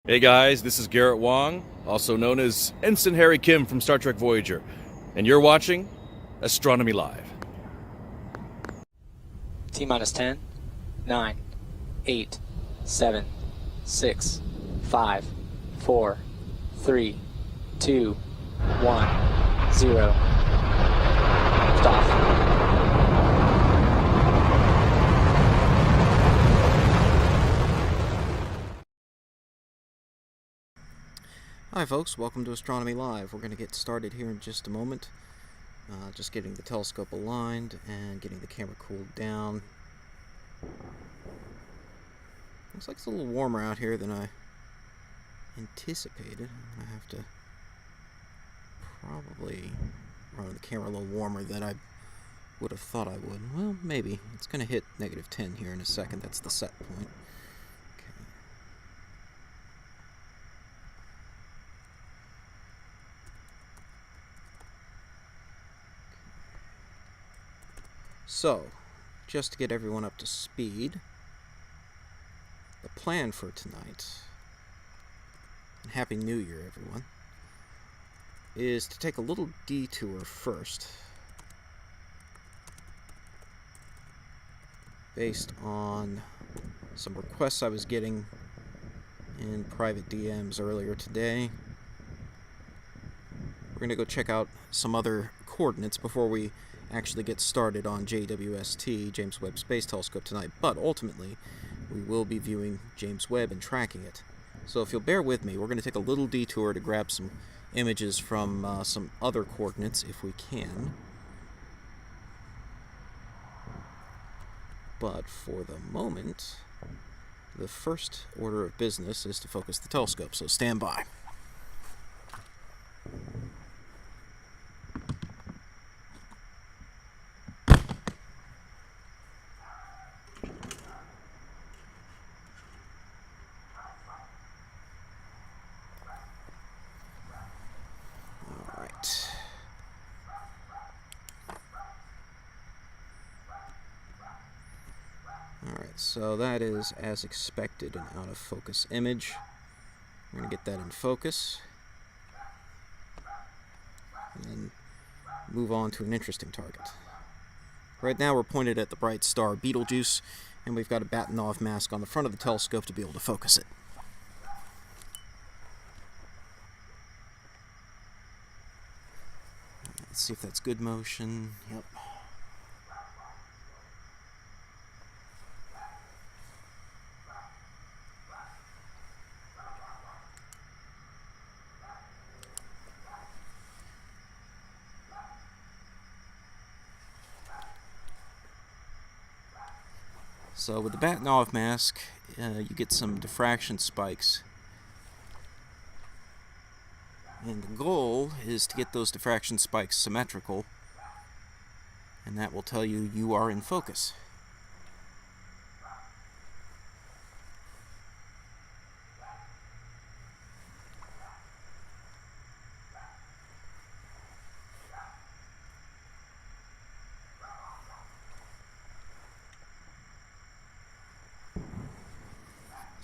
Hey guys, this is Garrett Wong, also known as Ensign Harry Kim from Star Trek Voyager, and you're watching Astronomy Live. T-minus 10, 9, 8, 7, 6, 5, 4, 3, 2, 1, 0. Stop. Hi folks, welcome to Astronomy Live. We're going to get started here in just a moment. Just getting the telescope aligned and getting the camera cooled down. Looks like it's a little warmer out here than I anticipated. I have to probably run the camera a little warmer than I would have thought I would. Well, maybe. It's going to hit -10 here in a second. That's the set point. So, just to get everyone up to speed, the plan for tonight, and Happy New Year everyone, is to take a little detour first, based on some requests I was getting in private DMs earlier today. We're going to go check out some other coordinates before we actually get started on JWST, James Webb Space Telescope, tonight, but ultimately we will be viewing James Webb and tracking it. So if you'll bear with me, we're going to take a little detour to grab some images from some other coordinates if we can. But for the moment, the first order of business is to focus the telescope, so stand by. Alright, so that is, as expected, an out-of-focus image. We're going to get that in focus, and then move on to an interesting target. Right now we're pointed at the bright star Betelgeuse, and we've got a batten-off mask on the front of the telescope to be able to focus it. Let's see if that's good motion. Yep. So with the batten-off mask, you get some diffraction spikes. And the goal is to get those diffraction spikes symmetrical, and that will tell you you are in focus.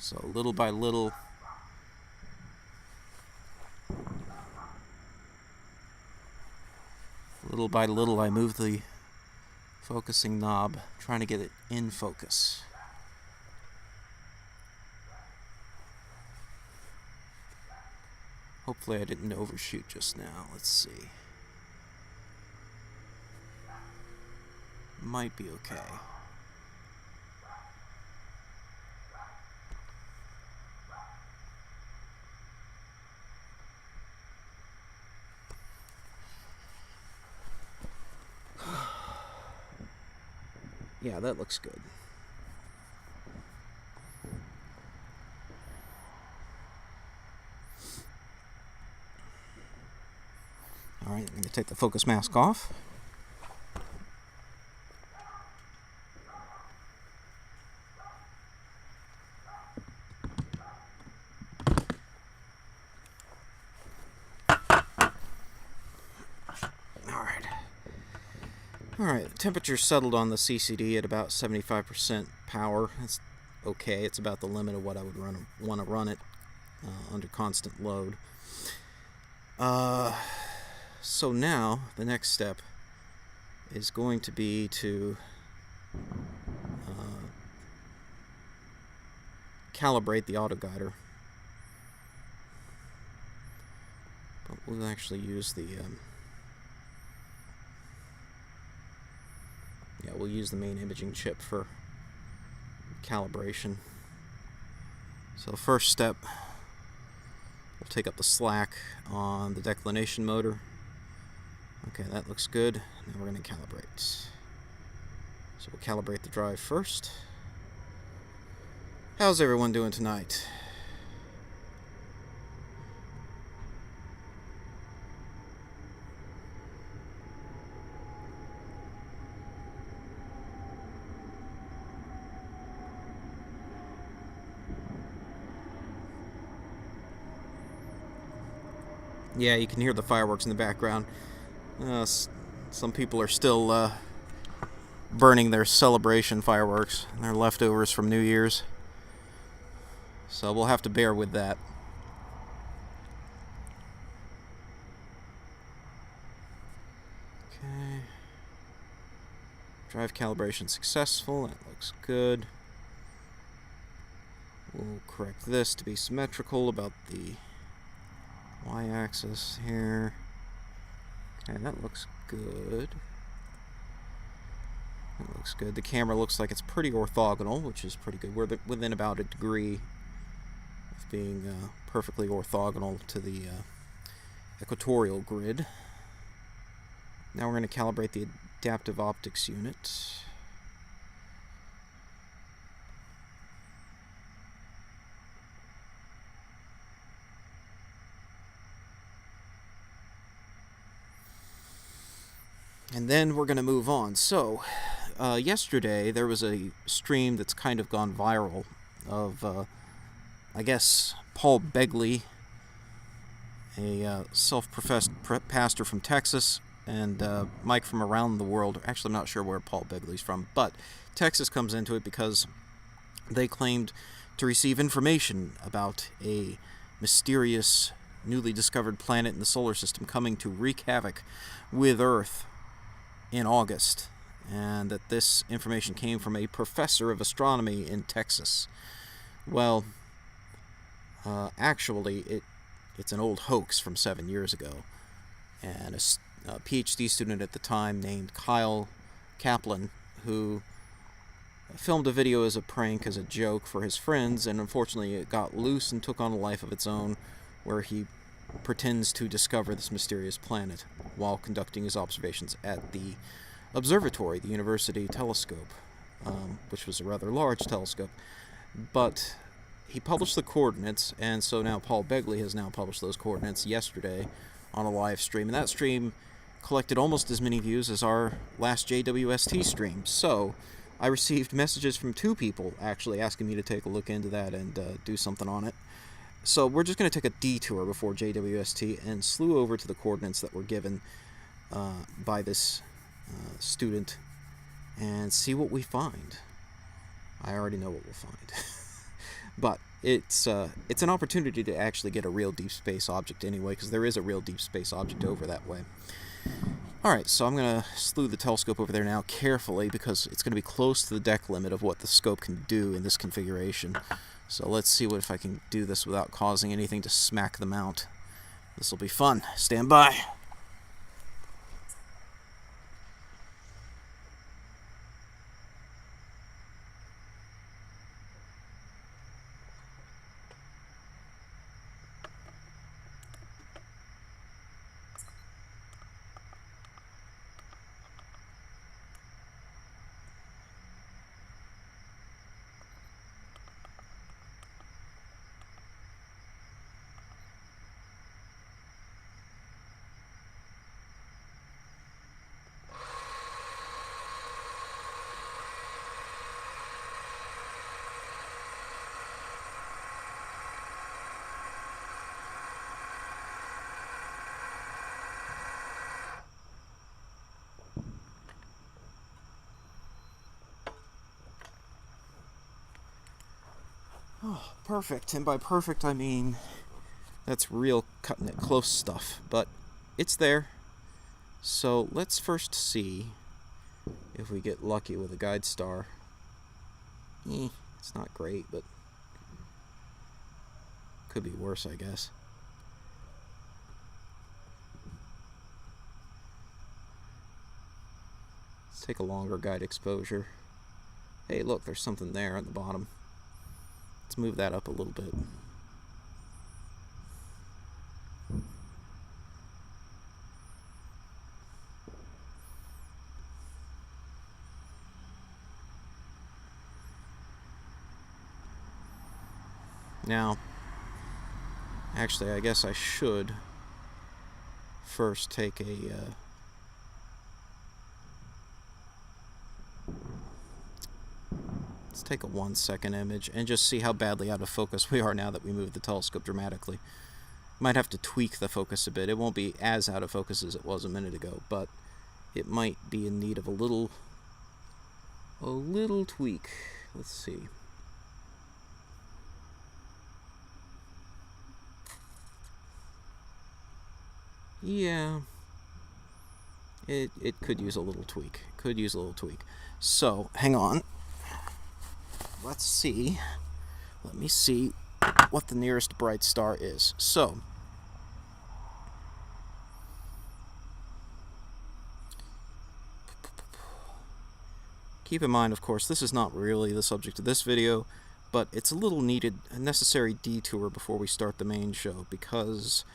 So little by little, I move the focusing knob, trying to get it in focus. Hopefully I didn't overshoot just now. Let's see. Might be okay. Yeah, that looks good. Alright, I'm going to take the focus mask off. Alright, temperature settled on the CCD at about 75% power. That's okay, it's about the limit of what I would want to run it. under constant load. So now the next step is going to be to calibrate the autoguider. But we'll actually use the we'll use the main imaging chip for calibration. So first step, we'll take up the slack on the declination motor. Okay, that looks good. Now we're going to calibrate. So we'll calibrate the drive first. How's everyone doing tonight? Yeah, you can hear the fireworks in the background. Some people are still burning their celebration fireworks, their leftovers from New Year's. So we'll have to bear with that. Okay. Drive calibration successful. That looks good. We'll correct this to be symmetrical about the y-axis here. Okay, that looks good. That looks good. The camera looks like it's pretty orthogonal, which is pretty good. We're within about a degree of being perfectly orthogonal to the equatorial grid. Now we're going to calibrate the adaptive optics unit. And then we're going to move on. So, yesterday there was a stream that's kind of gone viral of, I guess, Paul Begley, a self-professed pastor from Texas, and Mike from around the world. Actually, I'm not sure where Paul Begley's from, but Texas comes into it because they claimed to receive information about a mysterious, newly discovered planet in the solar system coming to wreak havoc with Earth in August, and that this information came from a professor of astronomy in Texas. Well, actually, it's an old hoax from 7 years ago, and a PhD student at the time named Kyle Kaplan, who filmed a video as a prank, as a joke for his friends, and unfortunately it got loose and took on a life of its own, where he pretends to discover this mysterious planet while conducting his observations at the observatory, the university telescope, which was a rather large telescope. But he published the coordinates, and so now Paul Begley has now published those coordinates yesterday on a live stream, and that stream collected almost as many views as our last JWST stream. So I received messages from 2 people actually asking me to take a look into that and do something on it. So we're just going to take a detour before JWST and slew over to the coordinates that were given by this student and see what we find. I already know what we'll find. But it's an opportunity to actually get a real deep space object anyway, because there is a real deep space object over that way. Alright, so I'm going to slew the telescope over there now carefully, because it's going to be close to the deck limit of what the scope can do in this configuration. So let's see if I can do this without causing anything to smack the mount. This will be fun. Stand by. Oh, perfect. And by perfect, I mean that's real cutting it close stuff. But it's there. So let's first see if we get lucky with a guide star. It's not great, but could be worse, I guess. Let's take a longer guide exposure. Hey, look, there's something there at the bottom. Let's move that up a little bit. Now, actually, I guess I should first take a let's take a 1-second image and just see how badly out of focus we are now that we moved the telescope dramatically. Might have to tweak the focus a bit. It won't be as out of focus as it was a minute ago, but it might be in need of a little tweak. Let's see. Yeah, it could use a little tweak. Could use a little tweak. So, hang on. Let's see. Let me see what the nearest bright star is. So, keep in mind, of course, this is not really the subject of this video, but it's a little a necessary detour before we start the main show, because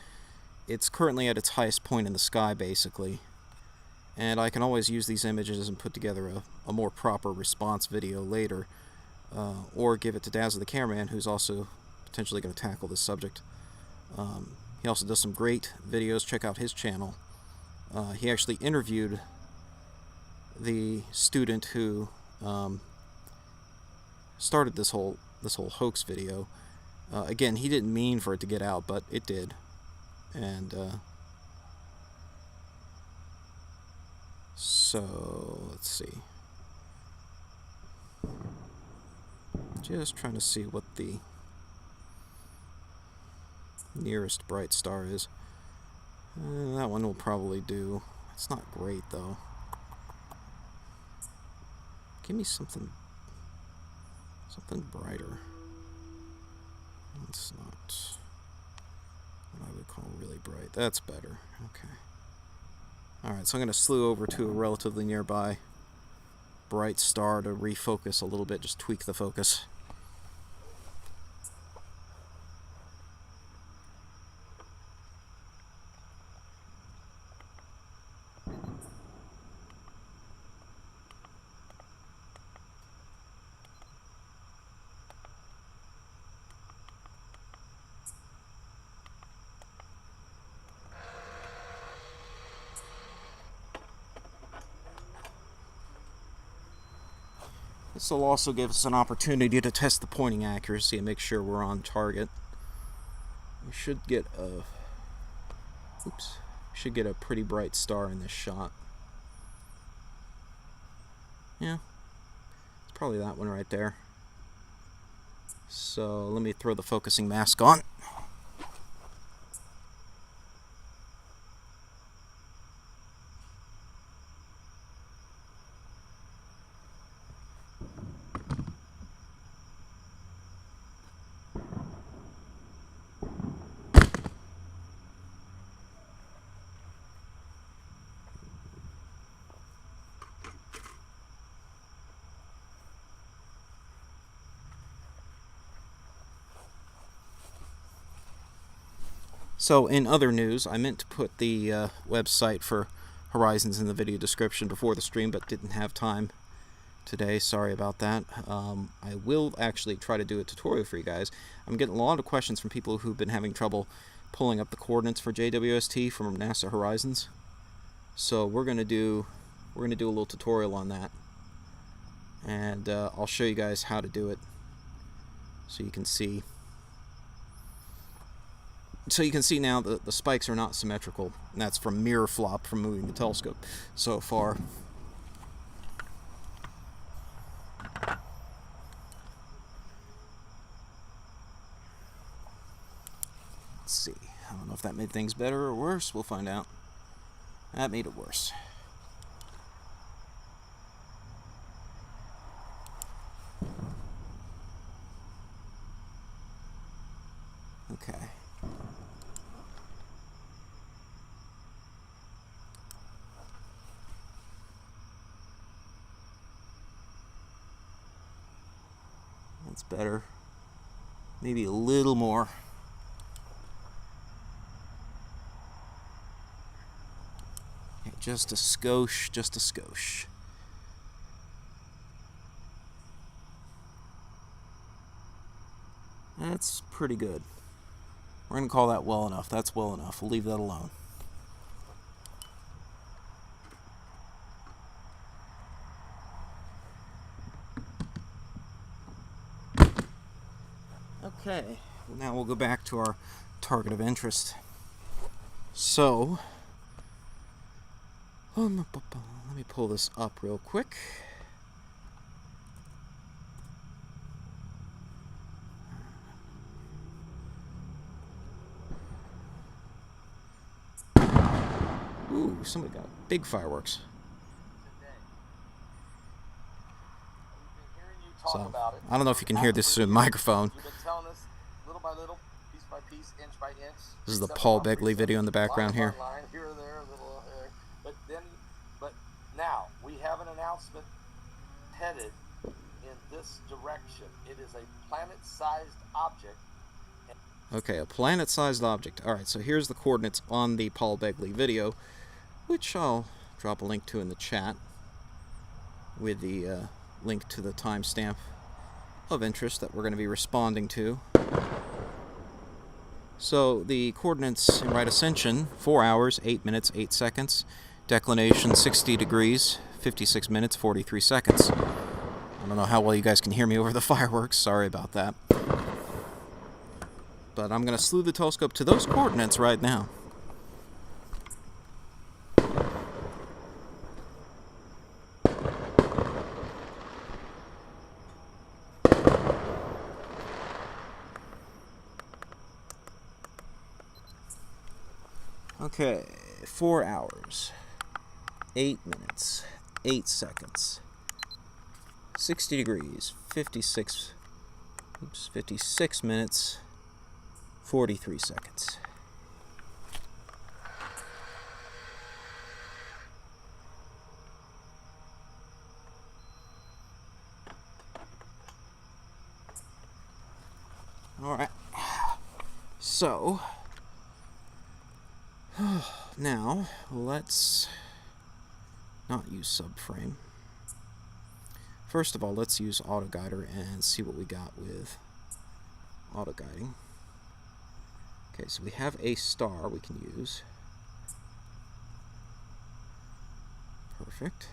it's currently at its highest point in the sky, basically. And I can always use these images and put together a more proper response video later. Or give it to Dazzle the cameraman, who's also potentially going to tackle this subject. He also does some great videos. Check out his channel. He actually interviewed the student who started this whole hoax video. Again, he didn't mean for it to get out, but it did. And so let's see. Just trying to see what the nearest bright star is. That one will probably do. It's not great though. Give me something brighter. It's not what I would call really bright. That's better. Okay. Alright, so I'm going to slew over to a relatively nearby bright star to refocus a little bit, just tweak the focus. This will also give us an opportunity to test the pointing accuracy and make sure we're on target. We should get a pretty bright star in this shot. Yeah, it's probably that one right there. So let me throw the focusing mask on. So, in other news, I meant to put the website for Horizons in the video description before the stream, but didn't have time today. Sorry about that. I will actually try to do a tutorial for you guys. I'm getting a lot of questions from people who've been having trouble pulling up the coordinates for JWST from NASA Horizons. So we're gonna do a little tutorial on that, and I'll show you guys how to do it, so you can see. So you can see now that the spikes are not symmetrical, and that's from mirror flop from moving the telescope so far. Let's see. I don't know if that made things better or worse. We'll find out. That made it worse. Okay. That's better. Maybe a little more. Okay, just a skosh, just a skosh. That's pretty good. We're going to call that well enough. That's well enough. We'll leave that alone. Okay, now we'll go back to our target of interest. So, let me pull this up real quick. Ooh, somebody got big fireworks. So, I don't know if you can hear this through the microphone. You've been telling us little by little, piece by piece, inch by inch. This is the Paul Begley video in the background here. Line, here or there, but now we have an announcement headed in this direction. It is a planet-sized object. Okay, a planet-sized object. Alright, so here's the coordinates on the Paul Begley video, which I'll drop a link to in the chat with the link to the timestamp of interest that we're going to be responding to. So the coordinates in right ascension, 4 hours, 8 minutes, 8 seconds. Declination, 60 degrees, 56 minutes, 43 seconds. I don't know how well you guys can hear me over the fireworks. Sorry about that. But I'm going to slew the telescope to those coordinates right now. Okay, 4 hours, 8 minutes, 8 seconds, 60 degrees, 56 minutes, 43 seconds. Alright, so now let's not use subframe. First of all, let's use AutoGuider and see what we got with AutoGuiding. Okay, so we have a star we can use. Perfect.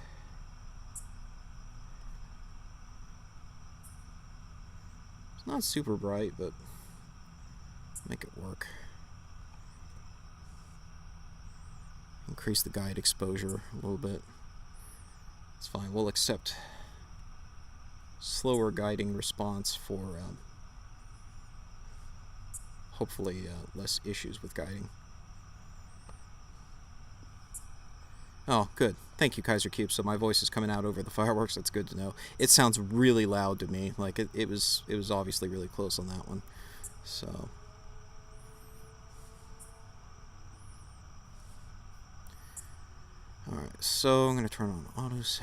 It's not super bright, but make it work. Increase the guide exposure a little bit. It's fine. We'll accept slower guiding response for hopefully less issues with guiding. Oh, good. Thank you, Kaiser Cube. So my voice is coming out over the fireworks. That's good to know. It sounds really loud to me. Like it was obviously really close on that one. So. Alright, so I'm going to turn on autosave.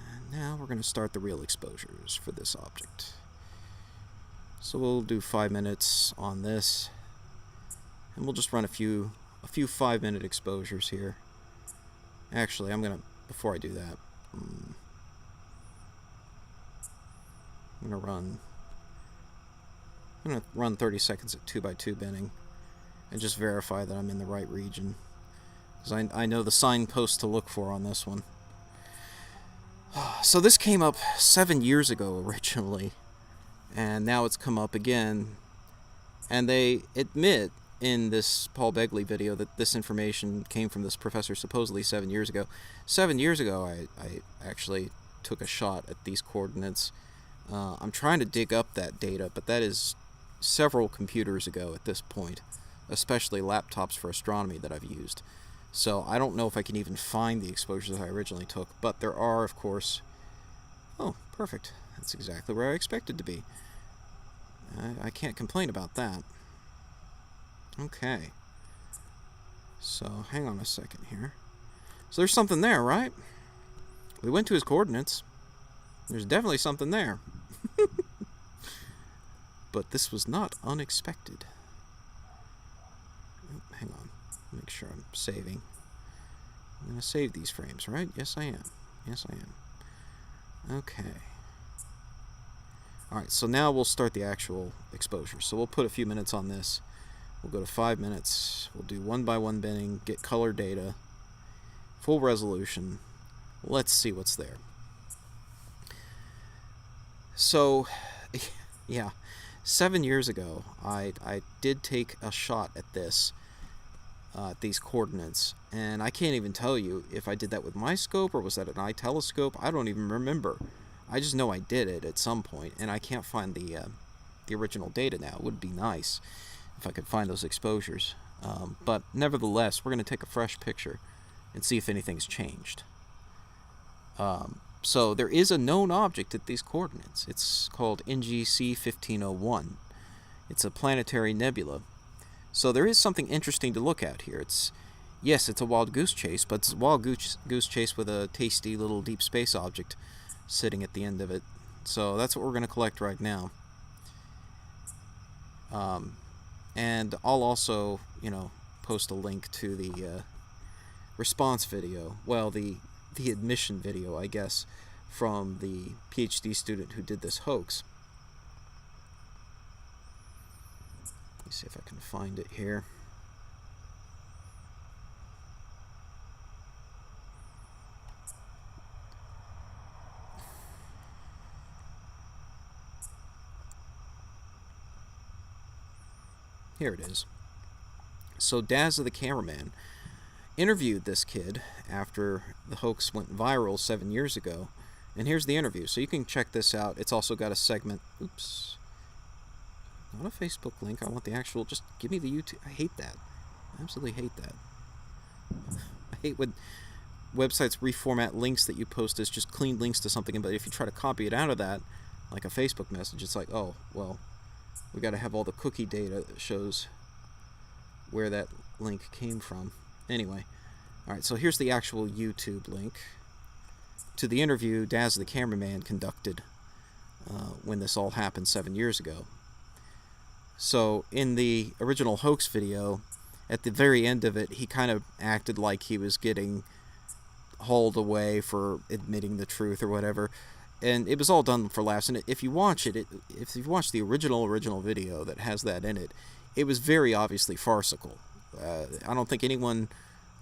And now we're going to start the real exposures for this object. So we'll do 5 minutes on this, and we'll just run a few 5-minute exposures here. Actually, before I do that, I'm going to run 30 seconds at 2x2 binning and just verify that I'm in the right region, because I know the signpost to look for on this one. So this came up 7 years ago originally, and now it's come up again, and they admit in this Paul Begley video that this information came from this professor supposedly 7 years ago. 7 years ago I actually took a shot at these coordinates. I'm trying to dig up that data, but that is several computers ago at this point, especially laptops for astronomy that I've used. So I don't know if I can even find the exposures I originally took, but there are, of course... Oh, perfect. That's exactly where I expected to be. I can't complain about that. Okay. So, hang on a second here. So there's something there, right? We went to his coordinates. There's definitely something there. But this was not unexpected. Oh, hang on. Make sure I'm saving. I'm going to save these frames, right? Yes, I am. Yes, I am. Okay. Alright, so now we'll start the actual exposure. So we'll put a few minutes on this. We'll go to 5 minutes. We'll do 1x1 binning, get color data, full resolution. Let's see what's there. So, yeah, 7 years ago, I did take a shot at this, these coordinates, and I can't even tell you if I did that with my scope or was that an eye telescope. I don't even remember. I just know I did it at some point, and I can't find the original data now. It would be nice if I could find those exposures. But nevertheless, we're going to take a fresh picture and see if anything's changed. So there is a known object at these coordinates. It's called NGC 1501. It's a planetary nebula. So there is something interesting to look at here. Yes, it's a wild goose chase, but it's a wild goose chase with a tasty little deep space object sitting at the end of it. So that's what we're going to collect right now. And I'll also, post a link to the response video. Well, the admission video, I guess, from the PhD student who did this hoax. Let me see if I can find it here. Here it is. So Daz the cameraman interviewed this kid after the hoax went viral 7 years ago, and here's the interview. So you can check this out. It's also got a segment. Oops. Not a Facebook link. I want the actual. Just give me the YouTube. I hate that. I absolutely hate that. I hate when websites reformat links that you post as just clean links to something, but if you try to copy it out of that, like a Facebook message, it's like, oh, well, we got to have all the cookie data that shows where that link came from. Anyway, alright, so here's the actual YouTube link to the interview Daz the cameraman conducted when this all happened 7 years ago. So in the original hoax video, at the very end of it, he kind of acted like he was getting hauled away for admitting the truth or whatever. And it was all done for laughs. And if you watch it, if you watch the original video that has that in it, it was very obviously farcical. I don't think anyone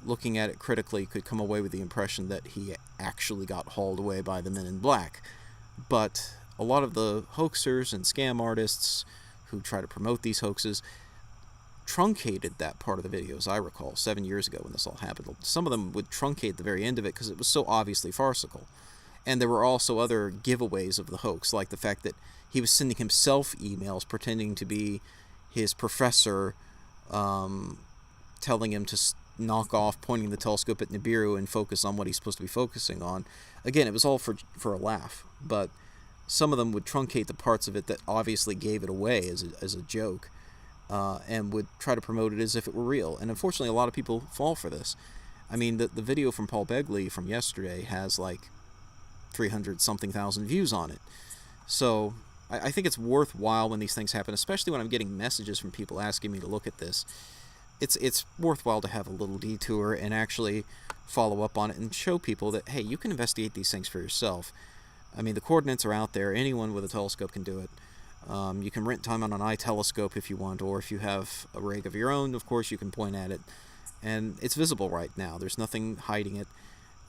looking at it critically could come away with the impression that he actually got hauled away by the men in black. But a lot of the hoaxers and scam artists who try to promote these hoaxes truncated that part of the video, as I recall, 7 years ago when this all happened. Some of them would truncate the very end of it because it was so obviously farcical. And there were also other giveaways of the hoax, like the fact that he was sending himself emails pretending to be his professor, telling him to knock off pointing the telescope at Nibiru and focus on what he's supposed to be focusing on. Again, it was all for a laugh, but some of them would truncate the parts of it that obviously gave it away as a joke, and would try to promote it as if it were real. And unfortunately, a lot of people fall for this. I mean, the video from Paul Begley from yesterday has like 300-something thousand views on it. So I think it's worthwhile when these things happen, especially when I'm getting messages from people asking me to look at this. It's worthwhile to have a little detour and actually follow up on it and show people that, hey, you can investigate these things for yourself. I mean, the coordinates are out there. Anyone with a telescope can do it. You can rent time on an eye telescope if you want, or if you have a rig of your own, of course, you can point at it. And it's visible right now. There's nothing hiding it.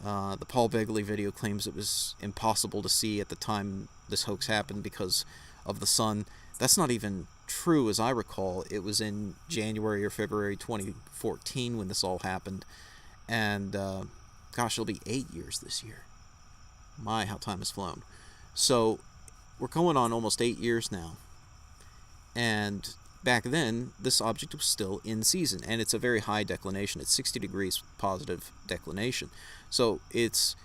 The Paul Begley video claims it was impossible to see at the time this hoax happened because of the sun. That's not even true, as I recall. It was in January or February 2014 when this all happened. And, gosh, it'll be 8 years this year. My, how time has flown. So we're going on almost 8 years now. And back then, this object was still in season, and it's a very high declination. It's 60 degrees positive declination. So it's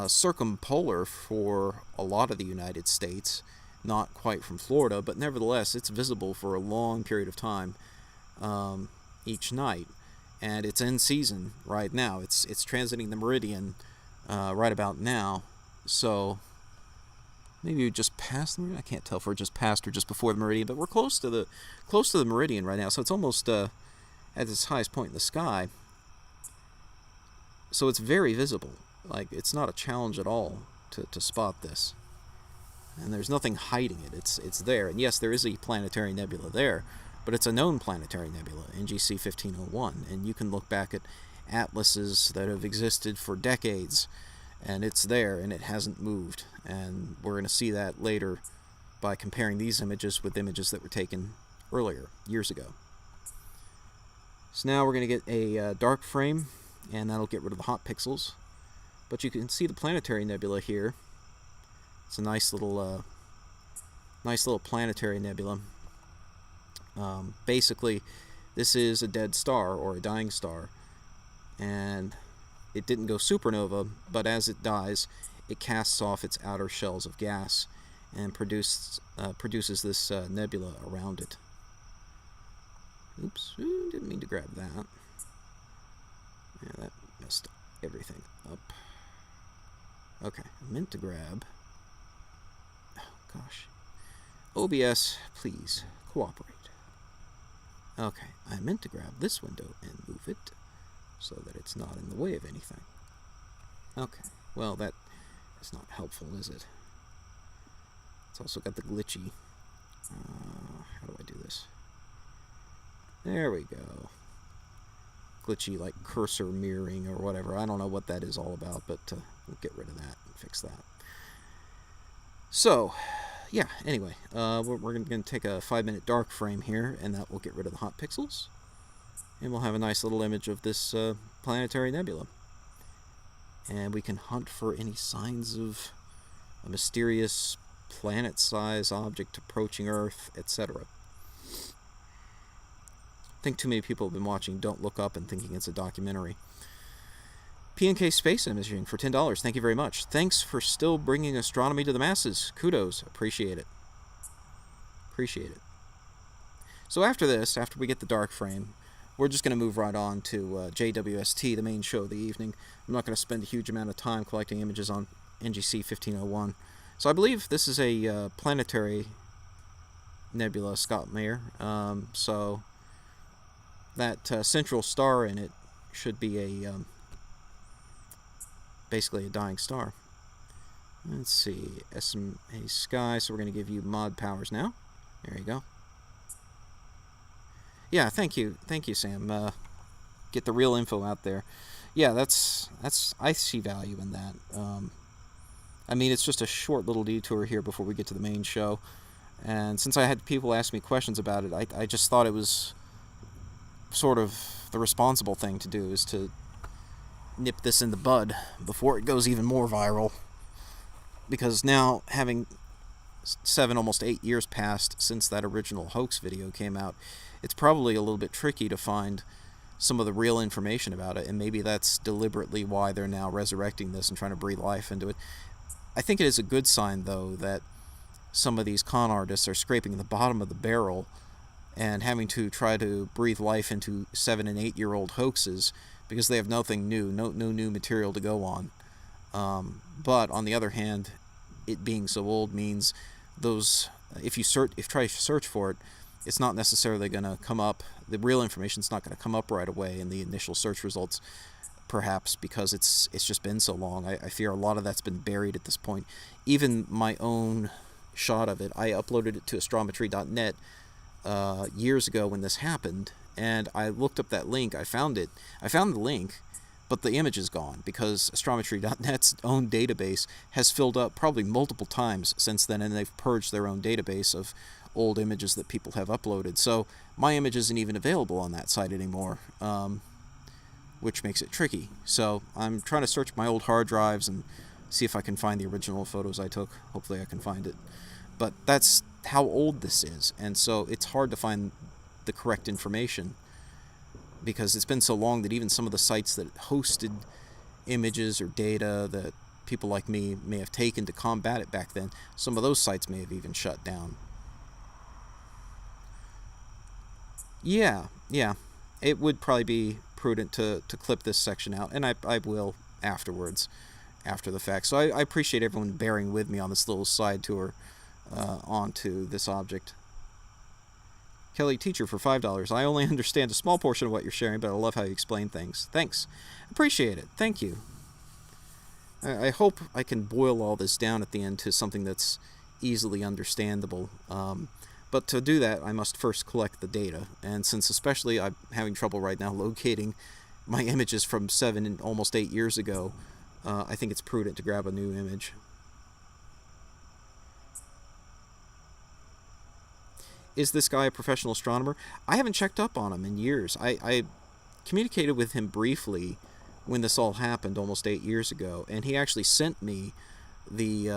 circumpolar for a lot of the United States, not quite from Florida, but nevertheless, it's visible for a long period of time each night. And it's in season right now. It's transiting the meridian right about now. So maybe we just passed the meridian. I can't tell if we're just past or just before the meridian, but we're close to the meridian right now. So it's almost at its highest point in the sky. So it's very visible. Like, it's not a challenge at all to spot this. And there's nothing hiding it. It's there. And yes, there is a planetary nebula there, but it's a known planetary nebula, NGC 1501. And you can look back at atlases that have existed for decades, and it's there, and it hasn't moved. And we're going to see that later by comparing these images with images that were taken earlier, years ago. So now we're going to get a dark frame, and that'll get rid of the hot pixels. But you can see the planetary nebula here. It's a nice little planetary nebula. Basically, this is a dead star or a dying star, and it didn't go supernova, but as it dies, it casts off its outer shells of gas and produces this nebula around it. Oops, didn't mean to grab that. Yeah, that messed everything up. Okay, I meant to grab... Oh, gosh. OBS, please cooperate. Okay, I meant to grab this window and move it so that it's not in the way of anything. Okay, well, that is not helpful, is it? It's also got the glitchy... how do I do this? There we go. Glitchy, like, cursor mirroring or whatever. I don't know what that is all about, but we'll get rid of that and fix that. So, yeah, anyway, we're going to take a 5-minute dark frame here, and that will get rid of the hot pixels. And we'll have a nice little image of this planetary nebula. And we can hunt for any signs of a mysterious planet-sized object approaching Earth, etc. I think too many people have been watching Don't Look Up and thinking it's a documentary. P&K Space Imaging for $10. Thank you very much. Thanks for still bringing astronomy to the masses. Kudos. Appreciate it. Appreciate it. So after this, after we get the dark frame, we're just going to move right on to JWST, the main show of the evening. I'm not going to spend a huge amount of time collecting images on NGC 1501. So I believe this is a planetary nebula, Scott Mayer. So that central star in it should be a basically a dying star. Let's see, SMA Sky, so we're going to give you mod powers now. There you go. Yeah, thank you, Sam. Get the real info out there. Yeah, that's I see value in that. I mean, it's just a short little detour here before we get to the main show, and since I had people ask me questions about it, I just thought it was sort of the responsible thing to do, is to nip this in the bud before it goes even more viral, because now, having 7, almost 8 years passed since that original hoax video came out, it's probably a little bit tricky to find some of the real information about it, and maybe that's deliberately why they're now resurrecting this and trying to breathe life into it. I think it is a good sign, though, that some of these con artists are scraping the bottom of the barrel and having to try to breathe life into 7- and 8-year-old hoaxes, because they have nothing new, no new material to go on. But on the other hand, it being so old means those, if you try to search for it, it's not necessarily going to come up. The real information's not going to come up right away in the initial search results, perhaps because it's just been so long. I fear a lot of that's been buried at this point. Even my own shot of it, I uploaded it to astrometry.net years ago when this happened, and I looked up that link. I found it. I found the link, but the image is gone because astrometry.net's own database has filled up probably multiple times since then, and they've purged their own database of old images that people have uploaded. So my image isn't even available on that site anymore, which makes it tricky. So I'm trying to search my old hard drives and see if I can find the original photos I took. Hopefully I can find it. But that's how old this is, and so it's hard to find the correct information because it's been so long that even some of the sites that hosted images or data that people like me may have taken to combat it back then, some of those sites may have even shut down. Yeah, it would probably be prudent to clip this section out, and I will afterwards, after the fact. So I appreciate everyone bearing with me on this little side tour onto this object. Kelly Teacher for $5. I only understand a small portion of what you're sharing, but I love how you explain things. Thanks. Appreciate it. Thank you. I hope I can boil all this down at the end to something that's easily understandable. But to do that, I must first collect the data. And since especially I'm having trouble right now locating my images from 7 and almost 8 years ago, I think it's prudent to grab a new image. Is this guy a professional astronomer? I haven't checked up on him in years. I communicated with him briefly when this all happened almost 8 years ago, and he actually sent me the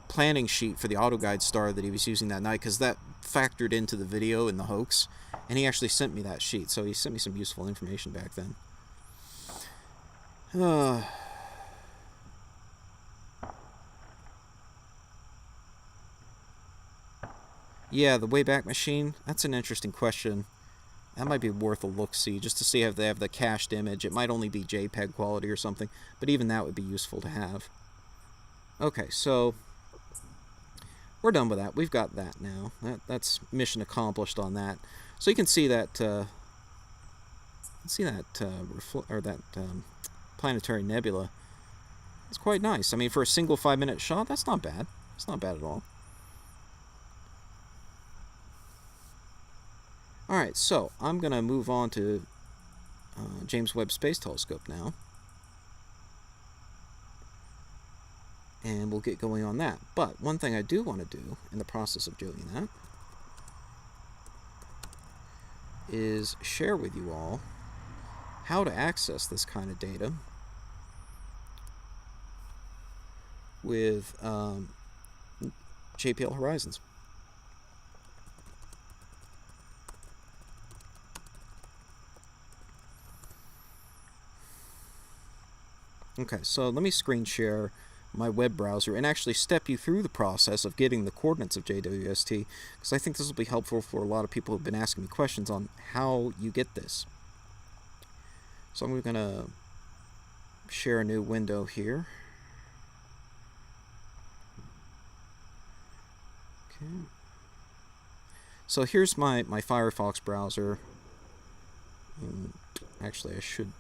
planning sheet for the autoguide star that he was using that night, because that factored into the video in the hoax, and he actually sent me that sheet, so he sent me some useful information back then. Yeah, the Wayback machine, that's an interesting question. That might be worth a look-see, just to see if they have the cached image. It might only be JPEG quality or something, but even that would be useful to have. Okay, so we're done with that. We've got that now. That's mission accomplished on that. So you can see that Planetary Nebula. It's quite nice. I mean, for a single 5-minute shot, that's not bad. It's not bad at all. Alright, so I'm going to move on to James Webb Space Telescope now. And we'll get going on that. But one thing I do want to do in the process of doing that is share with you all how to access this kind of data with JPL Horizons. Okay, so let me screen share my web browser and actually step you through the process of getting the coordinates of JWST, because I think this will be helpful for a lot of people who've been asking me questions on how you get this. So I'm going to share a new window here. Okay. So here's my Firefox browser. Actually, I should...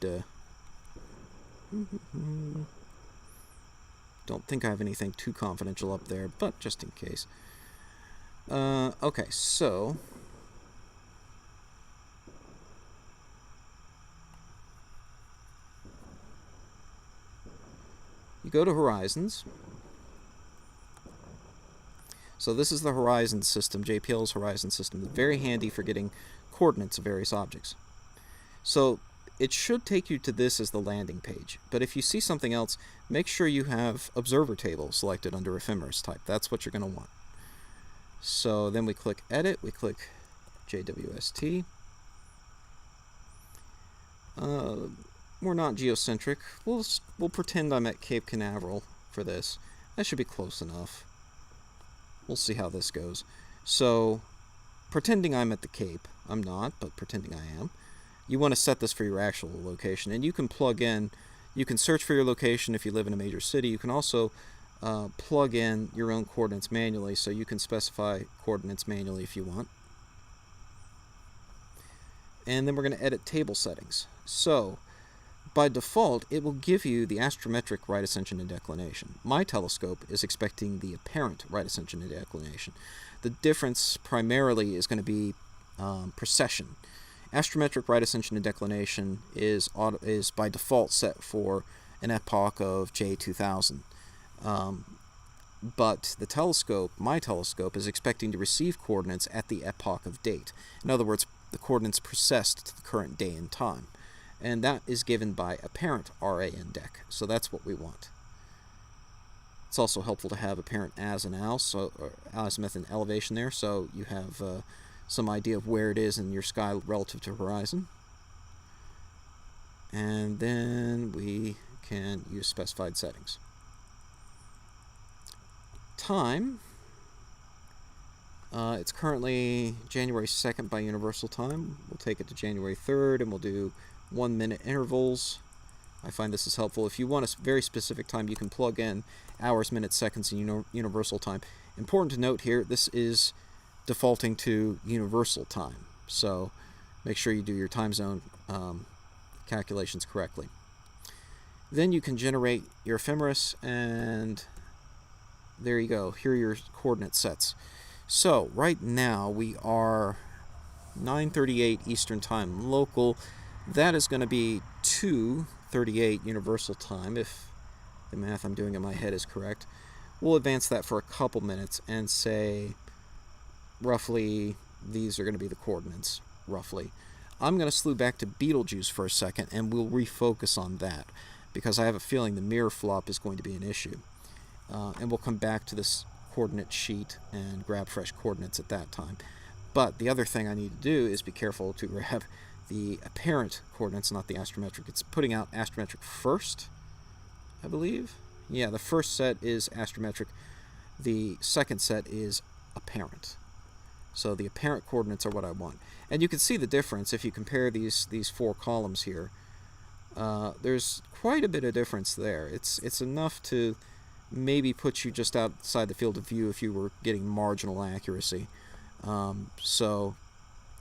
Don't think I have anything too confidential up there, but just in case. Okay, so you go to Horizons. So this is the Horizon system, JPL's Horizon system. It's very handy for getting coordinates of various objects. So it should take you to this as the landing page, but if you see something else, make sure you have Observer Table selected under Ephemeris type. That's what you're going to want. So then we click Edit, we click JWST. We're not geocentric. We'll pretend I'm at Cape Canaveral for this. That should be close enough. We'll see how this goes. So, pretending I'm at the Cape. I'm not, but pretending I am. You want to set this for your actual location, and you can plug in, you can search for your location if you live in a major city. You can also plug in your own coordinates manually, so you can specify coordinates manually if you want. And then we're going to edit table settings. So, by default, it will give you the astrometric right ascension and declination. My telescope is expecting the apparent right ascension and declination. The difference primarily is going to be precession. Astrometric right ascension and declination is by default set for an epoch of J2000. But the telescope, my telescope, is expecting to receive coordinates at the epoch of date. In other words, the coordinates precessed to the current day and time. and that is given by apparent RA index, so that's what we want. It's also helpful to have apparent azimuth and elevation there, so you have some idea of where it is in your sky relative to horizon. And then we can use specified settings. Time. It's currently January 2nd by Universal Time. We'll take it to January 3rd, and we'll do 1-minute intervals. I find this is helpful. If you want a very specific time, you can plug in hours, minutes, seconds, and Universal Time. Important to note here, this is defaulting to Universal Time, so make sure you do your time zone calculations correctly. Then you can generate your ephemeris, and there you go. Here are your coordinate sets. So right now we are 9:38 Eastern Time local. That is going to be 2:38 Universal Time, if the math I'm doing in my head is correct. We'll advance that for a couple minutes and say roughly these are going to be the coordinates, roughly. I'm going to slew back to Betelgeuse for a second, and we'll refocus on that, because I have a feeling the mirror flop is going to be an issue. And we'll come back to this coordinate sheet and grab fresh coordinates at that time. But the other thing I need to do is be careful to grab the apparent coordinates, not the astrometric. It's putting out astrometric first, I believe. Yeah, the first set is astrometric. The second set is apparent. So the apparent coordinates are what I want. And you can see the difference if you compare these four columns here. There's quite a bit of difference there. It's enough to maybe put you just outside the field of view if you were getting marginal accuracy. So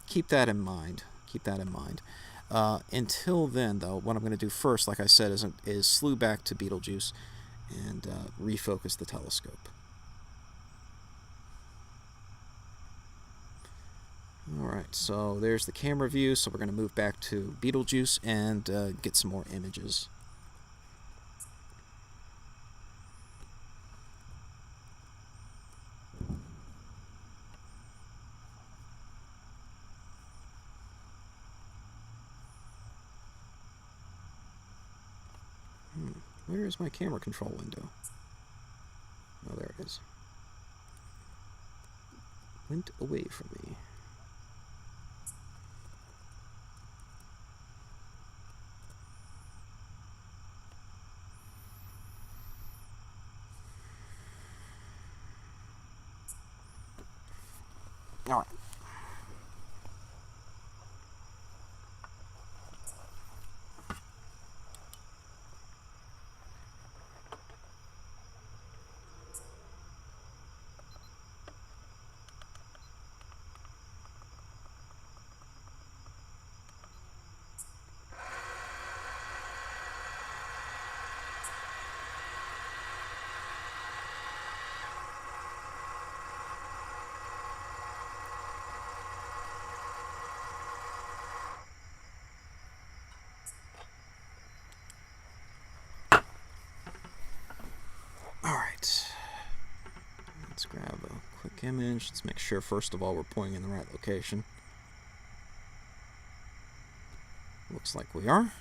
keep that in mind. Keep that in mind. Until then, though, what I'm going to do first, like I said, is slew back to Betelgeuse and refocus the telescope. Alright, so there's the camera view, so we're going to move back to Betelgeuse and get some more images. Where is my camera control window? Oh, there it is. Went away from me. All right. Let's grab a quick image. Let's make sure, first of all, we're pointing in the right location. Looks like we are.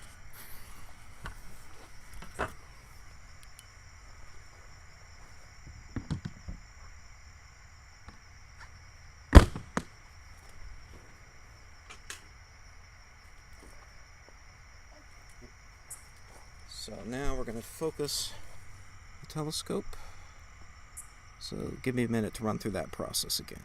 So now we're going to focus the telescope. So give me a minute to run through that process again.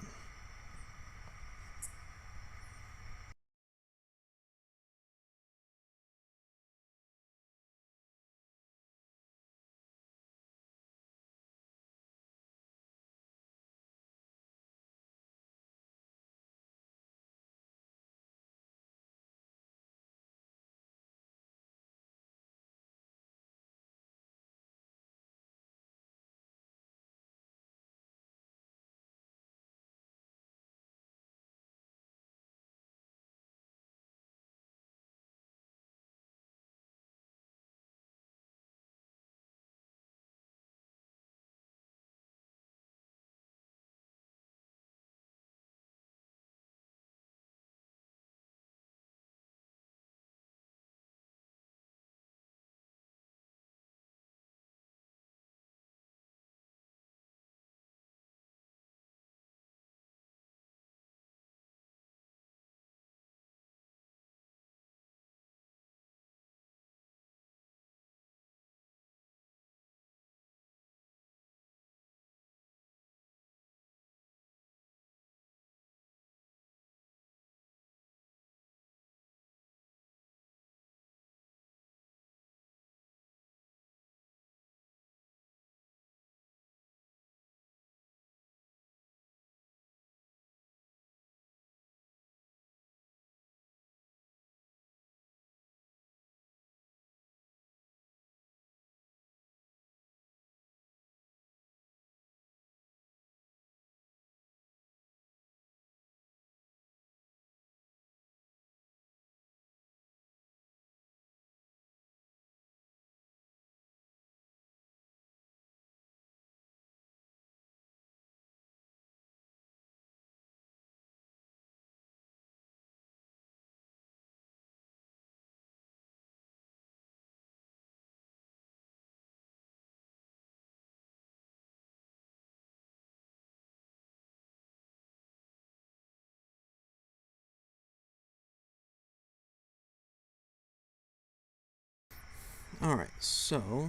Alright, so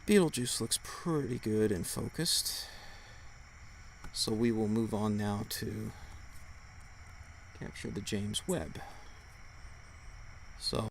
Betelgeuse looks pretty good and focused. So we will move on now to capture the James Webb. So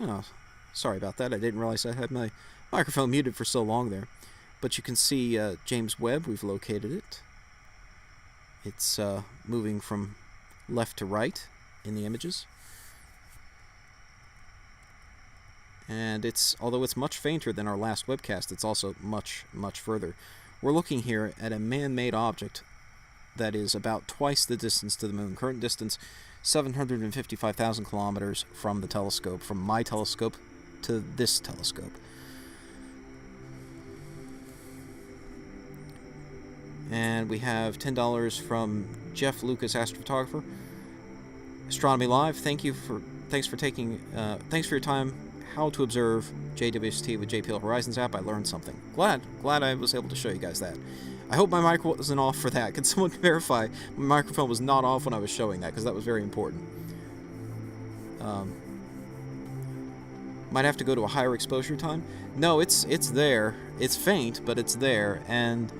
Oh, sorry about that. I didn't realize I had my microphone muted for so long there. But you can see James Webb. We've located it. It's moving from left to right in the images. And although it's much fainter than our last webcast, it's also much, much further. We're looking here at a man-made object that is about twice the distance to the moon. Current distance, 755,000 kilometers from the telescope, from my telescope to this telescope. And we have $10 from Jeff Lucas, astrophotographer. Astronomy Live, thanks for your time. How to observe JWST with JPL Horizons app. I learned something. Glad I was able to show you guys that. I hope my mic wasn't off for that. Can someone verify my microphone was not off when I was showing that, because that was very important. Might have to go to a higher exposure time. No, it's there. It's faint, but it's there. And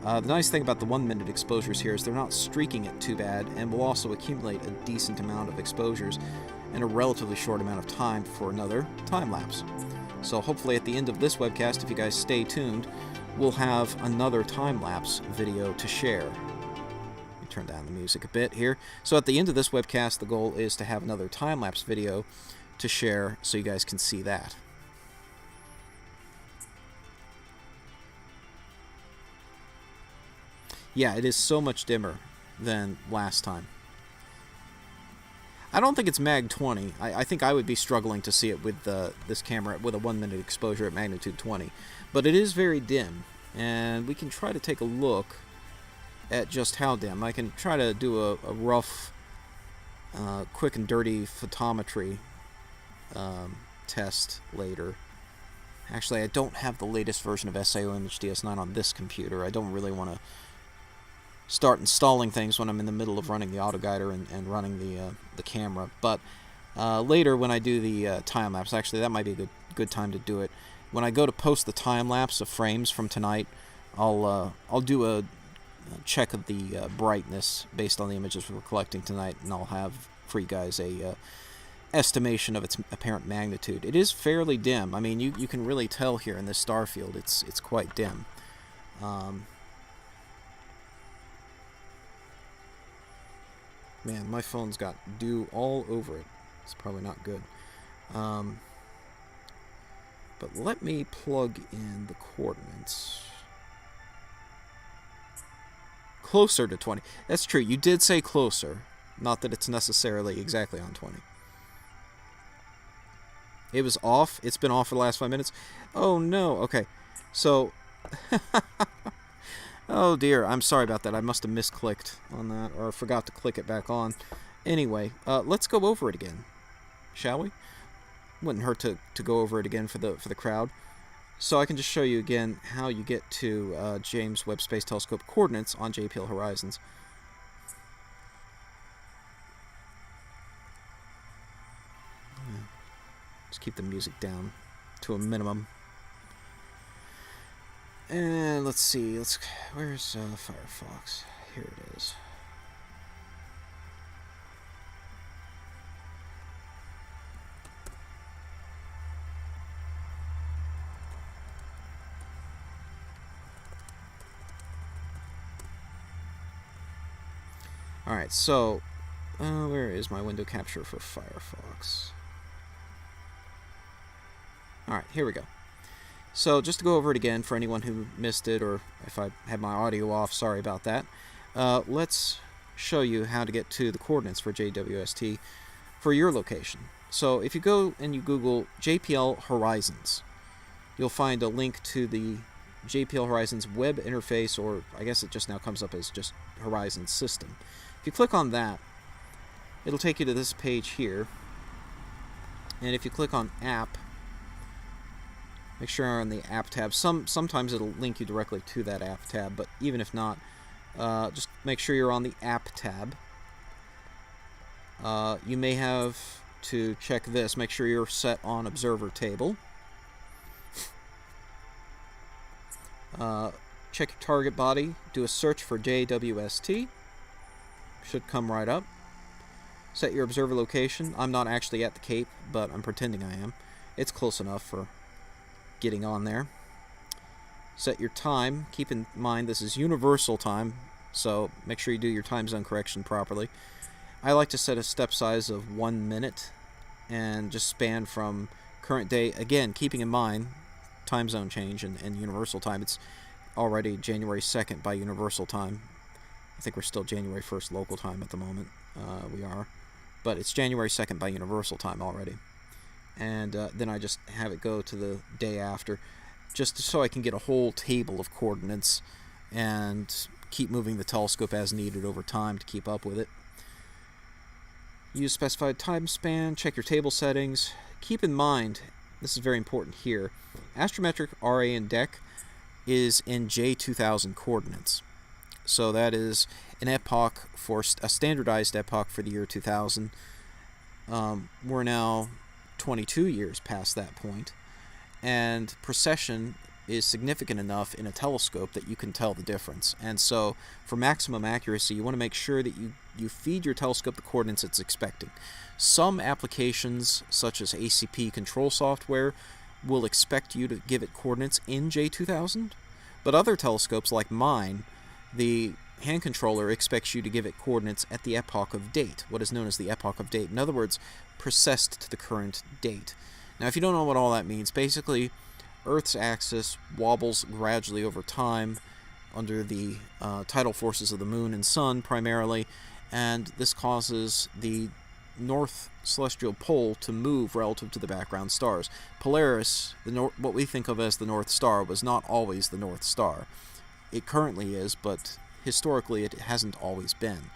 the nice thing about the 1 minute exposures here is they're not streaking it too bad, and will also accumulate a decent amount of exposures in a relatively short amount of time for another time lapse. So hopefully at the end of this webcast, if you guys stay tuned, we'll have another time lapse video to share. Let me turn down the music a bit here. So at the end of this webcast, the goal is to have another time lapse video to share so you guys can see that. Yeah, it is so much dimmer than last time. I don't think it's Mag 20. I think I would be struggling to see it with this camera with a 1 minute exposure at magnitude 20. But it is very dim, and we can try to take a look at just how dim. I can try to do a rough, quick and dirty photometry test later. Actually, I don't have the latest version of SAO Image DS9 on this computer. I don't really want to start installing things when I'm in the middle of running the autoguider and running the camera. But later, when I do the time lapse, actually that might be a good time to do it. When I go to post the time lapse of frames from tonight, I'll do a check of the brightness based on the images we're collecting tonight, and I'll have for you guys a estimation of its apparent magnitude. It is fairly dim. I mean, you can really tell here in this star field. It's quite dim. Man, my phone's got dew all over it. It's probably not good. But let me plug in the coordinates. Closer to 20. That's true. You did say closer. Not that it's necessarily exactly on 20. It was off. It's been off for the last 5 minutes. Oh, no. Okay. So... Oh dear, I'm sorry about that. I must have misclicked on that, or forgot to click it back on. Anyway, let's go over it again, shall we? Wouldn't hurt to go over it again for the crowd. So I can just show you again how you get to James Webb Space Telescope coordinates on JPL Horizons. Just keep the music down to a minimum. And let's see, where's Firefox? Here it is. Alright, so, where is my window capture for Firefox? Alright, here we go. So just to go over it again for anyone who missed it, or if I had my audio off, sorry about that. Let's show you how to get to the coordinates for JWST for your location. So if you go and you Google JPL Horizons, you'll find a link to the JPL Horizons web interface, or I guess it just now comes up as just Horizons System. If you click on that, it'll take you to this page here. And if you click on App, make sure you're on the App tab. Sometimes it'll link you directly to that App tab, but even if not, just make sure you're on the App tab. You may have to check this. Make sure you're set on Observer Table. Check your target body. Do a search for JWST. Should come right up. Set your observer location. I'm not actually at the Cape, but I'm pretending I am. It's close enough for getting on there. Set your time. Keep in mind this is universal time, so make sure you do your time zone correction properly. I like to set a step size of 1 minute and just span from current day. Again, keeping in mind time zone change and universal time. It's already January 2nd by universal time. I think we're still January 1st local time at the moment. We are. But it's January 2nd by universal time already. And then I just have it go to the day after, just so I can get a whole table of coordinates and keep moving the telescope as needed over time to keep up with it. Use specified time span, check your table settings. Keep in mind, this is very important here, astrometric RA and DEC is in J2000 coordinates. So that is an epoch for a standardized epoch for the year 2000. We're now 22 years past that point, and precession is significant enough in a telescope that you can tell the difference. And so for maximum accuracy, you want to make sure that you feed your telescope the coordinates it's expecting. Some applications, such as ACP control software, will expect you to give it coordinates in J2000, but other telescopes like mine, the hand controller expects you to give it coordinates at the epoch of date, what is known as the epoch of date. In other words, precessed to the current date. Now, if you don't know what all that means, basically Earth's axis wobbles gradually over time under the tidal forces of the moon and sun primarily, and this causes the north celestial pole to move relative to the background stars. Polaris, what we think of as the North Star, was not always the North Star. It currently is, but historically it hasn't always been.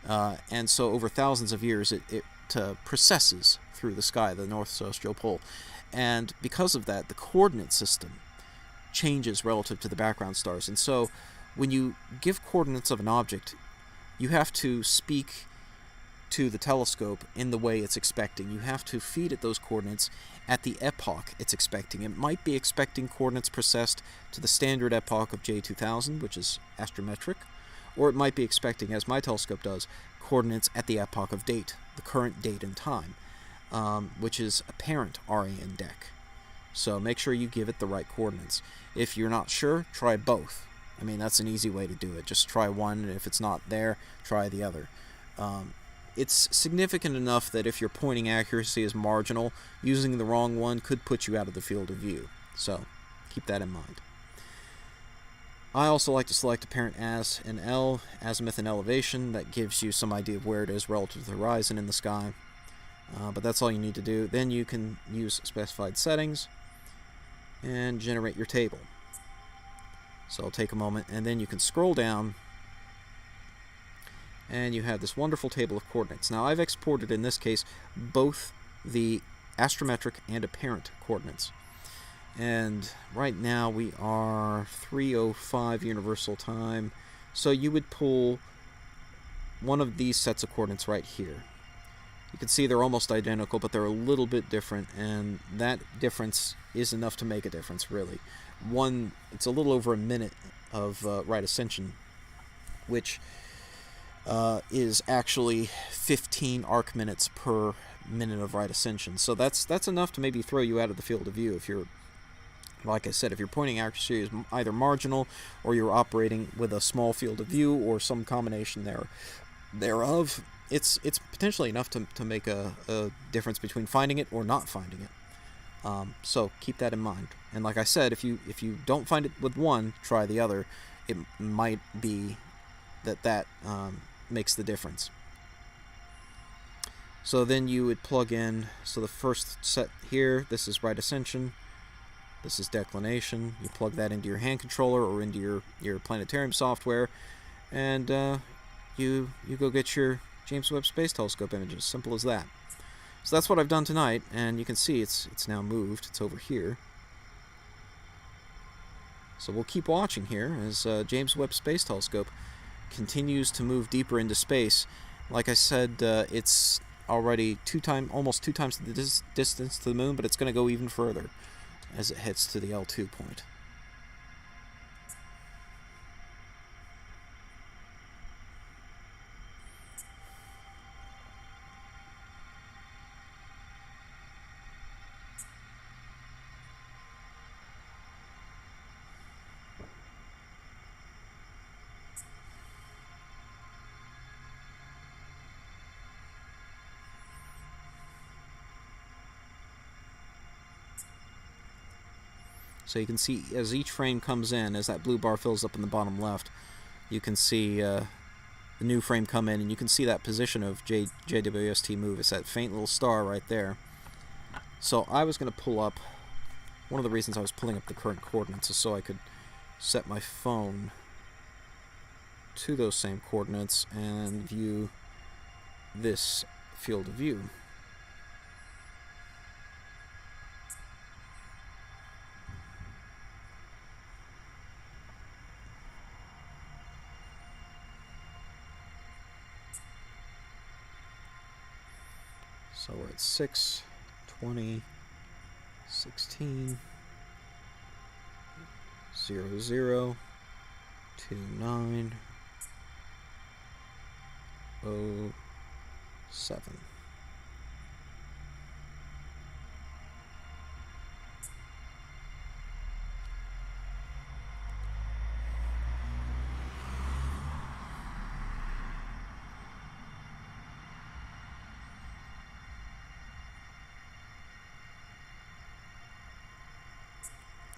And so over thousands of years it precesses through the sky, the north celestial pole. And because of that, the coordinate system changes relative to the background stars. And so when you give coordinates of an object, you have to speak to the telescope in the way it's expecting. You have to feed it those coordinates at the epoch it's expecting. It might be expecting coordinates precessed to the standard epoch of J2000, which is astrometric, or it might be expecting, as my telescope does, coordinates at the epoch of date, the current date and time, which is apparent RA and DEC. So make sure you give it the right coordinates. If you're not sure, try both. I mean, that's an easy way to do it. Just try one, and if it's not there, try the other. It's significant enough that if your pointing accuracy is marginal, using the wrong one could put you out of the field of view. So keep that in mind. I also like to select apparent as and L, azimuth and elevation. That gives you some idea of where it is relative to the horizon in the sky. But that's all you need to do. Then you can use specified settings and generate your table. So I'll take a moment, and then you can scroll down, and you have this wonderful table of coordinates. Now, I've exported, in this case, both the astrometric and apparent coordinates. And right now we are 3:05 universal time. So you would pull one of these sets of coordinates right here. You can see they're almost identical, but they're a little bit different, and that difference is enough to make a difference, really. It's a little over a minute of right ascension, which is actually 15 arc minutes per minute of right ascension. So that's enough to maybe throw you out of the field of view if you're, like I said, if your pointing accuracy is either marginal, or you're operating with a small field of view, or some combination thereof. It's potentially enough to make a difference between finding it or not finding it. So keep that in mind. And like I said, if you don't find it with one, try the other. It might be that makes the difference. So then you would plug in, so the first set here, this is right ascension, this is declination. You plug that into your hand controller or into your planetarium software, and you go get your James Webb Space Telescope images. Simple as that. So that's what I've done tonight, and you can see it's now moved. It's over here. So we'll keep watching here as James Webb Space Telescope continues to move deeper into space. Like I said, it's already almost two times the distance to the moon, but it's going to go even further as it heads to the L2 point. So you can see as each frame comes in, as that blue bar fills up in the bottom left, you can see the new frame come in, and you can see that position of JWST move. It's that faint little star right there. So I was going to pull up, one of the reasons I was pulling up the current coordinates is so I could set my phone to those same coordinates and view this field of view. So we're at 6, 20, 16, 0, 0, 2, 9, 0, 7.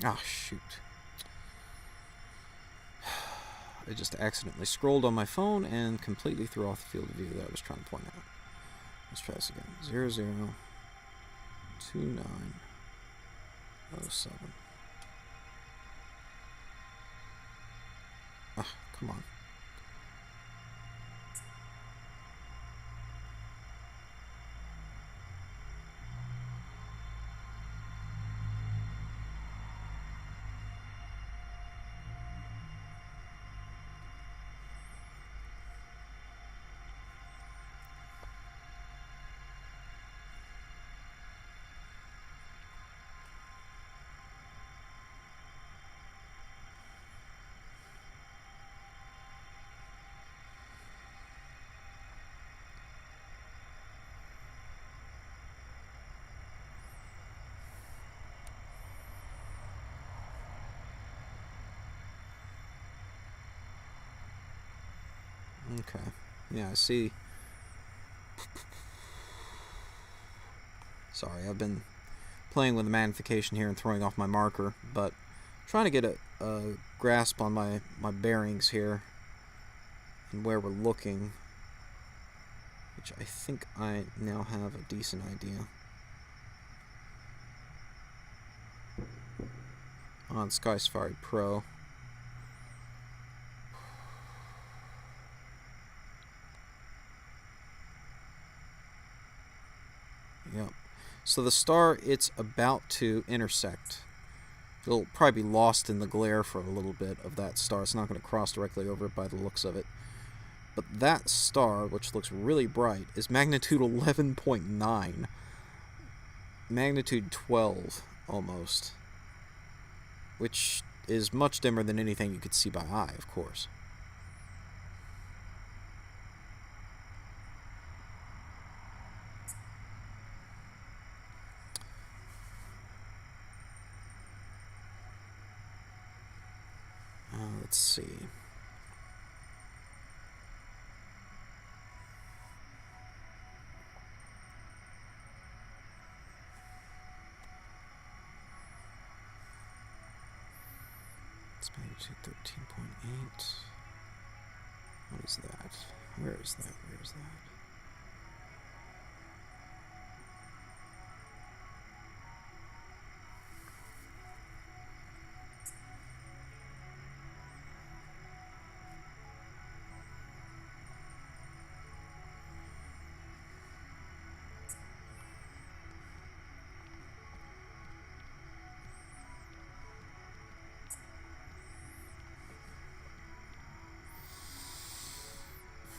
Ah, shoot. I just accidentally scrolled on my phone and completely threw off the field of view that I was trying to point out. Let's try this again. 0, 0, 2, 9, 0, 7. Ah, come on. Okay. Yeah, I see. Sorry, I've been playing with the magnification here and throwing off my marker, but trying to get a grasp on my bearings here and where we're looking, which I think I now have a decent idea. On Sky Safari Pro. Yep. So the star it's about to intersect, it'll probably be lost in the glare for a little bit of that star. It's not going to cross directly over it by the looks of it. But that star, which looks really bright, is magnitude 11.9. Magnitude 12, almost. Which is much dimmer than anything you could see by eye, of course. Let's see. It's magnitude 13.8. What is that? Where is that? Where is that?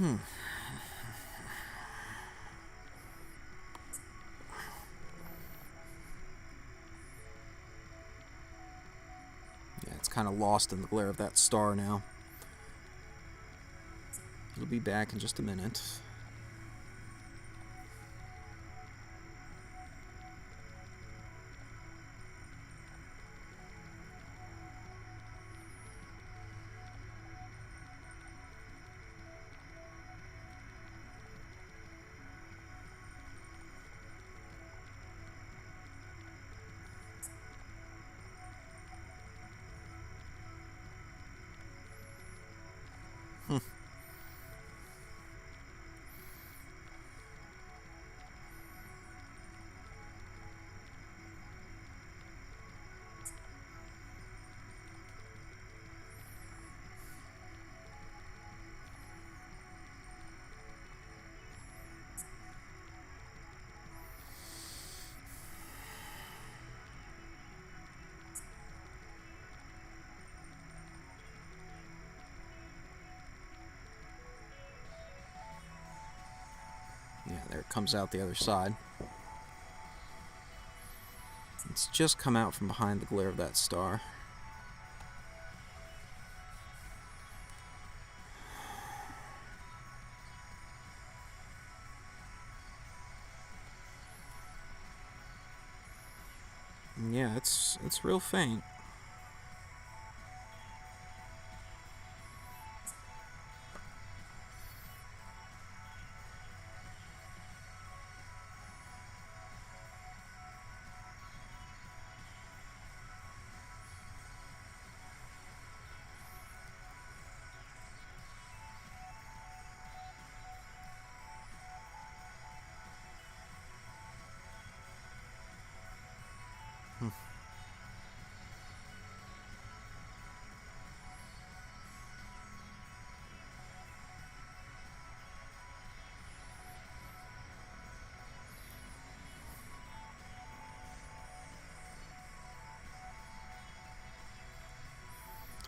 Yeah, it's kind of lost in the glare of that star now. It'll be back in just a minute. Yeah, there it comes out the other side. It's just come out from behind the glare of that star. And yeah, it's real faint.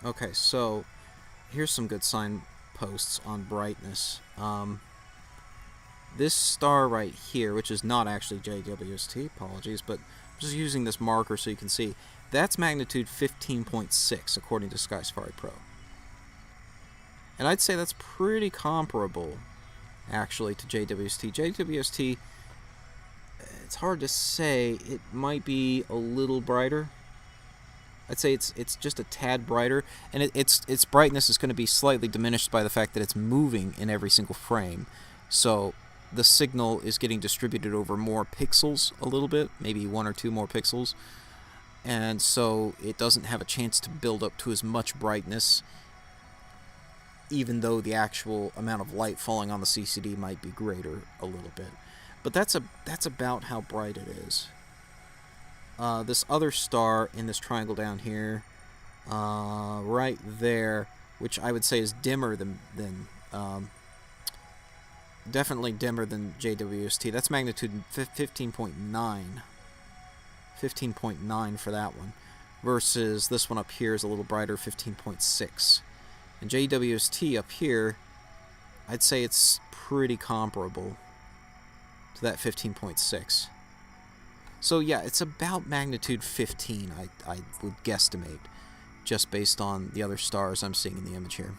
Okay, so here's some good signposts on brightness. This star right here, which is not actually JWST, apologies, but I'm just using this marker so you can see, that's magnitude 15.6 according to Sky Safari Pro. And I'd say that's pretty comparable, actually, to JWST. JWST, it's hard to say, it might be a little brighter. I'd say it's just a tad brighter, and its brightness is going to be slightly diminished by the fact that it's moving in every single frame. So the signal is getting distributed over more pixels a little bit, maybe 1 or 2 more pixels, and so it doesn't have a chance to build up to as much brightness, even though the actual amount of light falling on the CCD might be greater a little bit. But that's about how bright it is. This other star in this triangle down here, right there, which I would say is dimmer than definitely dimmer than JWST. That's magnitude 15.9. 15.9 for that one, versus this one up here is a little brighter, 15.6. And JWST up here, I'd say it's pretty comparable to that 15.6. So yeah, it's about magnitude 15, I would guesstimate, just based on the other stars I'm seeing in the image here.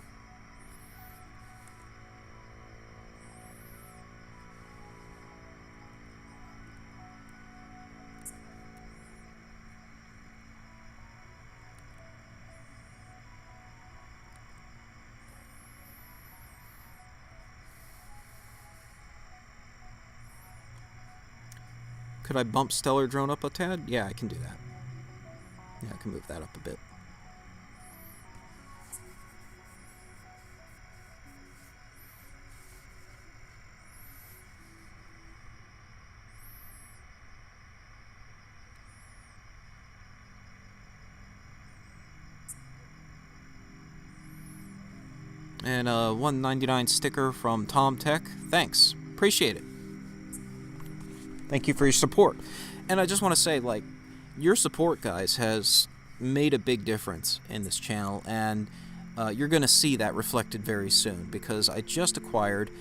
Could I bump Stellar Drone up a tad? Yeah, I can do that. Yeah, I can move that up a bit. And a 199 sticker from Tom Tech. Thanks. Appreciate it. Thank you for your support. And I just want to say, like, your support, guys, has made a big difference in this channel, and you're going to see that reflected very soon, because I just acquired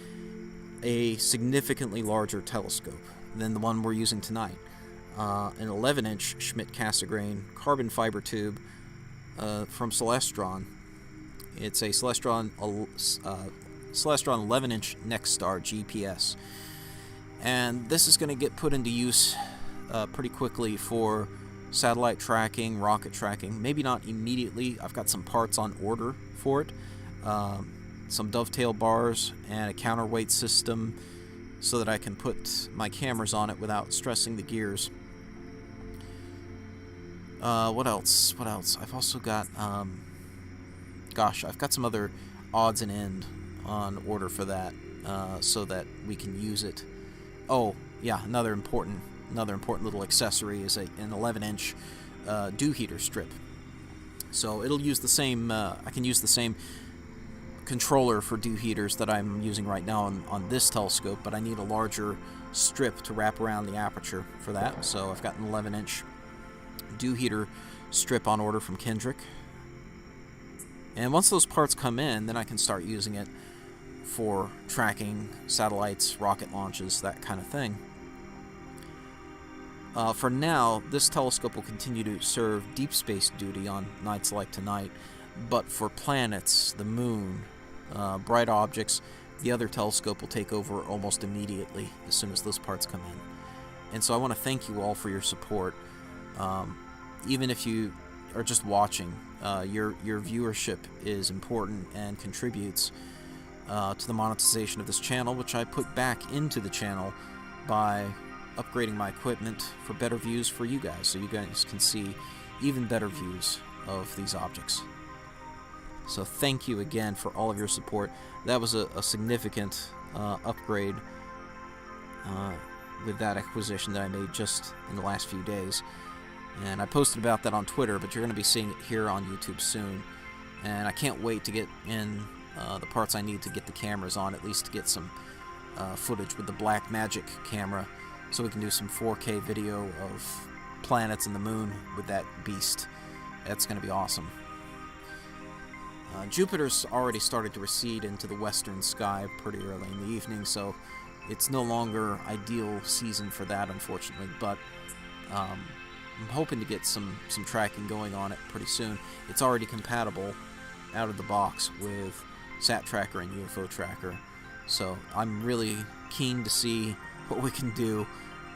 a significantly larger telescope than the one we're using tonight. An 11-inch Schmidt-Cassegrain carbon fiber tube from Celestron. It's a Celestron 11-inch Nexstar GPS. And this is going to get put into use pretty quickly for satellite tracking, rocket tracking. Maybe not immediately. I've got some parts on order for it. Some dovetail bars and a counterweight system so that I can put my cameras on it without stressing the gears. What else? I've also got... gosh, I've got some other odds and end on order for that, so that we can use it. Oh, yeah, another important little accessory is an 11-inch dew heater strip. So it'll use the same. I can use the same controller for dew heaters that I'm using right now on this telescope, but I need a larger strip to wrap around the aperture for that. So I've got an 11-inch dew heater strip on order from Kendrick. And once those parts come in, then I can start using it for tracking satellites, rocket launches, that kind of thing. For now, this telescope will continue to serve deep space duty on nights like tonight, but for planets, the moon, bright objects, the other telescope will take over almost immediately as soon as those parts come in. And so I want to thank you all for your support. Even if you are just watching, your viewership is important and contributes to the monetization of this channel, which I put back into the channel by upgrading my equipment for better views for you guys, so you guys can see even better views of these objects. So thank you again for all of your support. That was a significant upgrade with that acquisition that I made just in the last few days. And I posted about that on Twitter, but you're going to be seeing it here on YouTube soon. And I can't wait to get in the parts I need to get the cameras on, at least to get some footage with the Blackmagic camera, so we can do some 4K video of planets and the moon with that beast. That's going to be awesome. Jupiter's already started to recede into the western sky pretty early in the evening, so it's no longer ideal season for that, unfortunately, but I'm hoping to get some tracking going on it pretty soon. It's already compatible out of the box with Sat Tracker and UFO Tracker, so I'm really keen to see what we can do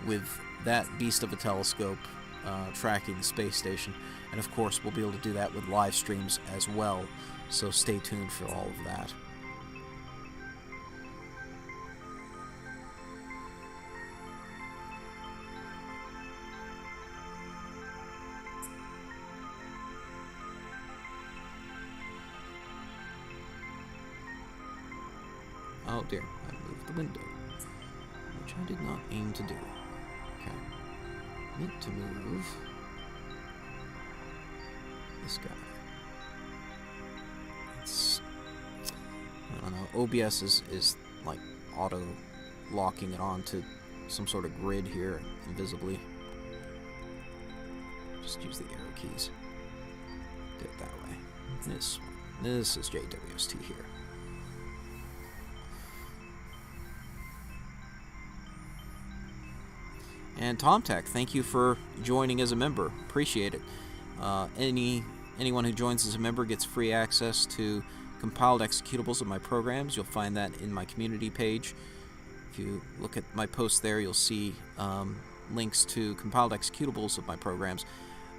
with that beast of a telescope tracking the space station. And of course we'll be able to do that with live streams as well, so stay tuned for all of that. Oh dear, I moved the window, which I did not aim to do. Okay. Meant to move this guy. It's, I don't know, OBS is like auto-locking it onto some sort of grid here, invisibly. Just use the arrow keys. Do it that way. This is JWST here. And TomTech, thank you for joining as a member. Appreciate it. Anyone who joins as a member gets free access to compiled executables of my programs. You'll find that in my community page. If you look at my post there, you'll see links to compiled executables of my programs.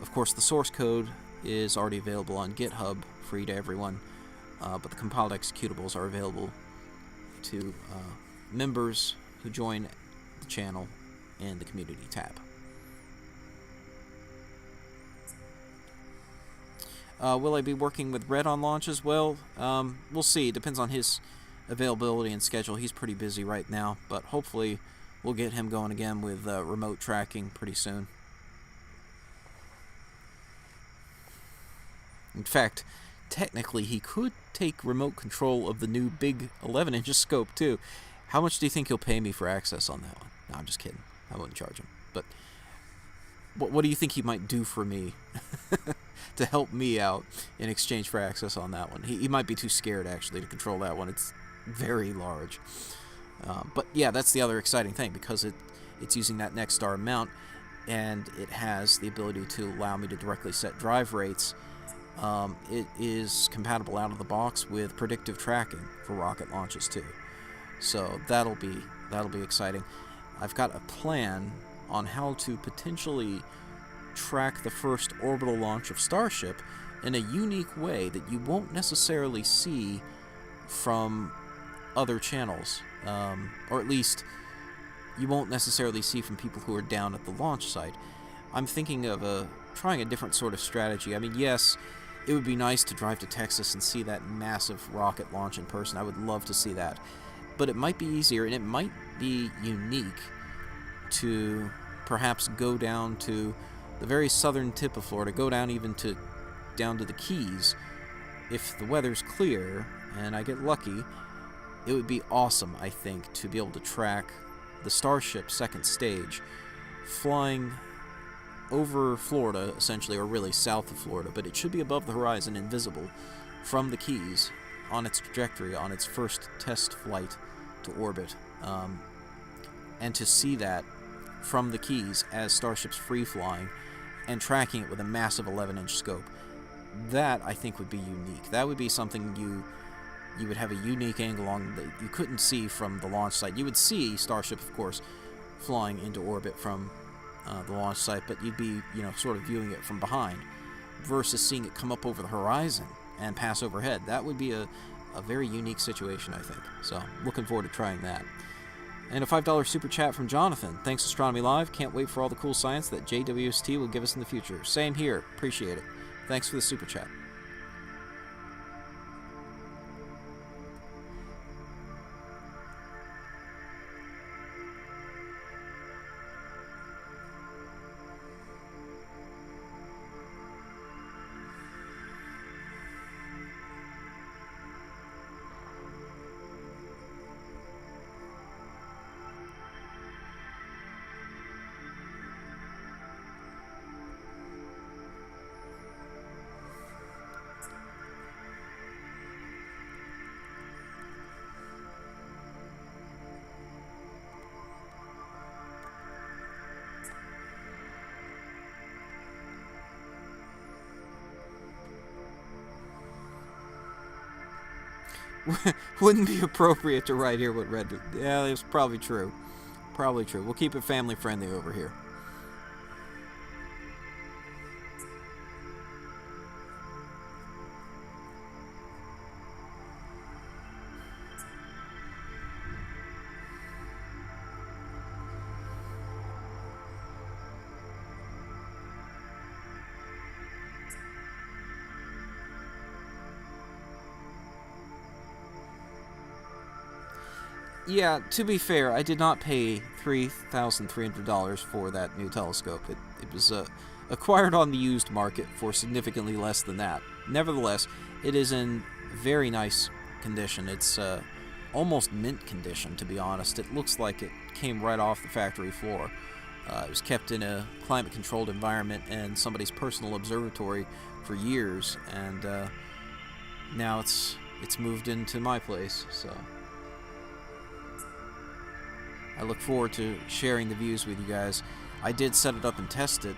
Of course, the source code is already available on GitHub, free to everyone, but the compiled executables are available to members who join the channel and the community tab. Will I be working with Red on launches? Well, we'll see. It depends on his availability and schedule. He's pretty busy right now, but hopefully we'll get him going again with remote tracking pretty soon. In fact, technically he could take remote control of the new big 11-inch scope too. How much do you think he'll pay me for access on that one? No, I'm just kidding. I wouldn't charge him. But what do you think he might do for me to help me out in exchange for access on that one? He might be too scared, actually, to control that one. It's very large. But yeah, that's the other exciting thing, because it's using that Nexstar mount, and it has the ability to allow me to directly set drive rates. It is compatible out of the box with predictive tracking for rocket launches too. So that'll be exciting. I've got a plan on how to potentially track the first orbital launch of Starship in a unique way that you won't necessarily see from other channels, or at least you won't necessarily see from people who are down at the launch site. I'm thinking of trying a different sort of strategy. I mean, yes, it would be nice to drive to Texas and see that massive rocket launch in person. I would love to see that. But it might be easier, and it might be unique to perhaps go down to the very southern tip of Florida, go down even down to the Keys. If the weather's clear and I get lucky, it would be awesome, I think, to be able to track the Starship second stage flying over Florida, essentially, or really south of Florida, but it should be above the horizon, invisible, from the Keys on its trajectory, on its first test flight to orbit. And to see that from the Keys as Starship's free-flying and tracking it with a massive 11-inch scope, that, I think, would be unique. That would be something you would have a unique angle on that you couldn't see from the launch site. You would see Starship, of course, flying into orbit from the launch site, but you'd be, sort of viewing it from behind versus seeing it come up over the horizon and pass overhead. That would be a very unique situation, I think. So, looking forward to trying that. And a $5 super chat from Jonathan. Thanks, Astronomy Live. Can't wait for all the cool science that JWST will give us in the future. Same here. Appreciate it. Thanks for the super chat. Wouldn't be appropriate to write here what Red... Yeah, it's probably true. Probably true. We'll keep it family-friendly over here. Yeah, to be fair, I did not pay $3,300 for that new telescope. It was acquired on the used market for significantly less than that. Nevertheless, it is in very nice condition. It's almost mint condition, to be honest. It looks like it came right off the factory floor. It was kept in a climate-controlled environment and somebody's personal observatory for years, and now it's moved into my place, so... I look forward to sharing the views with you guys. I did set it up and test it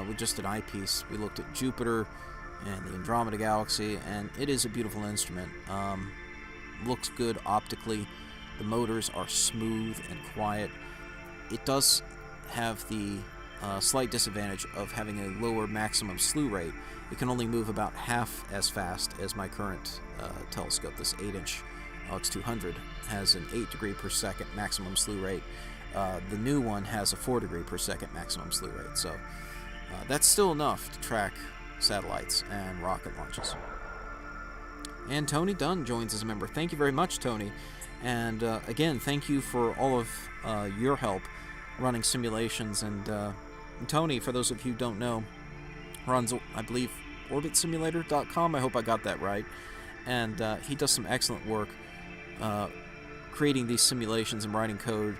with just an eyepiece. We looked at Jupiter and the Andromeda Galaxy, and it is a beautiful instrument. Looks good optically. The motors are smooth and quiet. It does have the slight disadvantage of having a lower maximum slew rate. It can only move about half as fast as my current telescope, this 8-inch LX200. Has an 8 degree per second maximum slew rate. The new one has a 4 degree per second maximum slew rate, so that's still enough to track satellites and rocket launches. And Tony Dunn joins as a member. Thank you very much, Tony. And again, thank you for all of your help running simulations. And Tony, for those of you who don't know, runs, I believe, orbitsimulator.com. I hope I got that right. And he does some excellent work creating these simulations and writing code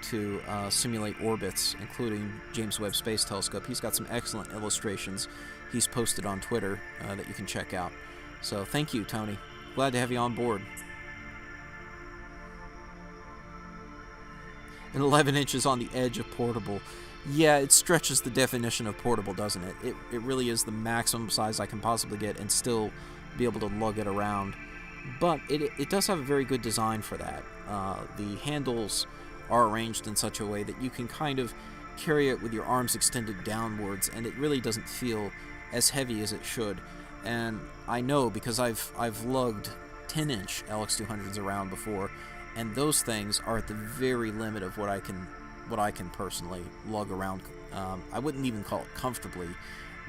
to simulate orbits, including James Webb Space Telescope. He's got some excellent illustrations he's posted on Twitter that you can check out. So thank you, Tony. Glad to have you on board. And 11 inches on the edge of portable. Yeah, it stretches the definition of portable, doesn't it? It really is the maximum size I can possibly get and still be able to lug it around. But it does have a very good design for that. The handles are arranged in such a way that you can kind of carry it with your arms extended downwards, and it really doesn't feel as heavy as it should. And I know because I've lugged 10-inch LX200s around before, and those things are at the very limit of what I can personally lug around. I wouldn't even call it comfortably,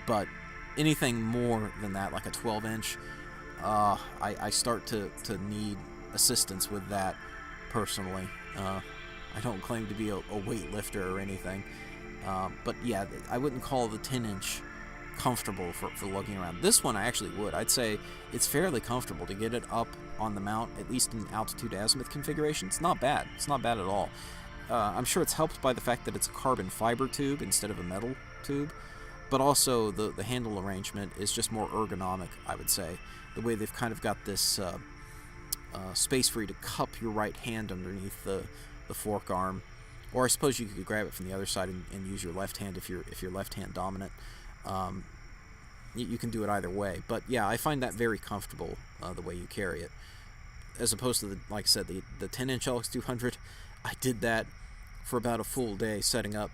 but anything more than that, like a 12-inch, I start to need assistance with that personally. I don't claim to be a weightlifter or anything, but yeah, I wouldn't call the 10-inch comfortable for lugging around. This one I actually would. I'd say it's fairly comfortable to get it up on the mount, at least in altitude azimuth configuration. It's not bad. It's not bad at all. I'm sure it's helped by the fact that it's a carbon fiber tube instead of a metal tube, but also the handle arrangement is just more ergonomic, I would say. The way they've kind of got this space for you to cup your right hand underneath the fork arm, or I suppose you could grab it from the other side and use your left hand if you're left hand dominant. You can do it either way, but yeah, I find that very comfortable the way you carry it, as opposed to like I said, the 10-inch LX200. I did that for about a full day, setting up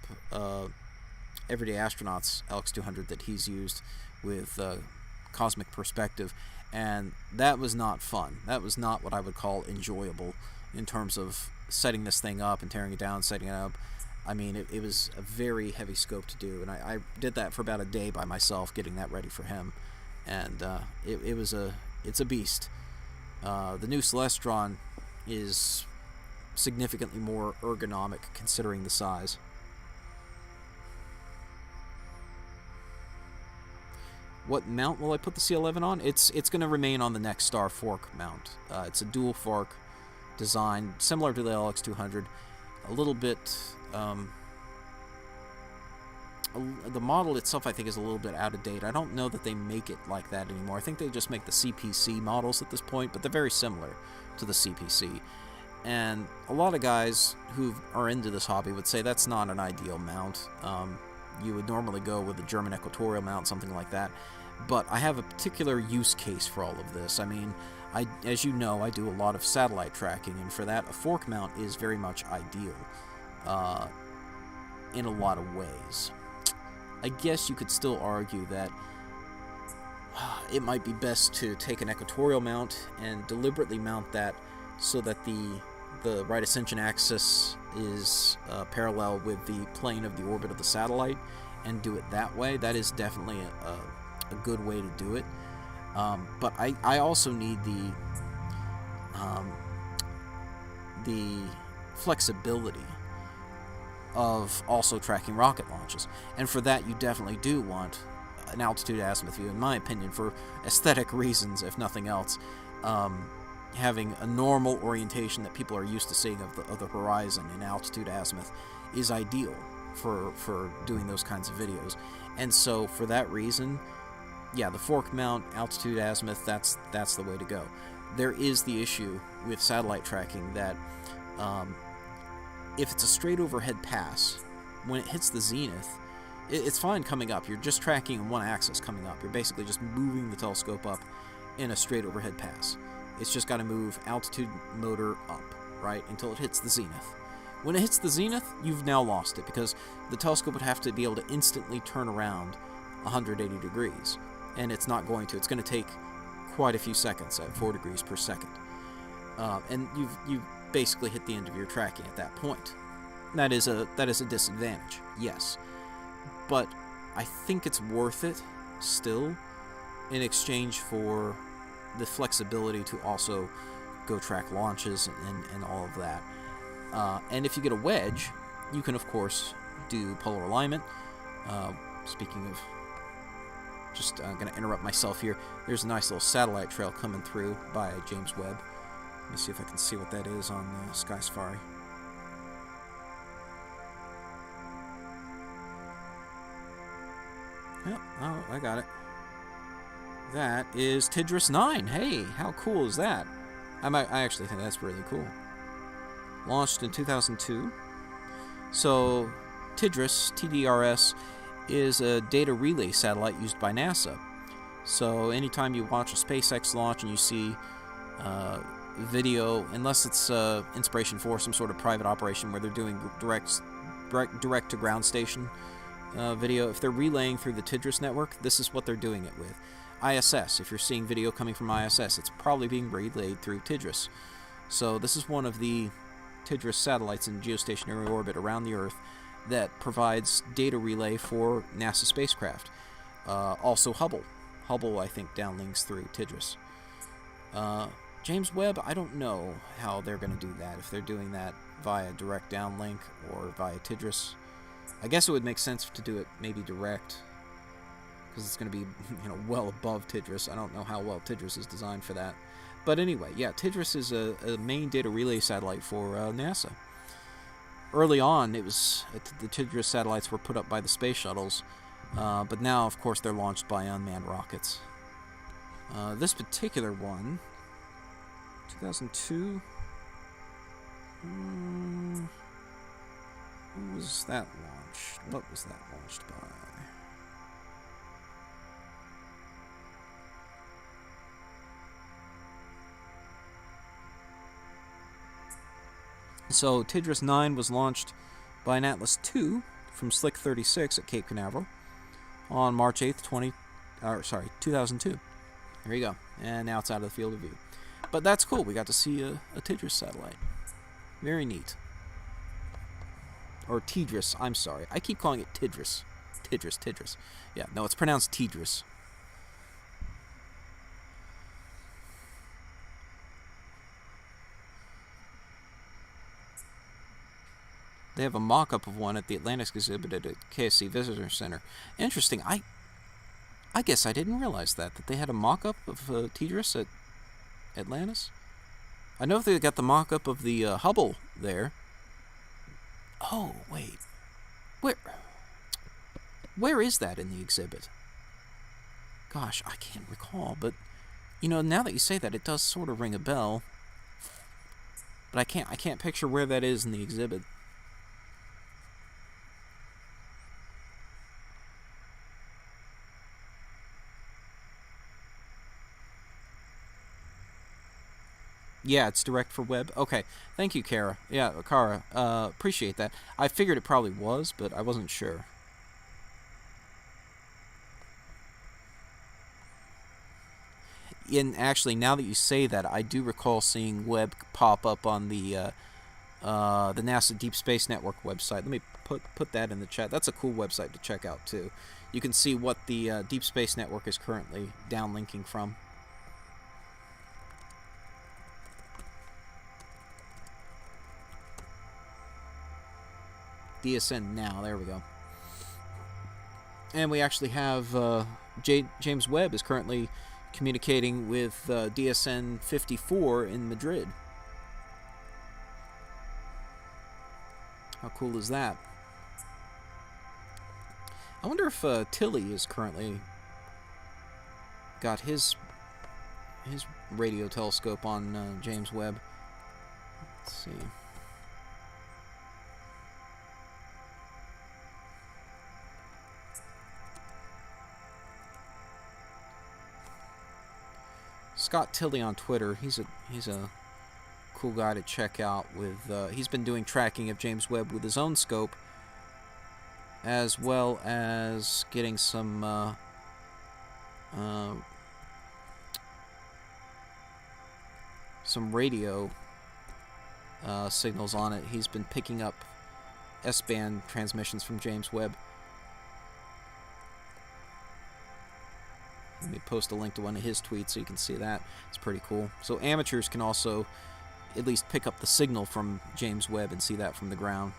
Everyday Astronaut's LX200 that he's used with Cosmic Perspective, and that was not fun. That was not what I would call enjoyable in terms of setting this thing up and tearing it down, setting it up. I mean, it was a very heavy scope to do, and I did that for about a day by myself, getting that ready for him, and it's a beast. The new Celestron is significantly more ergonomic considering the size. What mount will I put the C11 on? It's going to remain on the Next Star fork mount. It's a dual fork design, similar to the LX200. A little bit... the model itself, I think, is a little bit out of date. I don't know that they make it like that anymore. I think they just make the CPC models at this point, but they're very similar to the CPC. And a lot of guys who are into this hobby would say that's not an ideal mount. You would normally go with a German equatorial mount, something like that. But I have a particular use case for all of this. I mean, as you know, I do a lot of satellite tracking, and for that, a fork mount is very much ideal in a lot of ways. I guess you could still argue that it might be best to take an equatorial mount and deliberately mount that so that the right ascension axis is parallel with the plane of the orbit of the satellite, and do it that way. That is definitely a good way to do it. But I also need the flexibility of also tracking rocket launches, and for that you definitely do want an altitude azimuth view, in my opinion, for aesthetic reasons, if nothing else. Having a normal orientation that people are used to seeing of the horizon in altitude azimuth is ideal for doing those kinds of videos. And so for that reason, yeah, the fork mount, altitude azimuth, that's the way to go. There is the issue with satellite tracking that if it's a straight overhead pass, when it hits the zenith, it's fine coming up. You're just tracking in one axis coming up. You're basically just moving the telescope up in a straight overhead pass. It's just got to move altitude motor up, right, until it hits the zenith. When it hits the zenith, you've now lost it, because the telescope would have to be able to instantly turn around 180 degrees, and it's not going to. It's going to take quite a few seconds at 4 degrees per second. And you've basically hit the end of your tracking at that point. That is a disadvantage, yes. But I think it's worth it still in exchange for the flexibility to also go track launches and all of that. And if you get a wedge, you can of course do polar alignment. Speaking of, just going to interrupt myself here. There's a nice little satellite trail coming through by James Webb. Let me see if I can see what that is on Sky Safari. Yep, oh, I got it. That is TDRS 9. Hey, how cool is that? I actually think that's really cool. Launched in 2002. So, TDRS is a data relay satellite used by NASA. So, anytime you watch a SpaceX launch and you see video, unless it's inspiration for some sort of private operation where they're doing direct to ground station video, if they're relaying through the TDRS network, this is what they're doing it with. ISS, if you're seeing video coming from ISS, it's probably being relayed through TDRS. So this is one of the TDRS satellites in geostationary orbit around the Earth that provides data relay for NASA spacecraft. Also Hubble. Hubble, I think, downlinks through TIDRAS. James Webb, I don't know how they're going to do that. If they're doing that via direct downlink or via TIDRAS. I guess it would make sense to do it maybe direct, because it's going to be, well above TIDRAS. I don't know how well TIDRAS is designed for that. But anyway, yeah, TIDRAS is a main data relay satellite for NASA. Early on, it was the TIDRAS satellites were put up by the space shuttles, but now, of course, they're launched by unmanned rockets. This particular one, 2002. Who was that launched? What was that launched by? So TIDRAS 9 was launched by an Atlas II from Slick 36 at Cape Canaveral on March 8th, 2002. There you go. And now it's out of the field of view. But that's cool. We got to see a TIDRAS satellite. Very neat. Or TIDRAS, I'm sorry. I keep calling it TIDRAS. TIDRAS. Yeah, no, it's pronounced TIDRAS. They have a mock-up of one at the Atlantis exhibit at a KSC Visitor Center. Interesting. I guess I didn't realize that they had a mock-up of TIDRAS at Atlantis. I know they got the mock-up of the Hubble there. Oh, wait. Where is that in the exhibit? Gosh, I can't recall, but now that you say that, it does sort of ring a bell. But I can't picture where that is in the exhibit. Yeah, it's direct for Webb. Okay, thank you, Kara. Yeah, Kara, appreciate that. I figured it probably was, but I wasn't sure. And actually, now that you say that, I do recall seeing Webb pop up on the NASA Deep Space Network website. Let me put that in the chat. That's a cool website to check out too. You can see what the Deep Space Network is currently downlinking from. DSN now, there we go. And we actually have James Webb is currently communicating with DSN 54 in Madrid. How cool is that? I wonder if Tilly is currently got his radio telescope on James Webb. Let's see. Scott Tilley on Twitter. He's a cool guy to check out. With he's been doing tracking of James Webb with his own scope, as well as getting some radio signals on it. He's been picking up S-band transmissions from James Webb. Let me post a link to one of his tweets so you can see that. It's pretty cool. So amateurs can also at least pick up the signal from James Webb and see that from the ground.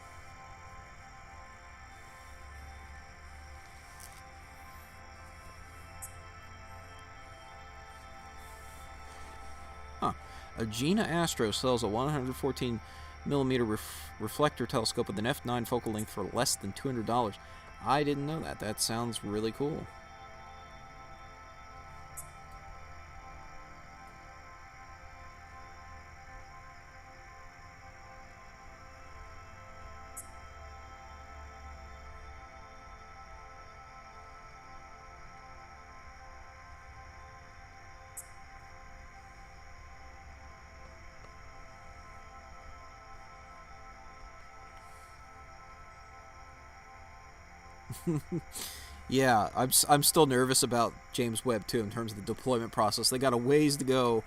Agena Astro sells a 114mm reflector telescope with an f9 focal length for less than $200. I didn't know that. That sounds really cool. Yeah, I'm still nervous about James Webb too in terms of the deployment process. They got a ways to go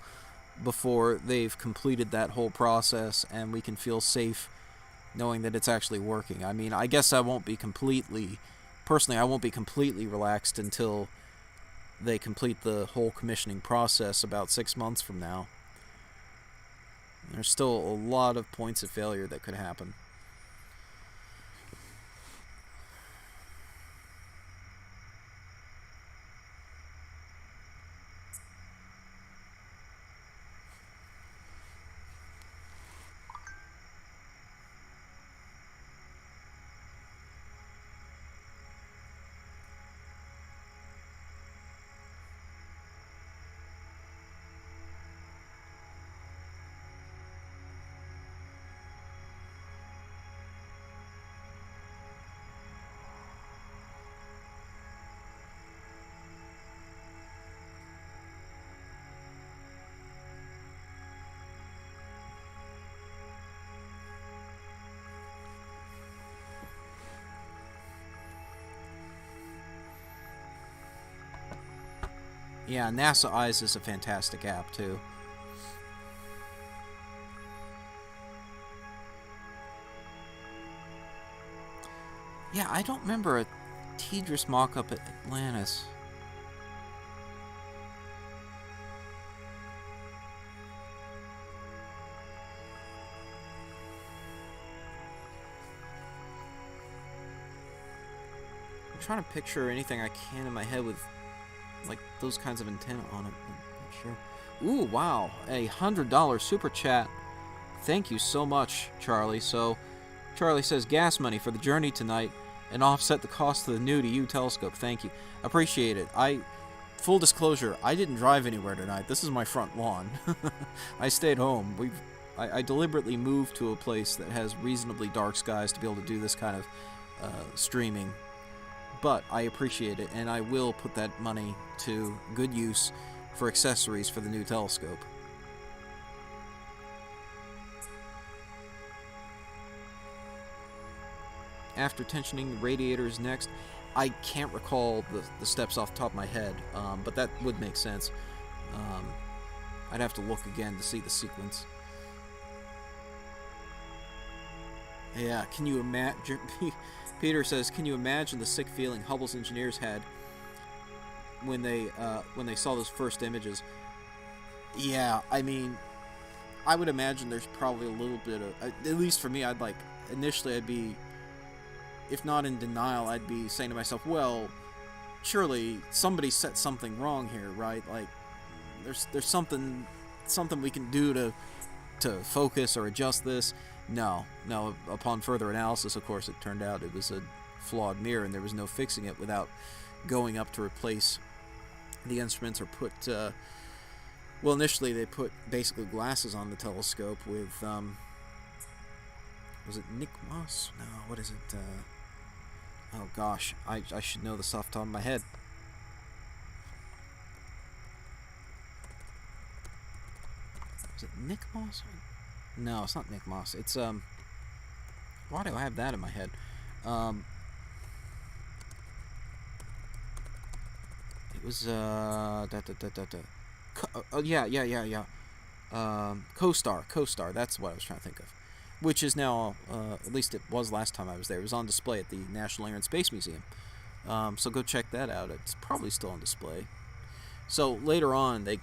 before they've completed that whole process and we can feel safe knowing that it's actually working. I mean, I guess I won't be completely personally, I won't be completely relaxed until they complete the whole commissioning process about 6 months from now. There's still a lot of points of failure that could happen. Yeah, NASA Eyes is a fantastic app, too. Yeah, I don't remember a TDRS mock-up at Atlantis. I'm trying to picture anything I can in my head with like those kinds of antenna on it. I'm not sure. Ooh, wow. A $100 super chat. Thank you so much, Charlie. So, Charlie says, gas money for the journey tonight and offset the cost of the new to you telescope. Thank you. Appreciate it. Full disclosure, I didn't drive anywhere tonight. This is my front lawn. I stayed home. I deliberately moved to a place that has reasonably dark skies to be able to do this kind of streaming. But I appreciate it, and I will put that money to good use for accessories for the new telescope. After tensioning the radiators next, I can't recall the steps off the top of my head, but that would make sense. I'd have to look again to see the sequence. Yeah, can you imagine... Peter says, can you imagine the sick feeling Hubble's engineers had when they saw those first images? Yeah, I mean, I would imagine there's probably a little bit of, at least for me, initially I'd be, if not in denial, I'd be saying to myself, well, surely somebody set something wrong here, right? Like, there's something we can do to focus or adjust this. No. Upon further analysis, of course, it turned out it was a flawed mirror, and there was no fixing it without going up to replace the instruments or put. Well, initially they put basically glasses on the telescope with. Was it Nick Moss? No, what is it? Oh gosh, I should know this off the top of my head. Is it Nick Moss? No, it's not Nick Moss. It's, why do I have that in my head? It was, yeah. CoStar, that's what I was trying to think of. Which is now, at least it was last time I was there. It was on display at the National Air and Space Museum. So go check that out. It's probably still on display. So later on, they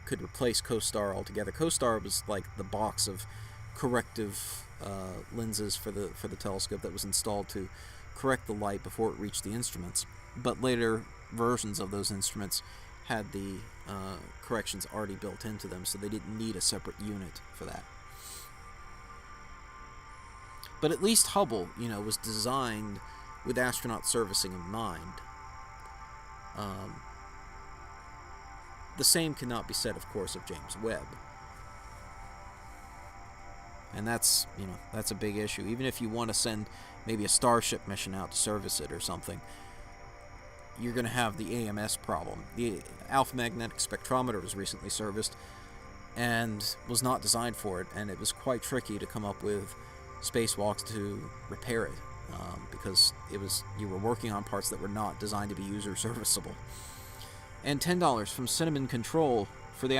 could replace CoStar altogether. CoStar was like the box of corrective lenses for the telescope that was installed to correct the light before it reached the instruments. But later versions of those instruments had the corrections already built into them, so they didn't need a separate unit for that. But at least Hubble, was designed with astronaut servicing in mind. The same cannot be said, of course, of James Webb. And that's a big issue. Even if you want to send maybe a Starship mission out to service it or something, you're going to have the AMS problem. The alpha magnetic spectrometer was recently serviced and was not designed for it, and it was quite tricky to come up with spacewalks to repair it, because you were working on parts that were not designed to be user serviceable. And $10 from Cinnamon Control for the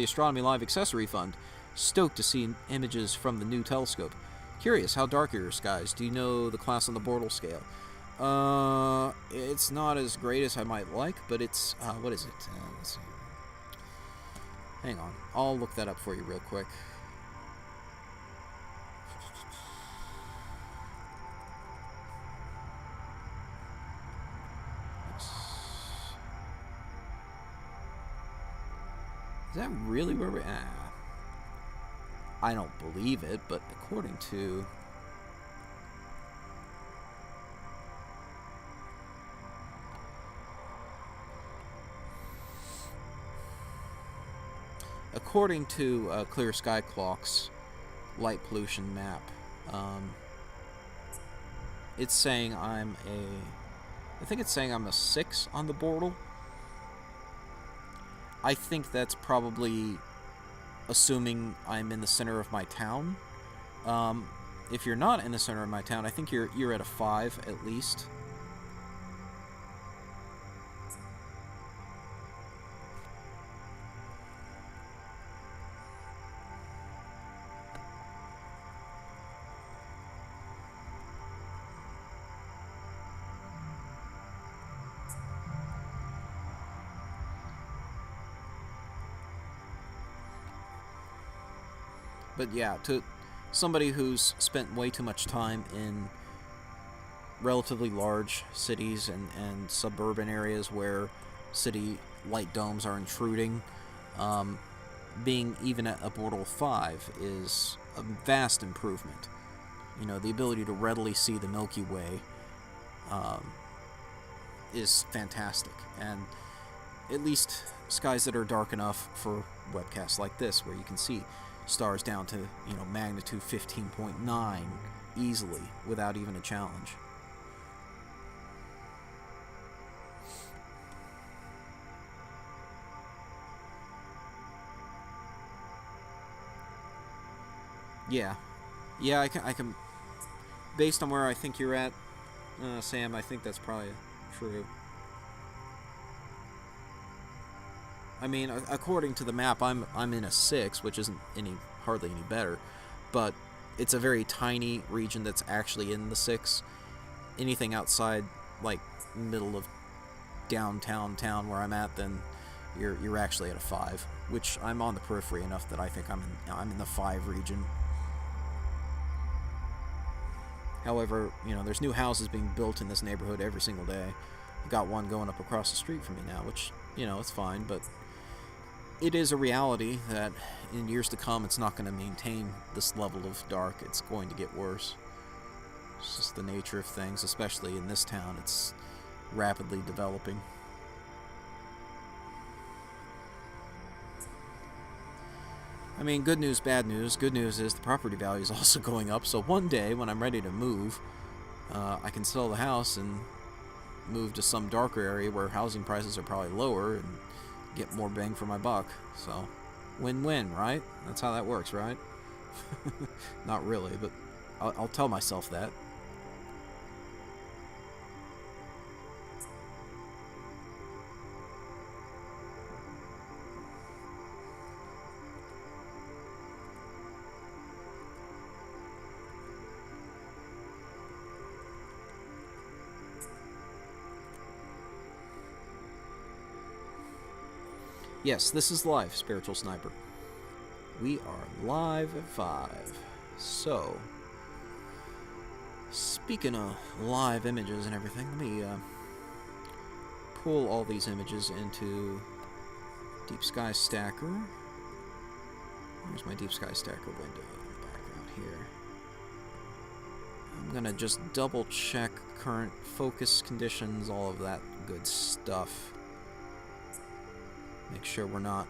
Astronomy Live accessory fund. Stoked to see images from the new telescope. Curious, how dark are your skies? Do you know the class on the Bortle scale? It's not as great as I might like, but it's, what is it? Let's see. Hang on. I'll look that up for you real quick. Is that really where we're at? I don't believe it, but according to... According to Clear Sky Clock's light pollution map, it's saying I'm a... I think it's saying I'm a 6 on the Bortle. I think that's probably assuming I'm in the center of my town. If you're not in the center of my town, I think you're at a 5 at least. But yeah, to somebody who's spent way too much time in relatively large cities and suburban areas where city light domes are intruding, being even at a Bortle 5 is a vast improvement. You know, the ability to readily see the Milky Way is fantastic, and at least skies that are dark enough for webcasts like this, where you can see stars down to, you know, magnitude 15.9 easily without even a challenge. Yeah, I can. Based on where I think you're at, Sam, I think that's probably true. I mean, according to the map, I'm in a 6, which isn't hardly any better, but it's a very tiny region that's actually in the 6. Anything outside, like, middle of downtown town where I'm at, then you're actually at a 5, which I'm on the periphery enough that I think I'm in the 5 region. However, you know, there's new houses being built in this neighborhood every single day. I've got one going up across the street from me now, which, you know, it's fine, but it is a reality that in years to come it's not going to maintain this level of dark. It's going to get worse. It's just the nature of things, especially in this town. It's rapidly developing. I mean, good news, bad news. Good news is the property value is also going up, so one day when I'm ready to move, I can sell the house and move to some darker area where housing prices are probably lower and get more bang for my buck. So, win-win, right? That's how that works, right? Not really, but I'll tell myself that. Yes, this is live, Spiritual Sniper. We are live at 5. So, speaking of live images and everything, let me pull all these images into Deep Sky Stacker. Where's my Deep Sky Stacker window in the background here? I'm gonna just double check current focus conditions, all of that good stuff. Make sure we're not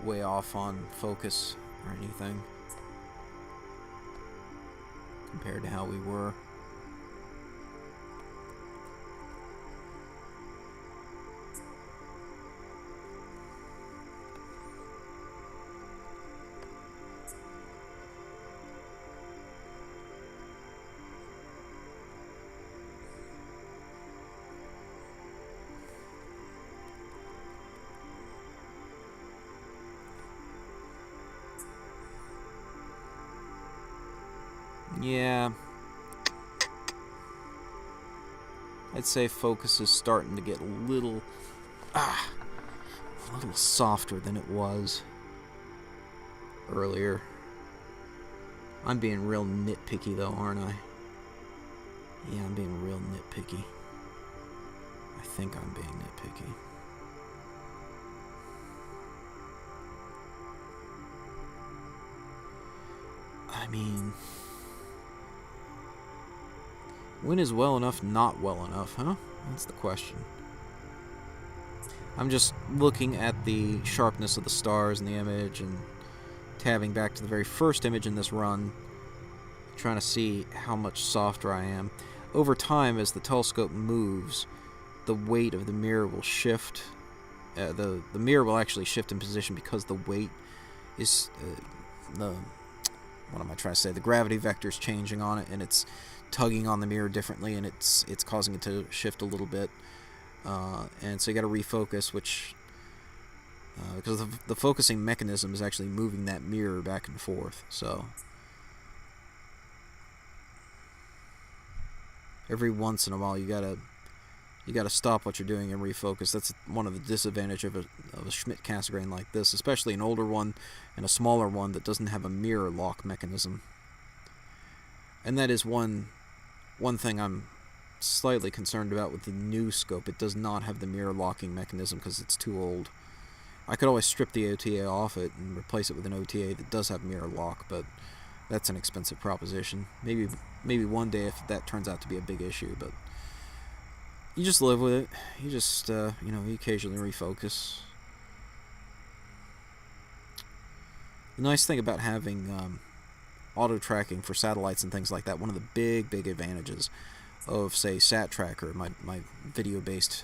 way off on focus or anything compared to how we were. Yeah, I'd say focus is starting to get a little softer than it was earlier. I'm being real nitpicky though, aren't I? Yeah, I'm being real nitpicky. I think I'm being nitpicky. I mean, when is well enough not well enough, huh? That's the question. I'm just looking at the sharpness of the stars in the image and tabbing back to the very first image in this run, trying to see how much softer I am. Over time, as the telescope moves, the weight of the mirror will shift. The mirror will actually shift in position because the weight is what am I trying to say? The gravity vector is changing on it, and it's tugging on the mirror differently, and it's causing it to shift a little bit. And so you got to refocus, which because the focusing mechanism is actually moving that mirror back and forth. So every once in a while, you gotta stop what you're doing and refocus. That's one of the disadvantages of a Schmidt-Cassegrain like this, especially an older one and a smaller one that doesn't have a mirror lock mechanism. And that is one thing I'm slightly concerned about with the new scope. It does not have the mirror locking mechanism because it's too old. I could always strip the OTA off it and replace it with an OTA that does have mirror lock, but that's an expensive proposition. Maybe one day if that turns out to be a big issue, but you just live with it. You just, you occasionally refocus. The nice thing about having auto tracking for satellites and things like that, one of the big advantages of, say, Sat Tracker, my video-based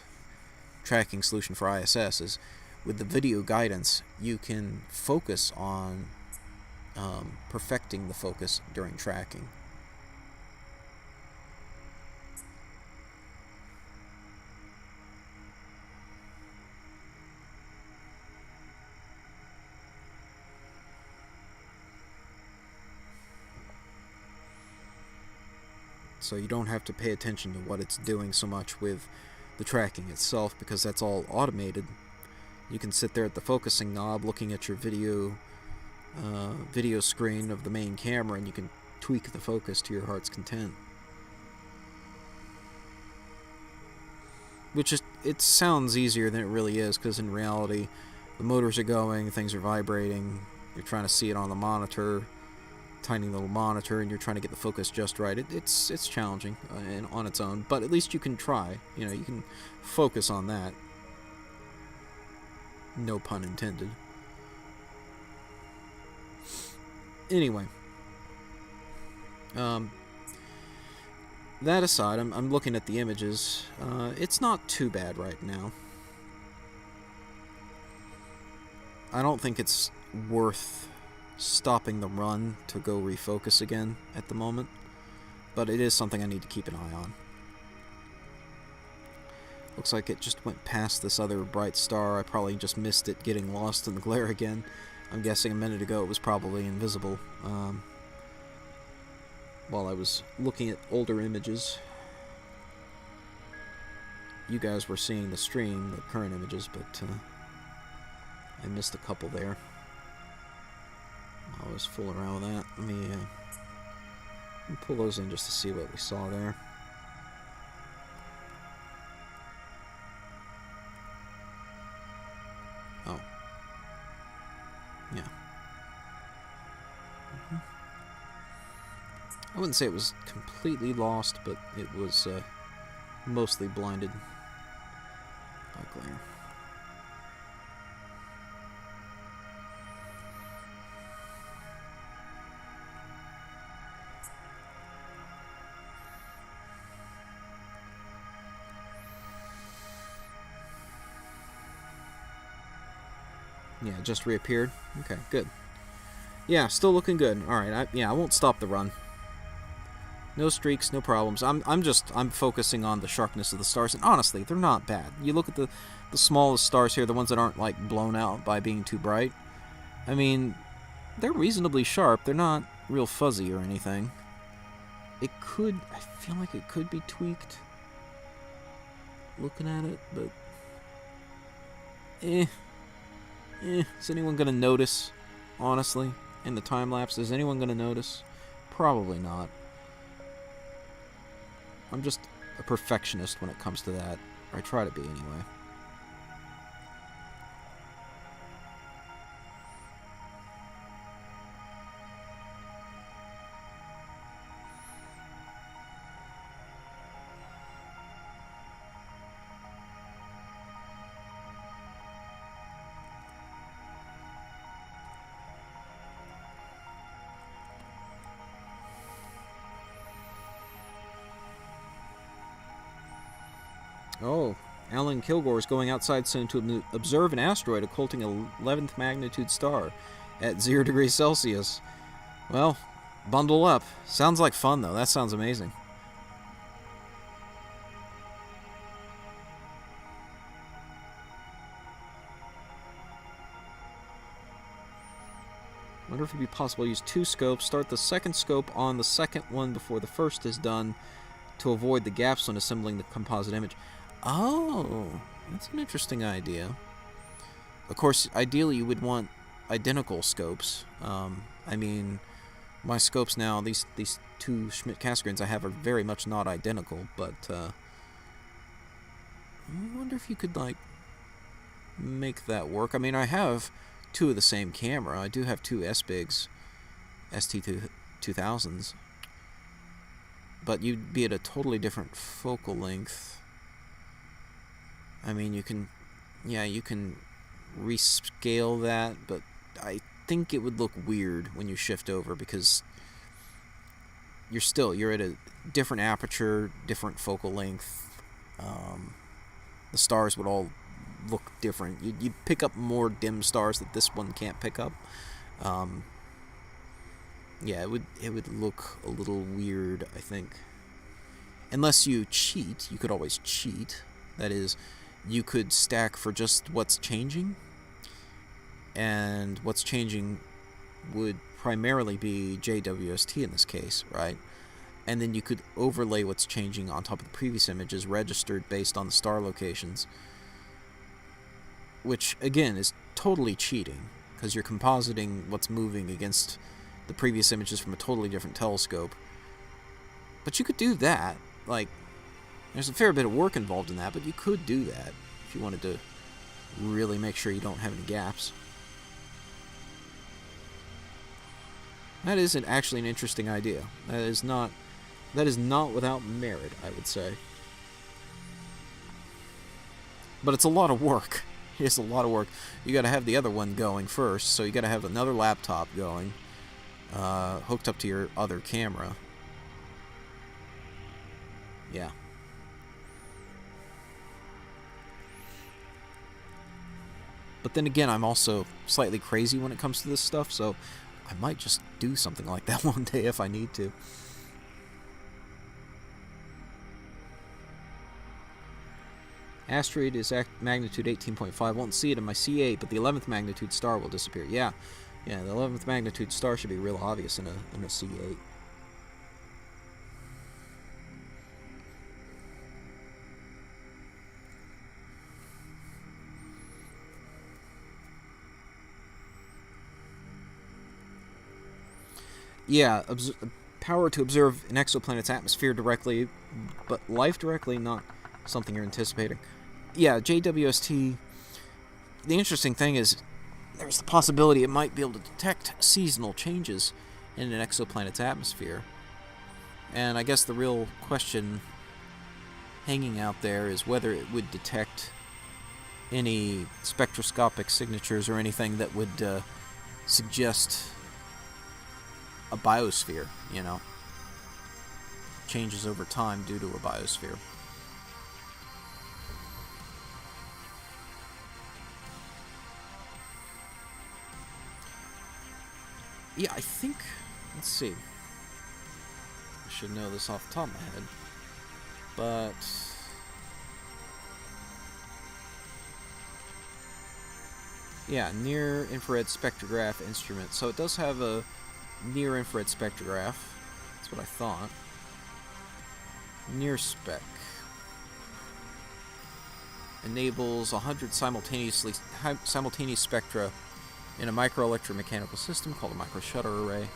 tracking solution for ISS, is with the video guidance, you can focus on perfecting the focus during tracking. So you don't have to pay attention to what it's doing so much with the tracking itself, because that's all automated. You can sit there at the focusing knob looking at your video screen of the main camera, and you can tweak the focus to your heart's content. It sounds easier than it really is, because in reality the motors are going, things are vibrating, you're trying to see it on the monitor, tiny little monitor, and you're trying to get the focus just right. It's challenging on its own, but at least you can try. You can focus on that. No pun intended. Anyway, that aside, I'm looking at the images. It's not too bad right now. I don't think it's worth stopping the run to go refocus again at the moment, but it is something I need to keep an eye on. Looks like it just went past this other bright star. I probably just missed it getting lost in the glare again. I'm guessing a minute ago it was probably invisible while I was looking at older images. You guys were seeing the stream, the current images, but I missed a couple there. I was fooling around with that. Let me pull those in just to see what we saw there. Oh. Yeah. I wouldn't say it was completely lost, but it was mostly blinded by glare. Yeah, it just reappeared. Okay, good. Yeah, still looking good. All right, I won't stop the run. No streaks, no problems. I'm focusing on the sharpness of the stars, and honestly, they're not bad. You look at the smallest stars here, the ones that aren't like blown out by being too bright. I mean, they're reasonably sharp. They're not real fuzzy or anything. I feel like it could be tweaked. looking at it, but is anyone gonna notice? Honestly, in the time lapse, is anyone gonna notice? Probably not. I'm just a perfectionist when it comes to that, or I try to be anyway. Oh, Alan Kilgore is going outside soon to observe an asteroid occulting a 11th magnitude star at 0 degrees Celsius. Well, bundle up. Sounds like fun, though. That sounds amazing. Wonder if it'd be possible to use 2 scopes. Start the second scope on the second one before the first is done to avoid the gaps when assembling the composite image. Oh, that's an interesting idea. Of course, ideally you would want identical scopes. I mean, my scopes now, these 2 Schmidt Cassegrains I have are very much not identical, but I wonder if you could, like, make that work. I mean, I have 2 of the same camera. I do have 2 SBIGs ST-2000s, but you'd be at a totally different focal length. I mean, you can rescale that, but I think it would look weird when you shift over because you're at a different aperture, different focal length. The stars would all look different. You'd pick up more dim stars that this one can't pick up. Yeah, it would look a little weird, I think. Unless you cheat, you could always cheat. That is, you could stack for just what's changing, and what's changing would primarily be JWST in this case, right? And then you could overlay what's changing on top of the previous images registered based on the star locations, which again is totally cheating because you're compositing what's moving against the previous images from a totally different telescope. But you could do that. Like, there's a fair bit of work involved in that, but you could do that if you wanted to really make sure you don't have any gaps. That is actually an interesting idea. That is not without merit, I would say. But it's a lot of work. It's a lot of work. You got to have the other one going first, so you got to have another laptop going, hooked up to your other camera. Yeah. But then again, I'm also slightly crazy when it comes to this stuff, so I might just do something like that one day if I need to. Asteroid is magnitude 18.5. Won't see it in my C8, but the 11th magnitude star will disappear. Yeah, the 11th magnitude star should be real obvious in a C8. Yeah, power to observe an exoplanet's atmosphere directly, but life directly, not something you're anticipating. Yeah, JWST, the interesting thing is there's the possibility it might be able to detect seasonal changes in an exoplanet's atmosphere. And I guess the real question hanging out there is whether it would detect any spectroscopic signatures or anything that would suggest a biosphere, changes over time due to a biosphere. Yeah, I think, let's see, I should know this off the top of my head, but yeah, near-infrared spectrograph instrument. So it does have a near-infrared spectrograph. That's what I thought. Near spec. enables 100 simultaneous spectra in a microelectromechanical system called a microshutter array.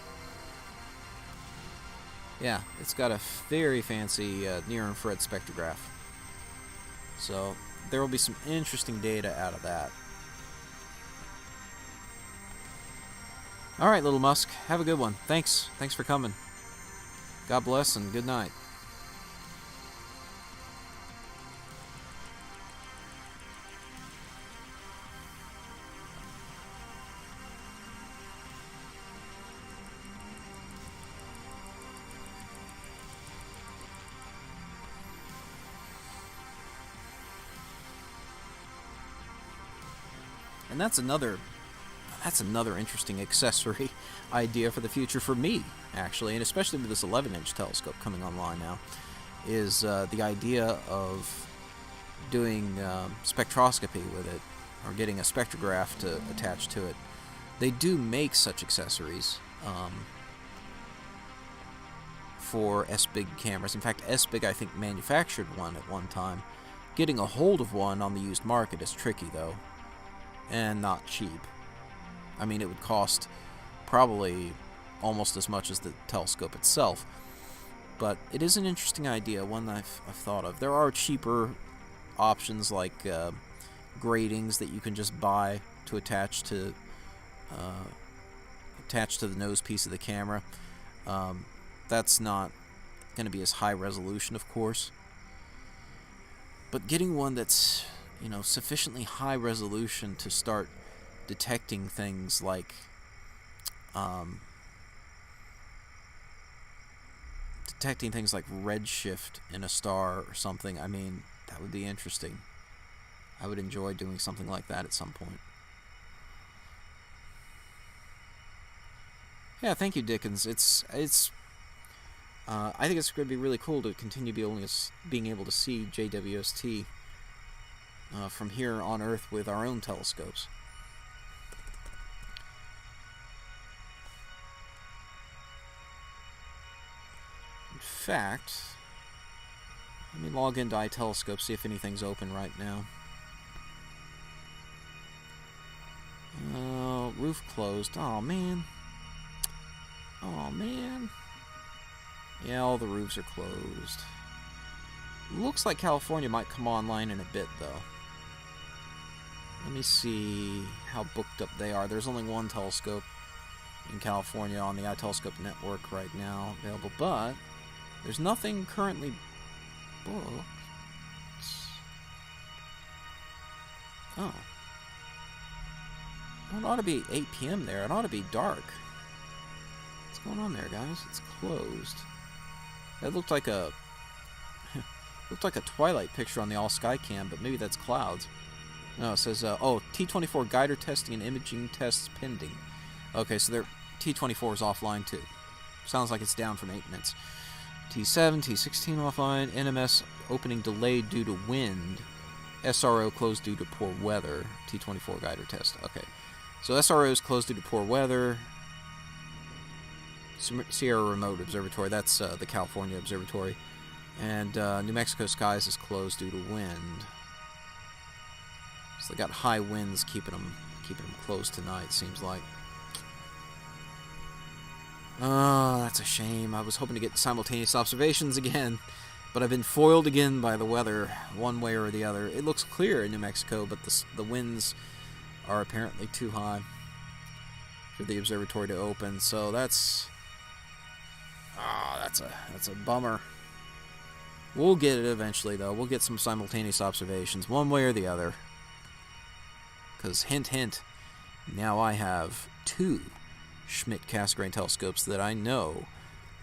Yeah, it's got a very fancy near-infrared spectrograph. So there will be some interesting data out of that. All right, little Musk, have a good one. Thanks for coming. God bless and good night. And that's another interesting accessory idea for the future for me, actually, and especially with this 11-inch telescope coming online now, is the idea of doing spectroscopy with it, or getting a spectrograph to attach to it. They do make such accessories for SBIG cameras. In fact, SBIG, I think, manufactured one at one time. Getting a hold of one on the used market is tricky, though, and not cheap. I mean, it would cost probably almost as much as the telescope itself. But it is an interesting idea, one I've thought of. There are cheaper options like gratings that you can just buy to attach to the nose piece of the camera. That's not going to be as high resolution, of course. But getting one that's, you know, sufficiently high resolution to start detecting things like redshift in a star or something, I mean, that would be interesting. I would enjoy doing something like that at some point. Yeah, thank you, Dickens. I think it's going to be really cool to continue being able to see JWST from here on Earth with our own telescopes. In fact, let me log into iTelescope, see if anything's open right now. Roof closed. Oh man. Oh man. Yeah, all the roofs are closed. Looks like California might come online in a bit, though. Let me see how booked up they are. There's only one telescope in California on the iTelescope network right now available, but there's nothing currently booked. Oh. Well, it ought to be 8 p.m. there. It ought to be dark. What's going on there, guys? It's closed. That looked like a twilight picture on the all sky cam, but maybe that's clouds. No, it says T24 guider testing and imaging tests pending. Okay, so their T24 is offline too. Sounds like it's down from 8 minutes. T7, T16 offline. NMS opening delayed due to wind. SRO closed due to poor weather. T24 guider test. Okay, so SRO is closed due to poor weather. Sierra Remote Observatory, that's the California Observatory, and New Mexico skies is closed due to wind. So they got high winds keeping them closed tonight. Seems like. Oh, that's a shame. I was hoping to get simultaneous observations again, but I've been foiled again by the weather, one way or the other. It looks clear in New Mexico, but the winds are apparently too high for the observatory to open. So that's a bummer. We'll get it eventually, though. We'll get some simultaneous observations, one way or the other. Because, hint, hint, now I have 2 Schmidt-Cassegrain telescopes that I know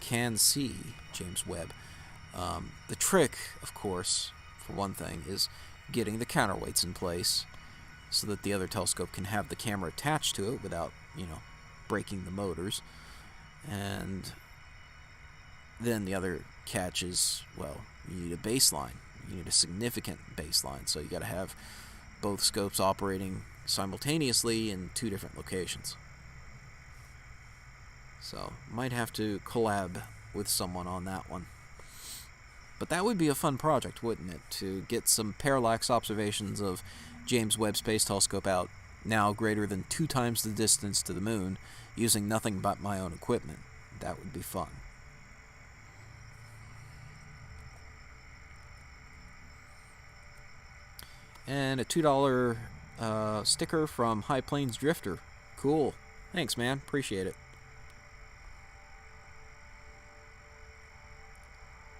can see James Webb. The trick, of course, for one thing, is getting the counterweights in place so that the other telescope can have the camera attached to it without, breaking the motors. And then the other catch is, well, you need a baseline. You need a significant baseline, so you got to have both scopes operating simultaneously in 2 different locations. So, might have to collab with someone on that one. But that would be a fun project, wouldn't it? To get some parallax observations of James Webb Space Telescope out now greater than 2 times the distance to the moon using nothing but my own equipment. That would be fun. And a $2 sticker from High Plains Drifter. Cool. Thanks, man. Appreciate it.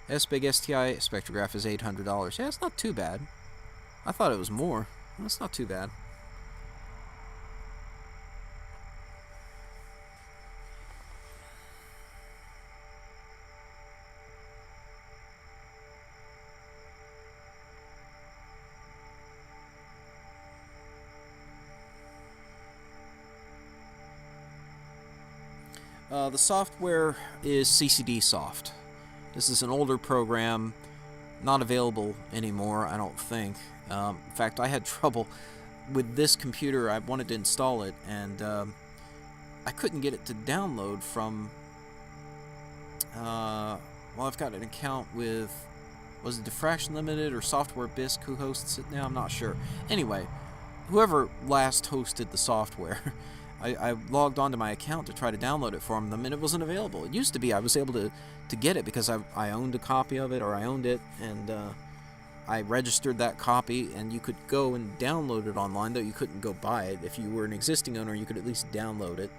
SBIG STI spectrograph is $800. Yeah, it's not too bad. I thought it was more. That's not too bad. The software is CCD Soft. This is an older program, not available anymore, I don't think. In fact, I had trouble with this computer. I wanted to install it, and I couldn't get it to download from... well, I've got an account with... was it Diffraction Limited or Software Bisque who hosts it now? I'm not sure. Anyway, whoever last hosted the software... I logged onto my account to try to download it from them, and it wasn't available. It used to be I was able to get it because I owned a copy of it, or I owned it, and I registered that copy, and you could go and download it online, though you couldn't go buy it. If you were an existing owner, you could at least download it.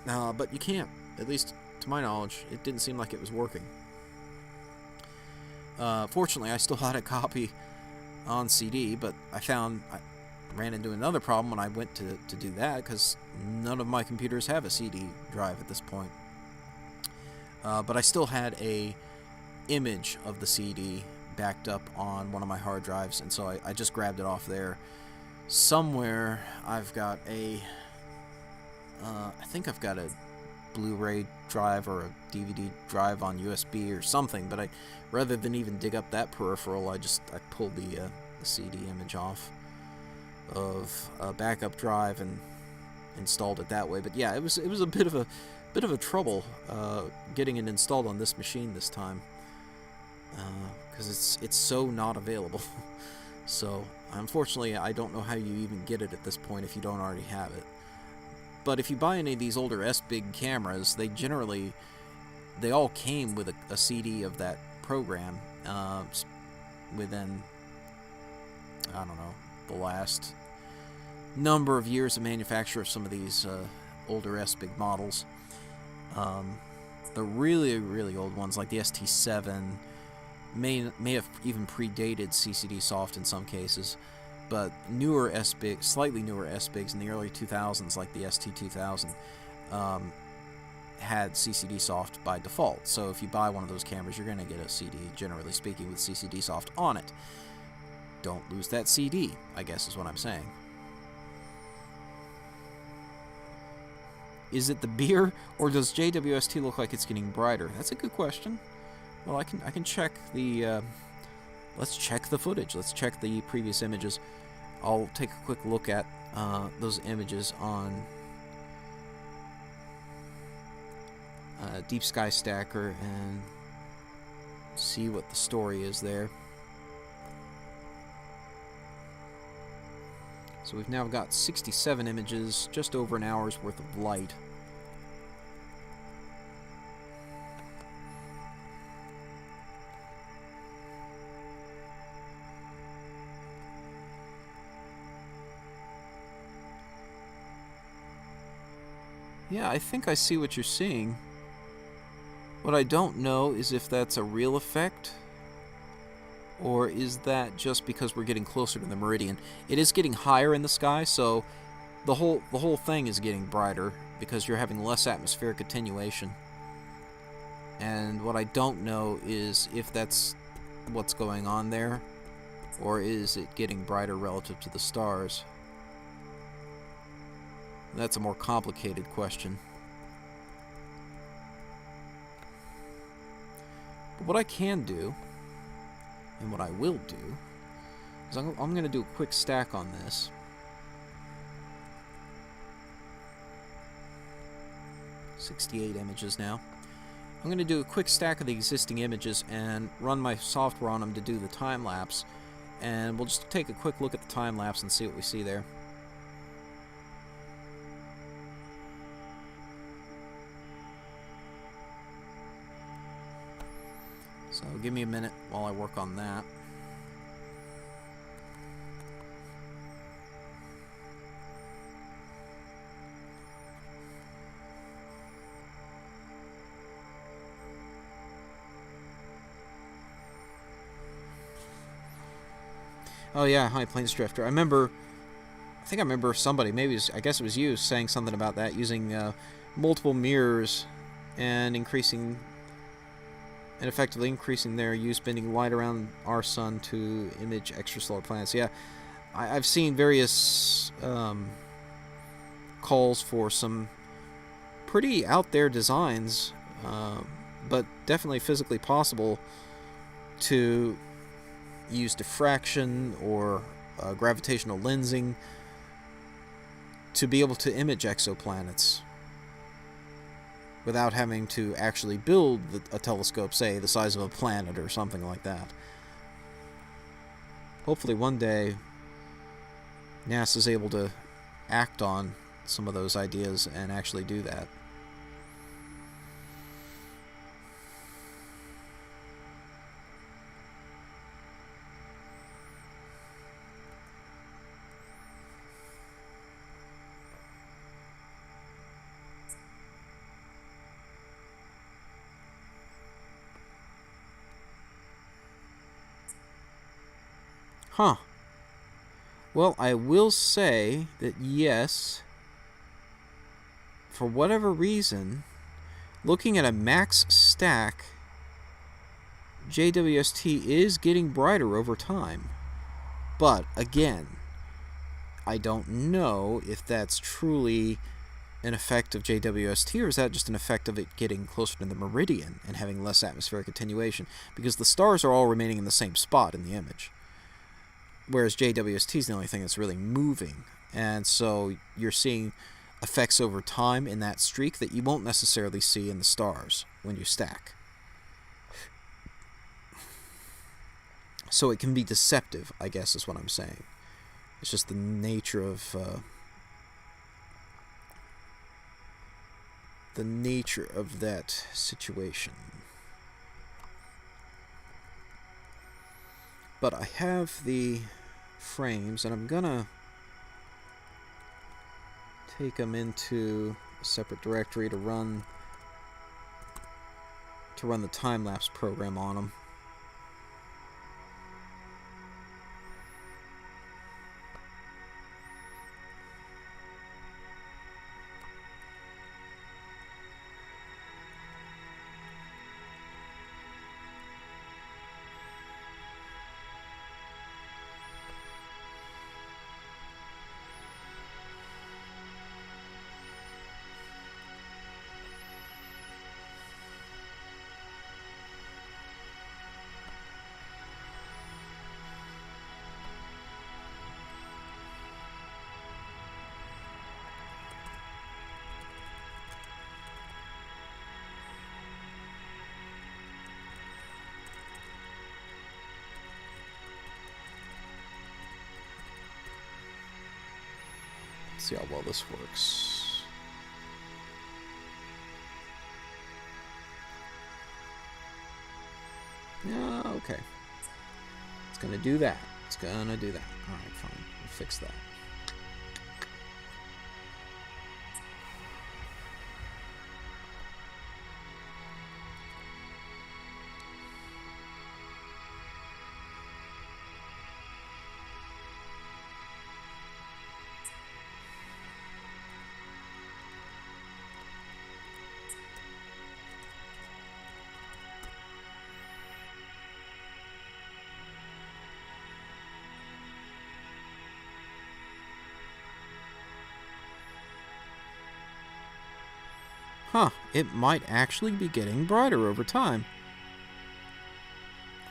But you can't. At least, to my knowledge, it didn't seem like it was working. Fortunately, I still had a copy on CD, but I ran into another problem when I went to do that, because none of my computers have a CD drive at this point. But I still had a image of the CD backed up on one of my hard drives, and so I just grabbed it off there. Somewhere I've got a I think I've got a Blu-ray drive or a DVD drive on USB or something, but rather than even dig up that peripheral, I pulled the CD image off of a backup drive and installed it that way. But yeah, it was a bit of a trouble getting it installed on this machine this time, because it's so not available. So unfortunately, I don't know how you even get it at this point if you don't already have it. But if you buy any of these older SBIG cameras, they all came with a CD of that program within, I don't know, the last number of years of manufacture of some of these older SBIG models. The really, really old ones, like the ST-7, may have even predated CCD Soft in some cases, but newer SBIG, slightly newer SBIGs in the early 2000s, like the ST-2000, had CCD Soft by default. So if you buy one of those cameras, you're going to get a CD, generally speaking, with CCD Soft on it. Don't lose that CD, I guess is what I'm saying. Is it the beer, or does JWST look like it's getting brighter? That's a good question. Well, I can check the... let's check the footage. Let's check the previous images. I'll take a quick look at those images on Deep Sky Stacker and see what the story is there. So we've now got 67 images, just over an hour's worth of light. Yeah, I think I see what you're seeing. What I don't know is if that's a real effect, or is that just because we're getting closer to the meridian? It is getting higher in the sky, so the whole thing is getting brighter because you're having less atmospheric attenuation. And what I don't know is if that's what's going on there, or is it getting brighter relative to the stars? That's a more complicated question. But what I can do, and what I will do, is I'm going to do a quick stack on this. .68 images now. I'm going to do a quick stack of the existing images and run my software on them to do the time-lapse. And we'll just take a quick look at the time-lapse and see what we see there. So give me a minute while I work on that. Oh yeah, hi, Plains Drifter. I think I remember somebody, maybe I guess it was you, saying something about that, using multiple mirrors and effectively increasing their use, bending light around our sun to image extrasolar planets. Yeah, I've seen various calls for some pretty out there designs, but definitely physically possible to use diffraction or gravitational lensing to be able to image exoplanets without having to actually build a telescope, say, the size of a planet or something like that. Hopefully one day NASA's able to act on some of those ideas and actually do that. Huh. Well, I will say that yes, for whatever reason, looking at a max stack, JWST is getting brighter over time. But, again, I don't know if that's truly an effect of JWST, or is that just an effect of it getting closer to the meridian and having less atmospheric attenuation, because the stars are all remaining in the same spot in the image. Whereas JWST is the only thing that's really moving. And so you're seeing effects over time in that streak that you won't necessarily see in the stars when you stack. So it can be deceptive, I guess is what I'm saying. It's just the nature of that situation. But I have the frames, and I'm gonna take them into a separate directory to run the time-lapse program on them. See how well this works. Yeah, okay. It's gonna do that. It's gonna do that. Alright, fine. We'll fix that. Huh, it might actually be getting brighter over time.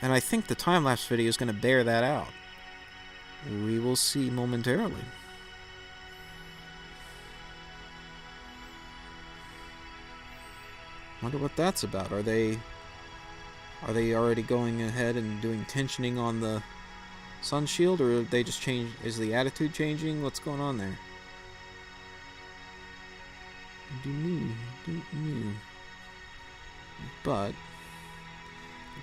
And I think the time-lapse video is going to bear that out. We will see momentarily. Wonder what that's about. Are they already going ahead and doing tensioning on the sun shield, or they just change? Is the attitude changing? What's going on there? Don't know. But I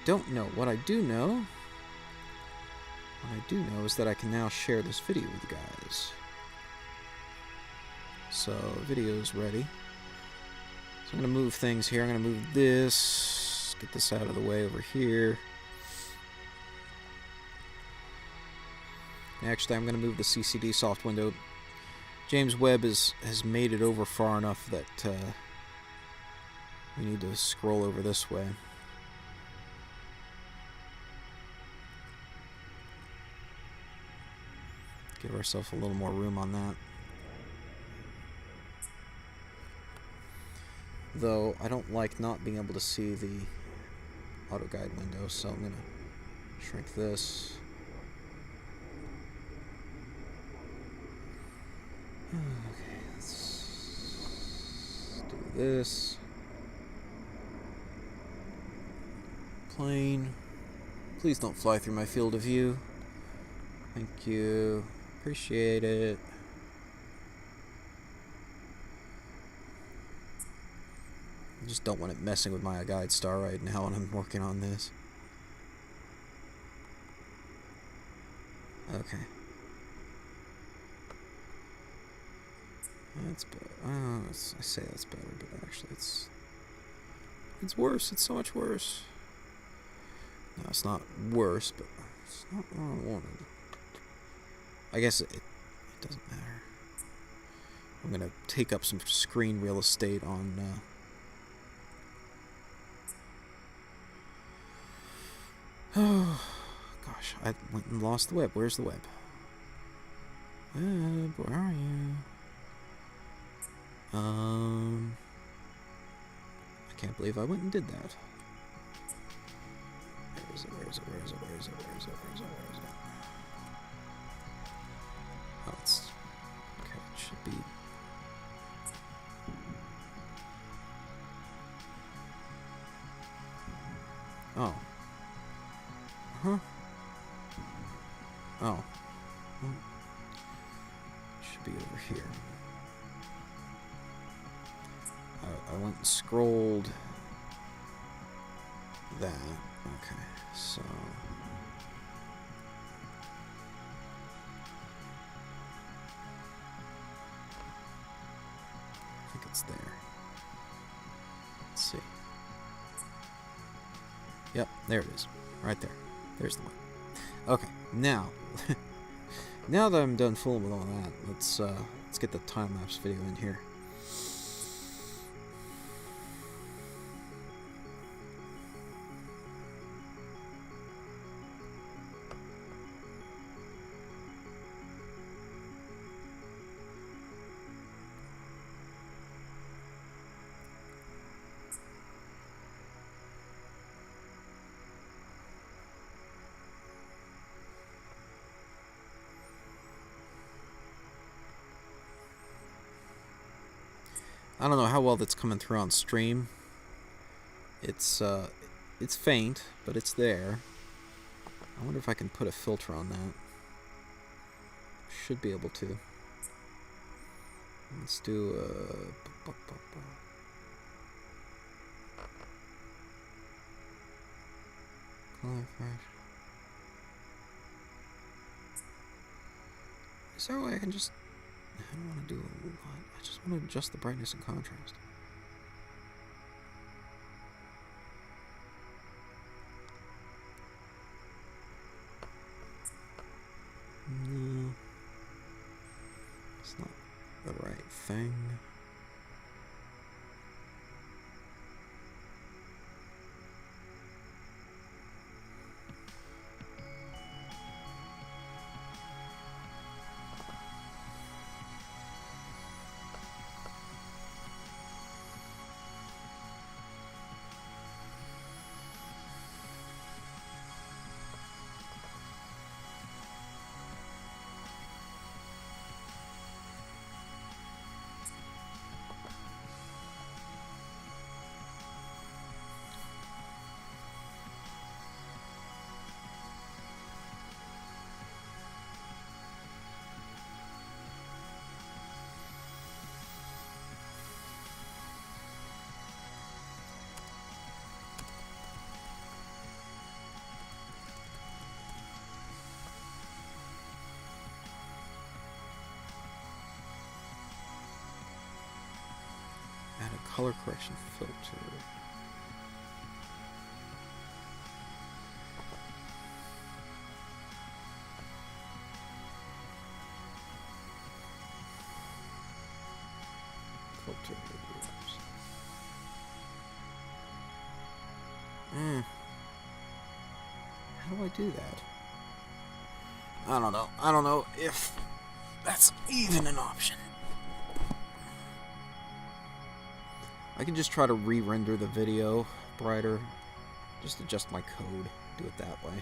don't know. What I do know is that I can now share this video with you guys. So the video's ready. So I'm going to move things here. I'm going to move this, get this out of the way over here. Actually, I'm going to move the CCD soft window. James Webb has made it over far enough that we need to scroll over this way. Give ourselves a little more room on that. Though I don't like not being able to see the auto guide window, so I'm going to shrink this. Okay, let's do this. Plane. Please don't fly through my field of view. Thank you. Appreciate it. I just don't want it messing with my guide star right now when I'm working on this. Okay. That's better. Oh, I say that's better, but actually it's worse. It's so much worse. No, it's not worse, but it's not what I wanted. I guess it doesn't matter. I'm gonna take up some screen real estate on oh gosh, I went and lost the web. Where's the web? Web, where are you? I can't believe I went and did that. Where is it? Oh, it's... okay, it should be... oh. Huh? Oh. Well, should be over here. I went and scrolled that. Okay, so... I think it's there. Let's see. Yep, there it is. Right there. There's the one. Okay, now... now that I'm done fooling with all that, let's get the time-lapse video in here. I don't know how well that's coming through on stream. It's faint, but it's there. I wonder if I can put a filter on that. Should be able to. Let's do color fresh. Is there a way I can just... I don't want to do a lot. I just want to adjust the brightness and contrast. No. It's not the right thing. color correction filter. Filter reviews. How do I do that? I don't know. I don't know if that's even an option. I can just try to re-render the video brighter. Just adjust my code. Do it that way.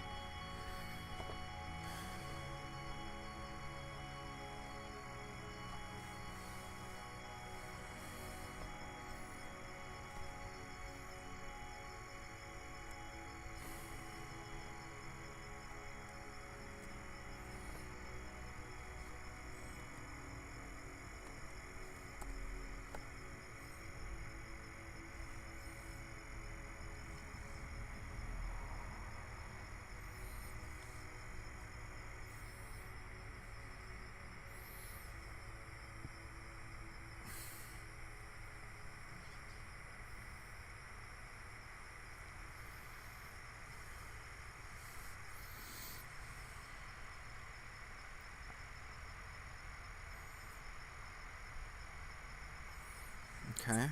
Okay.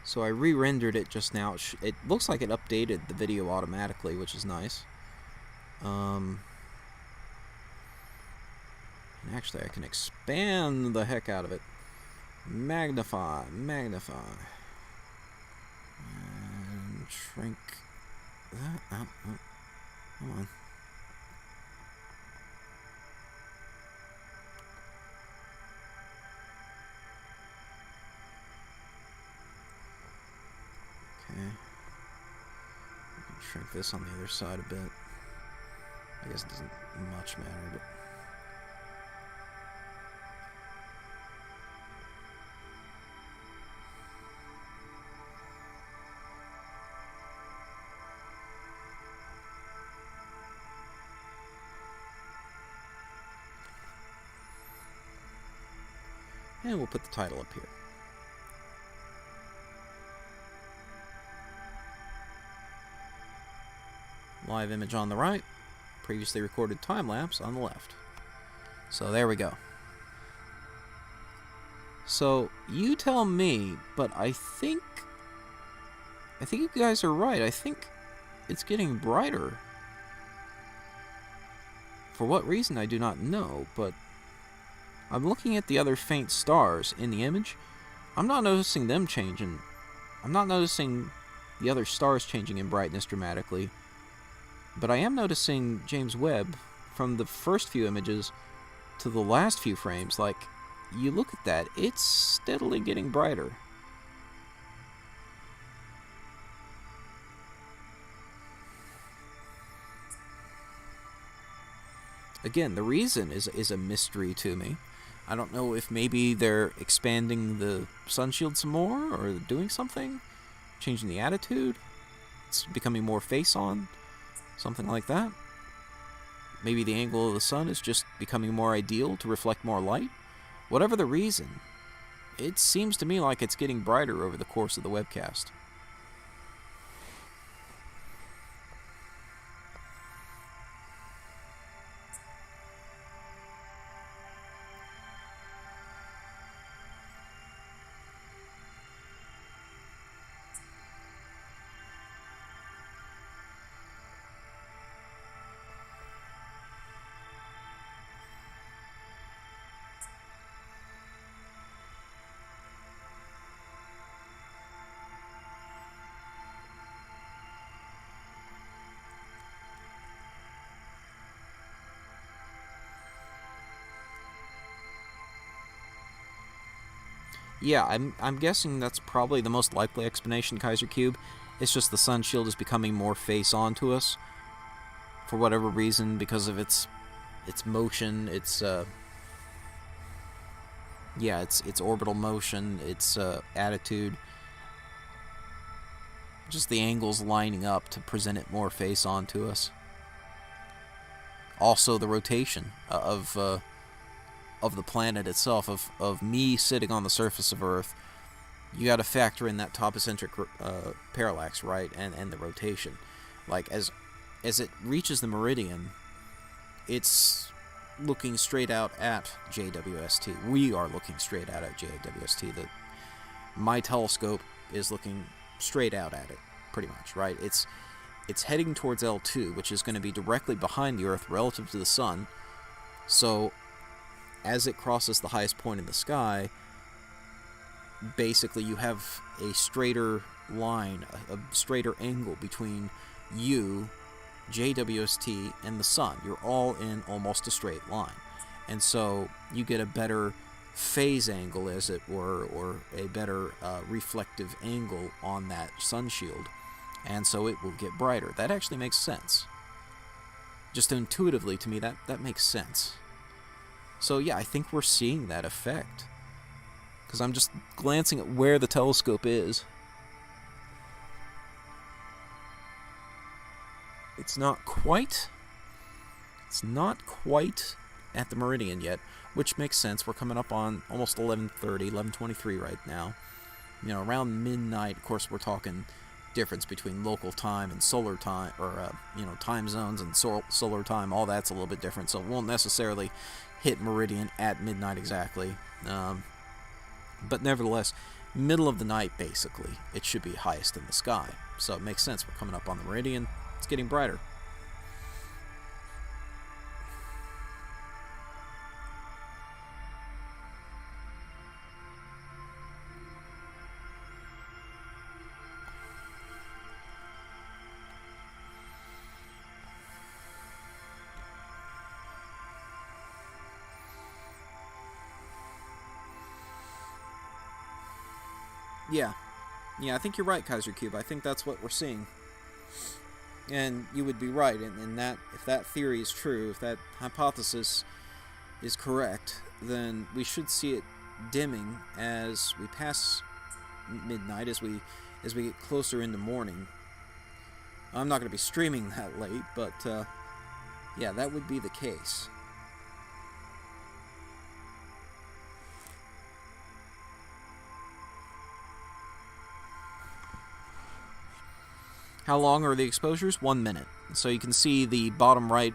So I re-rendered it just now. It looks like it updated the video automatically, which is nice. And actually, I can expand the heck out of it. Magnify, magnify. And shrink that. Oh, come on. Okay. I can shrink this on the other side a bit. I guess it doesn't much matter, but... And we'll put the title up here. Live image on the right, previously recorded time-lapse on the left. So there we go. So you tell me, but I think you guys are right. I think it's getting brighter. For what reason, I do not know, but I'm looking at the other faint stars in the image. I'm not noticing them changing. I'm not noticing the other stars changing in brightness dramatically. But I am noticing James Webb from the first few images to the last few frames. Like, you look at that, it's steadily getting brighter. Again, the reason is a mystery to me. I don't know if maybe they're expanding the sun shield some more, or doing something, changing the attitude. It's becoming more face-on, something like that. Maybe the angle of the sun is just becoming more ideal to reflect more light. Whatever the reason, it seems to me like it's getting brighter over the course of the webcast. Yeah, I'm guessing that's probably the most likely explanation, Kaiser Cube. It's just the sun shield is becoming more face-on to us for whatever reason, because of its motion, its orbital motion, its attitude, just the angles lining up to present it more face-on to us. Also, the rotation of of the planet itself, of me sitting on the surface of Earth, you got to factor in that topocentric parallax, right, and the rotation. Like, as it reaches the meridian, it's looking straight out at JWST. We are looking straight out at JWST. My telescope is looking straight out at it, pretty much, right? It's heading towards L2, which is going to be directly behind the Earth relative to the Sun. So, as it crosses the highest point in the sky, basically you have a straighter line, a straighter angle between you, JWST, and the Sun. You're all in almost a straight line. And so you get a better phase angle, as it were, or a better reflective angle on that sun shield. And so it will get brighter. That actually makes sense. Just intuitively, to me, that makes sense. So yeah, I think we're seeing that effect. Because I'm just glancing at where the telescope is. It's not quite at the meridian yet, which makes sense. We're coming up on almost 11:30, 11:23 right now. You know, around midnight. Of course, we're talking difference between local time and solar time, or time zones and solar time. All that's a little bit different, so it won't necessarily hit meridian at midnight exactly. But nevertheless, middle of the night, basically, it should be highest in the sky. So it makes sense. We're coming up on the meridian. It's getting brighter. Yeah, I think you're right, Kaiser Cube. I think that's what we're seeing. And you would be right in that, if that theory is true, if that hypothesis is correct, then we should see it dimming as we pass midnight, as we get closer into morning. I'm not going to be streaming that late, but yeah, that would be the case. How long are the exposures? 1 minute. So you can see the bottom right,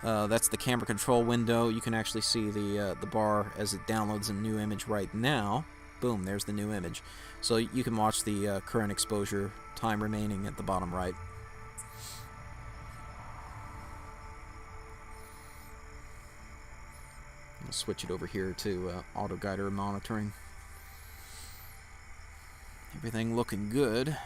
that's the camera control window. You can actually see the bar as it downloads a new image right now. Boom, there's the new image. So you can watch the current exposure time remaining at the bottom right. I'll switch it over here to auto guider monitoring. Everything looking good.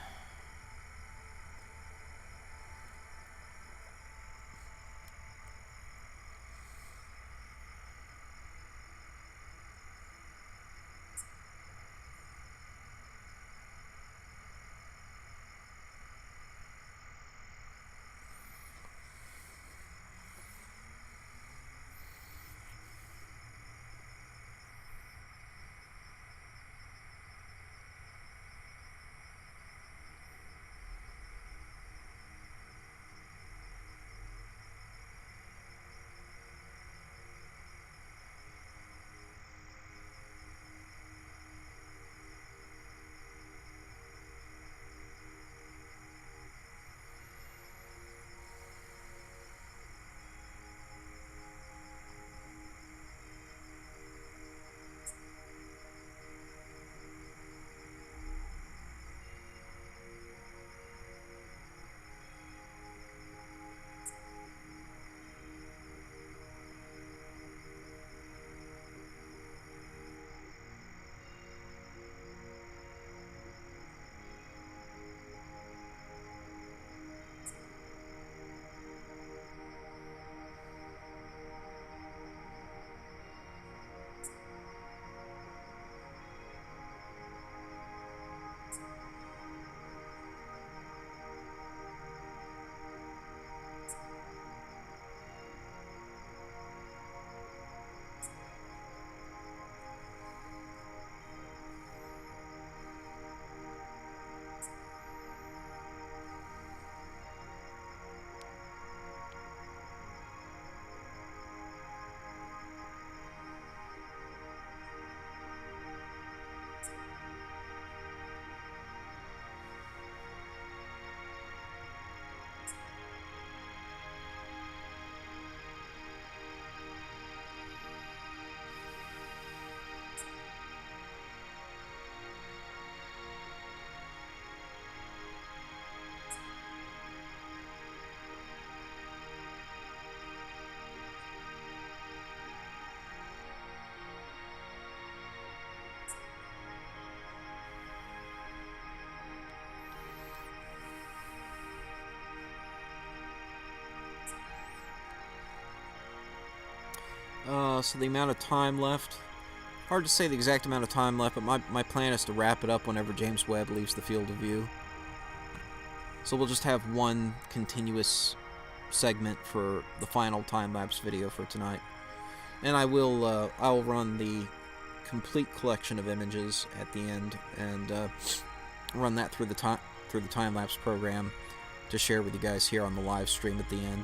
So the amount of time left, hard to say the exact amount of time left, but my plan is to wrap it up whenever James Webb leaves the field of view. So we'll just have one continuous segment for the final time-lapse video for tonight. And I will run the complete collection of images at the end and run that through the time-lapse program to share with you guys here on the live stream at the end.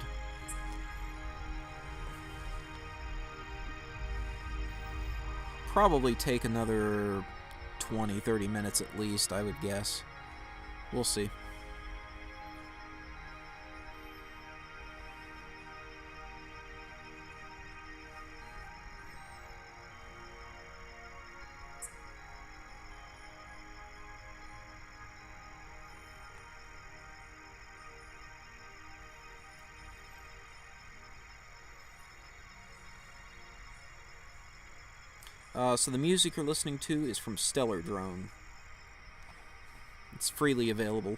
Probably take another 20-30 minutes at least, I would guess. We'll see. So the music you're listening to is from Stellar Drone. It's freely available.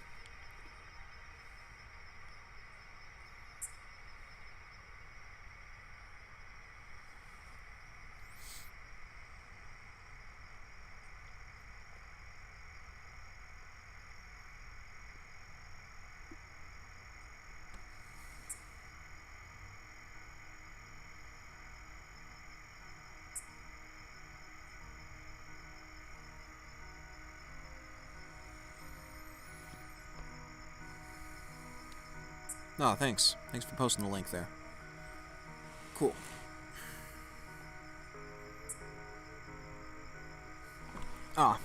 Oh, thanks. Thanks for posting the link there. Cool. Ah.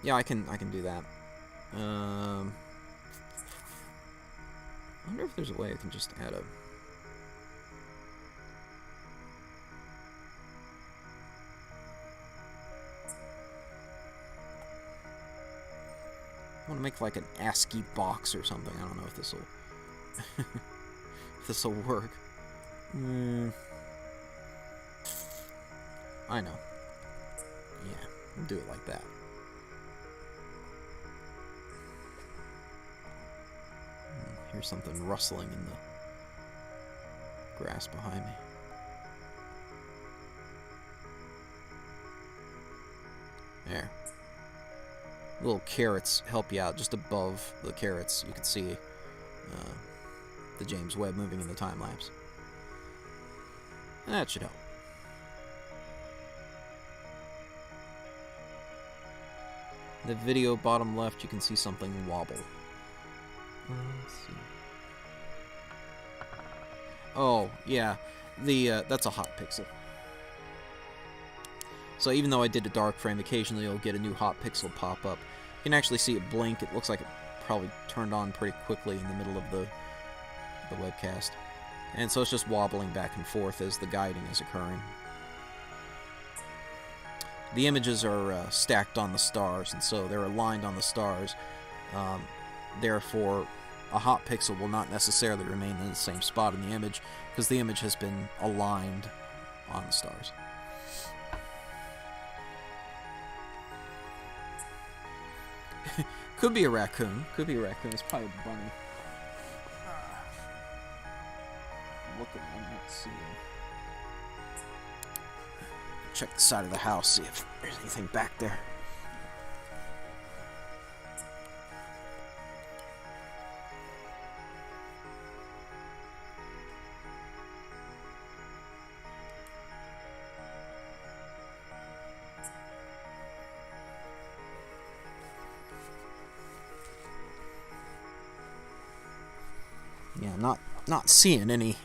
Yeah, I can do that. I wonder if there's a way I can just add a... I want to make like an ASCII box or something. I don't know if this will... if this will work. I know. Yeah, we'll do it like that. Here's something rustling in the grass behind me. There. Little carrots help you out. Just above the carrots, you can see the James Webb moving in the time-lapse. That should help. The video bottom left, you can see something wobble. Let's see. Oh, yeah. That's a hot pixel. So even though I did a dark frame, occasionally you'll get a new hot pixel pop up. You can actually see it blink. It looks like it probably turned on pretty quickly in the middle of the webcast. And so it's just wobbling back and forth as the guiding is occurring. The images are stacked on the stars, and so they're aligned on the stars. Therefore, a hot pixel will not necessarily remain in the same spot in the image, because the image has been aligned on the stars. Could be a raccoon. Could be a raccoon. It's probably a bunny. Looking, I'm not seeing. Check the side of the house, see if there's anything back there. Yeah, not seeing any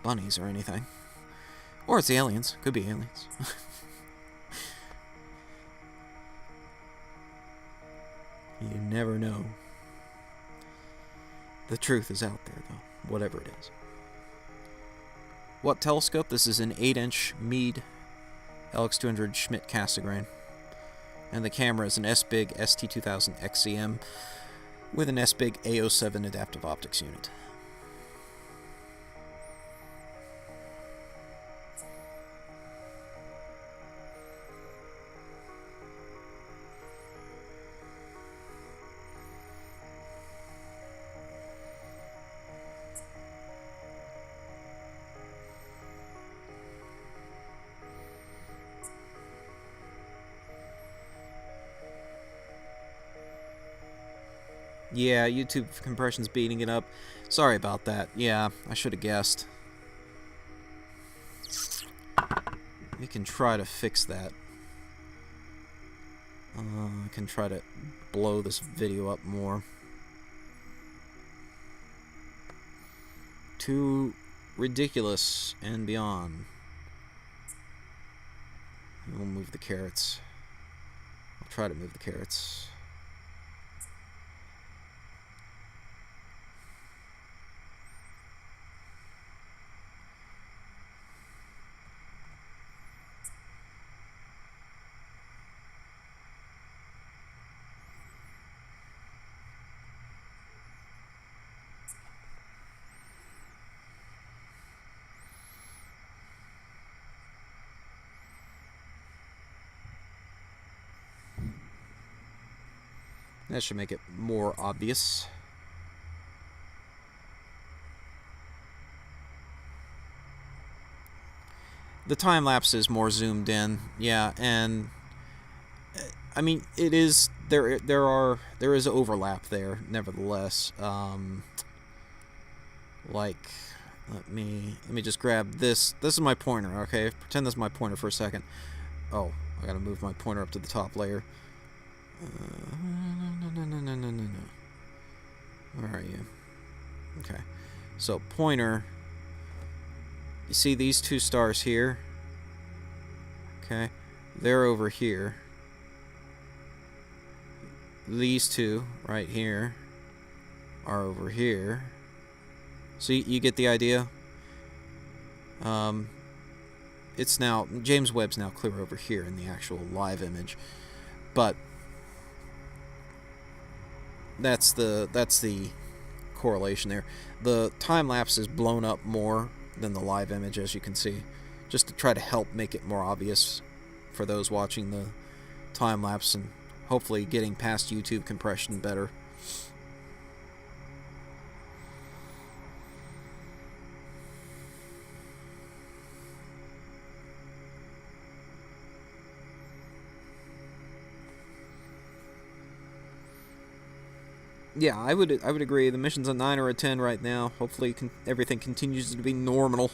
bunnies or anything. Or it's aliens. Could be aliens. You never know. The truth is out there, though. Whatever it is. What telescope? This is an 8-inch Meade LX200 Schmidt Cassegrain. And the camera is an SBIG ST-2000XCM with an SBIG AO-7 Adaptive Optics unit. Yeah, YouTube compression's beating it up. Sorry about that. Yeah, I should have guessed. We can try to fix that. I can try to blow this video up more. Too ridiculous and beyond. We'll move the carrots. I'll try to move the carrots. That should make it more obvious. The time lapse is more zoomed in, yeah, and I mean it is there is overlap there, nevertheless. Like, let me just grab this. This is my pointer, okay? Pretend this is my pointer for a second. Oh, I gotta move my pointer up to the top layer. No. Where are you? Okay. So, pointer. You see these two stars here? Okay. They're over here. These two, right here, are over here. So, you get the idea? It's now... James Webb's now clear over here in the actual live image. But... That's the correlation there. The time lapse is blown up more than the live image, as you can see, just to try to help make it more obvious for those watching the time lapse and hopefully getting past YouTube compression better. Yeah, I would agree. The mission's a 9 or a 10 right now. Hopefully everything continues to be normal.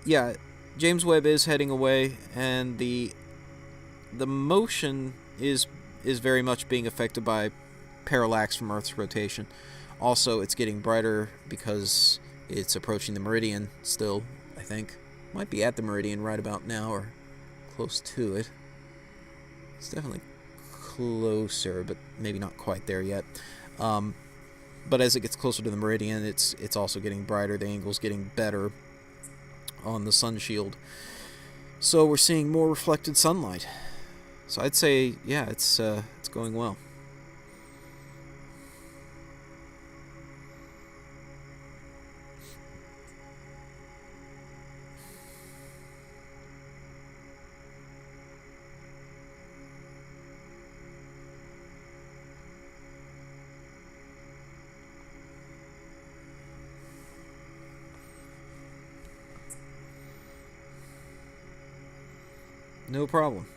Yeah, James Webb is heading away, and the motion is very much being affected by parallax from Earth's rotation. Also, it's getting brighter because it's approaching the meridian still, I think. Might be at the meridian right about now, or close to it. It's definitely closer, but maybe not quite there yet. But as it gets closer to the meridian, it's also getting brighter. The angle's getting better on the sun shield. So we're seeing more reflected sunlight. So I'd say, yeah, it's going well. No problem.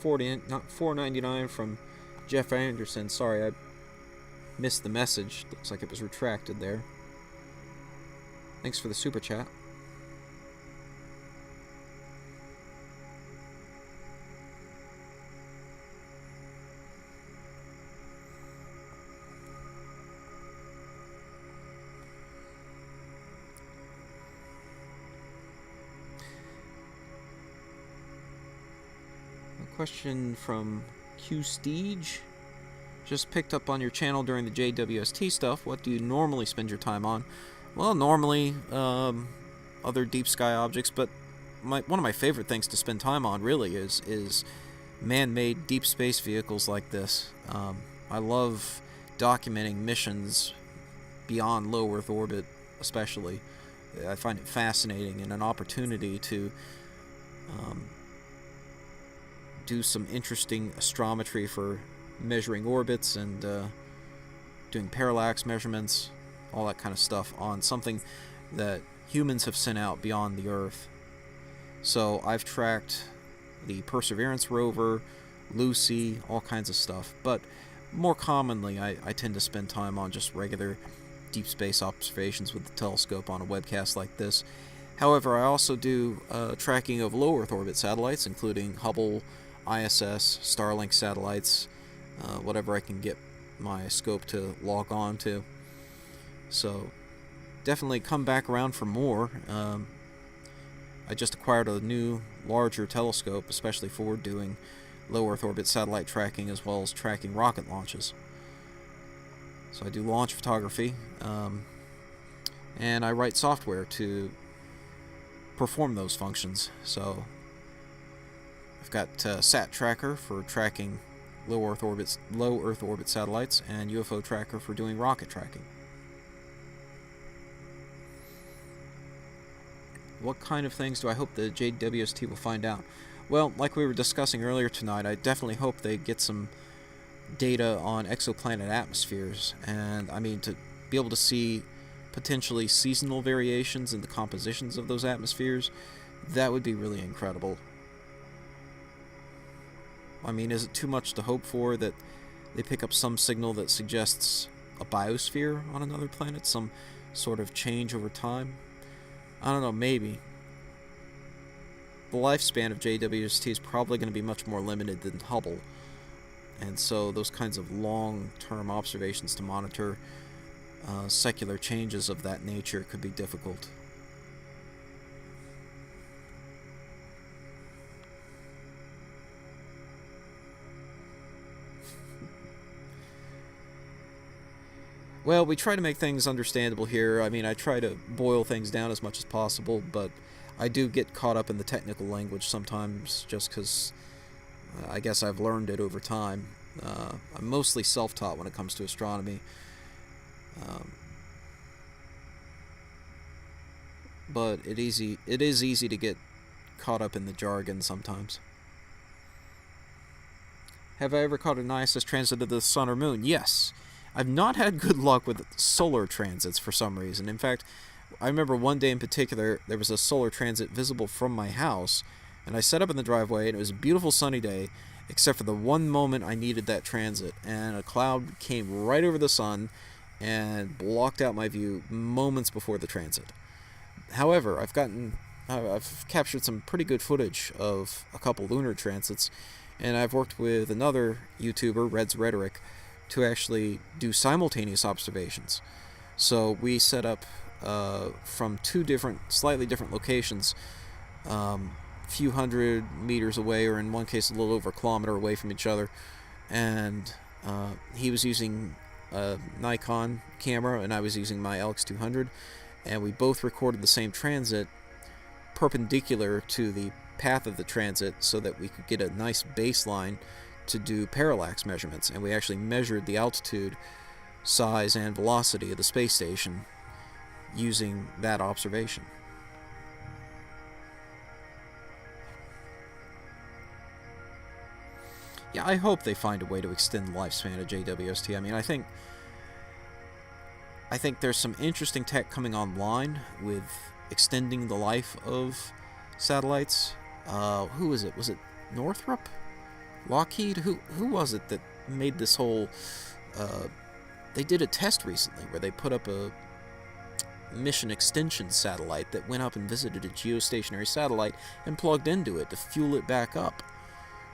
not $4.99 from Jeff Anderson. Sorry, I missed the message. Looks like it was retracted there. Thanks for the super chat. Question from Q Steege. Just picked up on your channel during the JWST stuff. What do you normally spend your time on? Well, normally other deep sky objects, but one of my favorite things to spend time on really is man-made deep space vehicles like this. I love documenting missions beyond low Earth orbit, especially. I find it fascinating and an opportunity to do some interesting astrometry for measuring orbits and doing parallax measurements, all that kind of stuff on something that humans have sent out beyond the Earth. So I've tracked the Perseverance rover, Lucy, all kinds of stuff, but more commonly I tend to spend time on just regular deep space observations with the telescope on a webcast like this. However, I also do tracking of low Earth orbit satellites, including Hubble, ISS, Starlink satellites, whatever I can get my scope to log on to. So definitely come back around for more. I just acquired a new, larger telescope, especially for doing low Earth orbit satellite tracking as well as tracking rocket launches. So I do launch photography, and I write software to perform those functions. So I've got Sat Tracker for tracking low Earth orbit satellites, and UFO Tracker for doing rocket tracking. What kind of things do I hope the JWST will find out? Well, like we were discussing earlier tonight, I definitely hope they get some data on exoplanet atmospheres, and I mean to be able to see potentially seasonal variations in the compositions of those atmospheres. That would be really incredible. I mean, is it too much to hope for that they pick up some signal that suggests a biosphere on another planet, some sort of change over time? I don't know, maybe. The lifespan of JWST is probably going to be much more limited than Hubble, and so those kinds of long-term observations to monitor secular changes of that nature could be difficult. Well, we try to make things understandable here. I mean, I try to boil things down as much as possible, but I do get caught up in the technical language sometimes just because I guess I've learned it over time. I'm mostly self-taught when it comes to astronomy. But it is easy to get caught up in the jargon sometimes. Have I ever caught an ISS transit of the Sun or Moon? Yes. I've not had good luck with solar transits for some reason. In fact, I remember one day in particular, there was a solar transit visible from my house, and I set up in the driveway, and it was a beautiful sunny day, except for the one moment I needed that transit, and a cloud came right over the sun and blocked out my view moments before the transit. However, I've captured some pretty good footage of a couple lunar transits, and I've worked with another YouTuber, Red's Rhetoric, to actually do simultaneous observations. So we set up from two slightly different locations, a few hundred meters away, or in one case a little over a kilometer away from each other, and he was using a Nikon camera and I was using my LX200, and we both recorded the same transit perpendicular to the path of the transit so that we could get a nice baseline to do parallax measurements, and we actually measured the altitude, size, and velocity of the space station using that observation. Yeah, I hope they find a way to extend the lifespan of JWST. I mean, I think there's some interesting tech coming online with extending the life of satellites. Who was it? Was it Northrop? Lockheed, who was it that made this whole... they did a test recently where they put up a mission extension satellite that went up and visited a geostationary satellite and plugged into it to fuel it back up.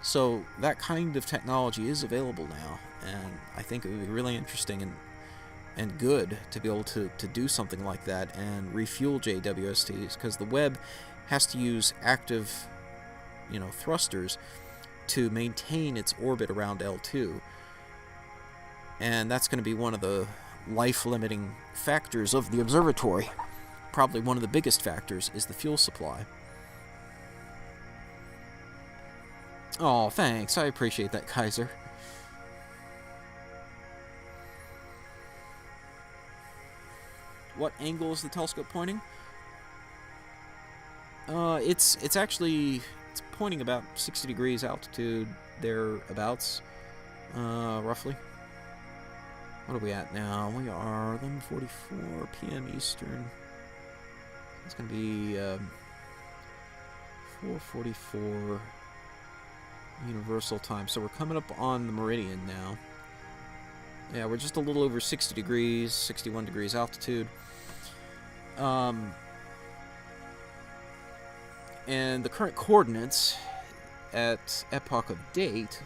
So that kind of technology is available now, and I think it would be really interesting and good to be able to do something like that and refuel JWSTs, because the Webb has to use active, thrusters to maintain its orbit around L2. And that's going to be one of the life-limiting factors of the observatory. Probably one of the biggest factors is the fuel supply. Oh, thanks. I appreciate that, Kaiser. What angle is the telescope pointing? It's actually pointing about 60 degrees altitude thereabouts, roughly. What are we at now? We are 11:44 p.m. Eastern. It's going to be 4:44 Universal Time. So we're coming up on the meridian now. Yeah, we're just a little over 60 degrees, 61 degrees altitude. And the current coordinates at epoch of date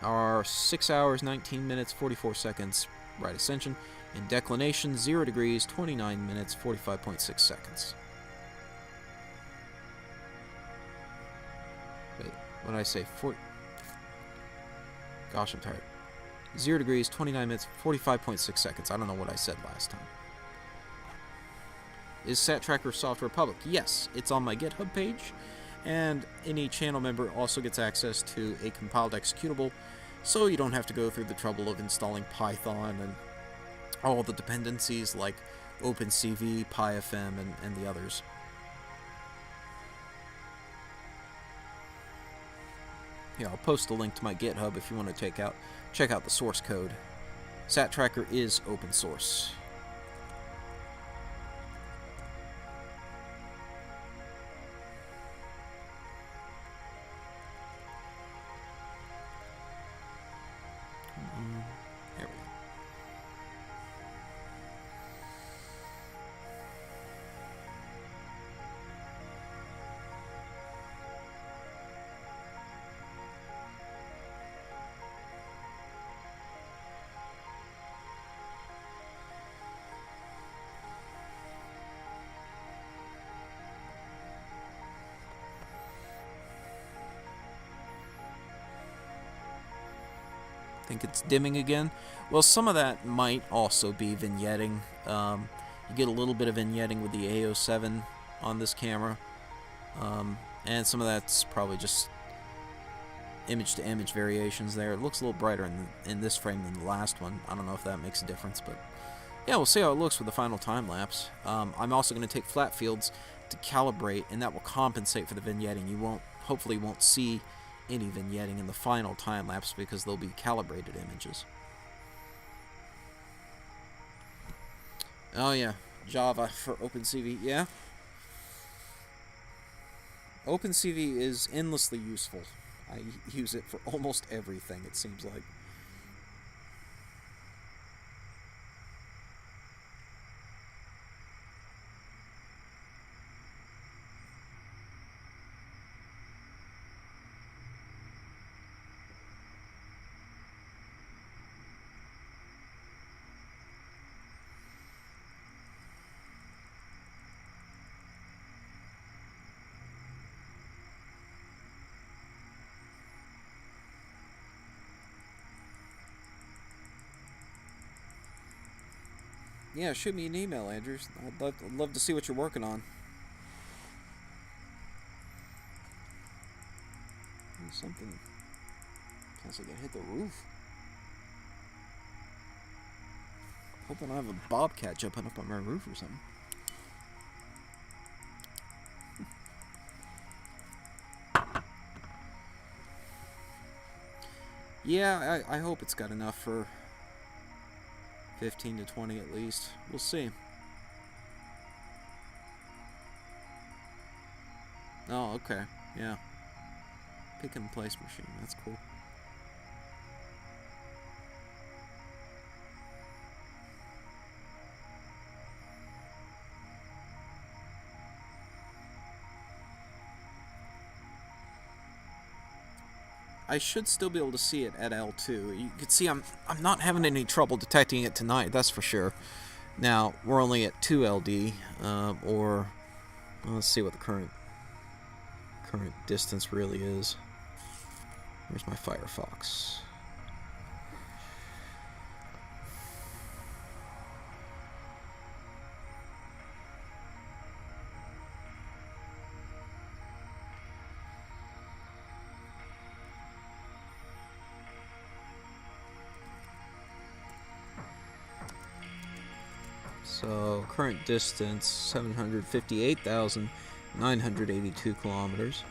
are 6 hours, 19 minutes, 44 seconds, right ascension, and declination 0 degrees, 29 minutes, 45.6 seconds. Wait, what did I say? Gosh, I'm tired. 0 degrees, 29 minutes, 45.6 seconds. I don't know what I said last time. Is Sat Tracker software public? Yes, it's on my GitHub page, and any channel member also gets access to a compiled executable, so you don't have to go through the trouble of installing Python and all the dependencies like OpenCV, PyFM, and the others. Yeah, I'll post a link to my GitHub if you want to check out the source code. Sat Tracker is open source. There we go. Think it's dimming again. Well, some of that might also be vignetting. You get a little bit of vignetting with the AO-7 on this camera, and some of that's probably just image-to-image variations there. It looks a little brighter in this frame than the last one. I don't know if that makes a difference, but yeah, we'll see how it looks with the final time-lapse. I'm also going to take flat fields to calibrate, and that will compensate for the vignetting. You hopefully won't see any vignetting in the final time-lapse because they'll be calibrated images. Oh yeah, Java for OpenCV, yeah. OpenCV is endlessly useful. I use it for almost everything, it seems like. Yeah, shoot me an email, Andrews. I'd love to see what you're working on. Something. Sounds like I hit the roof. Hoping I have a bobcat jumping up on my roof or something. Yeah, I hope it's got enough for 15 to 20 at least. We'll see. Oh, okay. Yeah. Pick and place machine. That's cool. I should still be able to see it at L2. You can see I'm not having any trouble detecting it tonight, that's for sure. Now, we're only at 2 LD, or let's see what the current distance really is. Where's my Firefox? So, current distance, 758,982 kilometers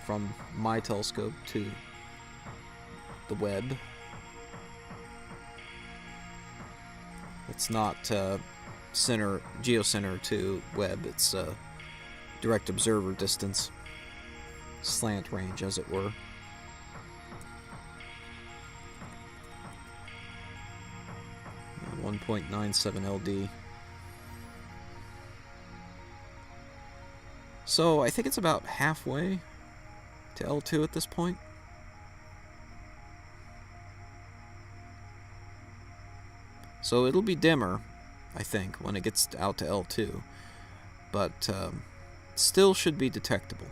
from my telescope to the Webb. It's not geocenter to Webb, it's direct observer distance, slant range as it were. 1.97 LD. So I think it's about halfway to L2 at this point. So it'll be dimmer, I think, when it gets out to L2, but still should be detectable.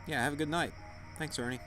Yeah, have a good night. Thanks, Ernie.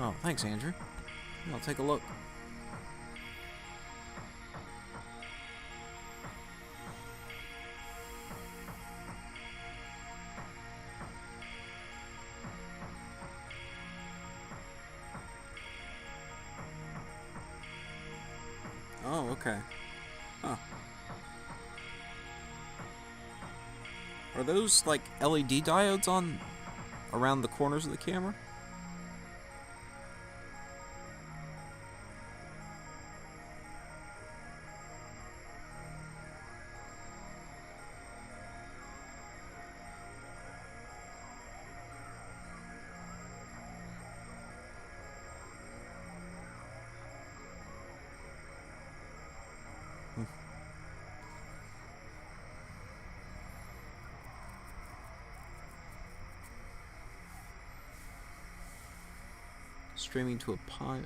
Oh, thanks, Andrew. I'll take a look. Oh, okay. Huh. Are those like LED diodes on around the corners of the camera? Streaming to a Pi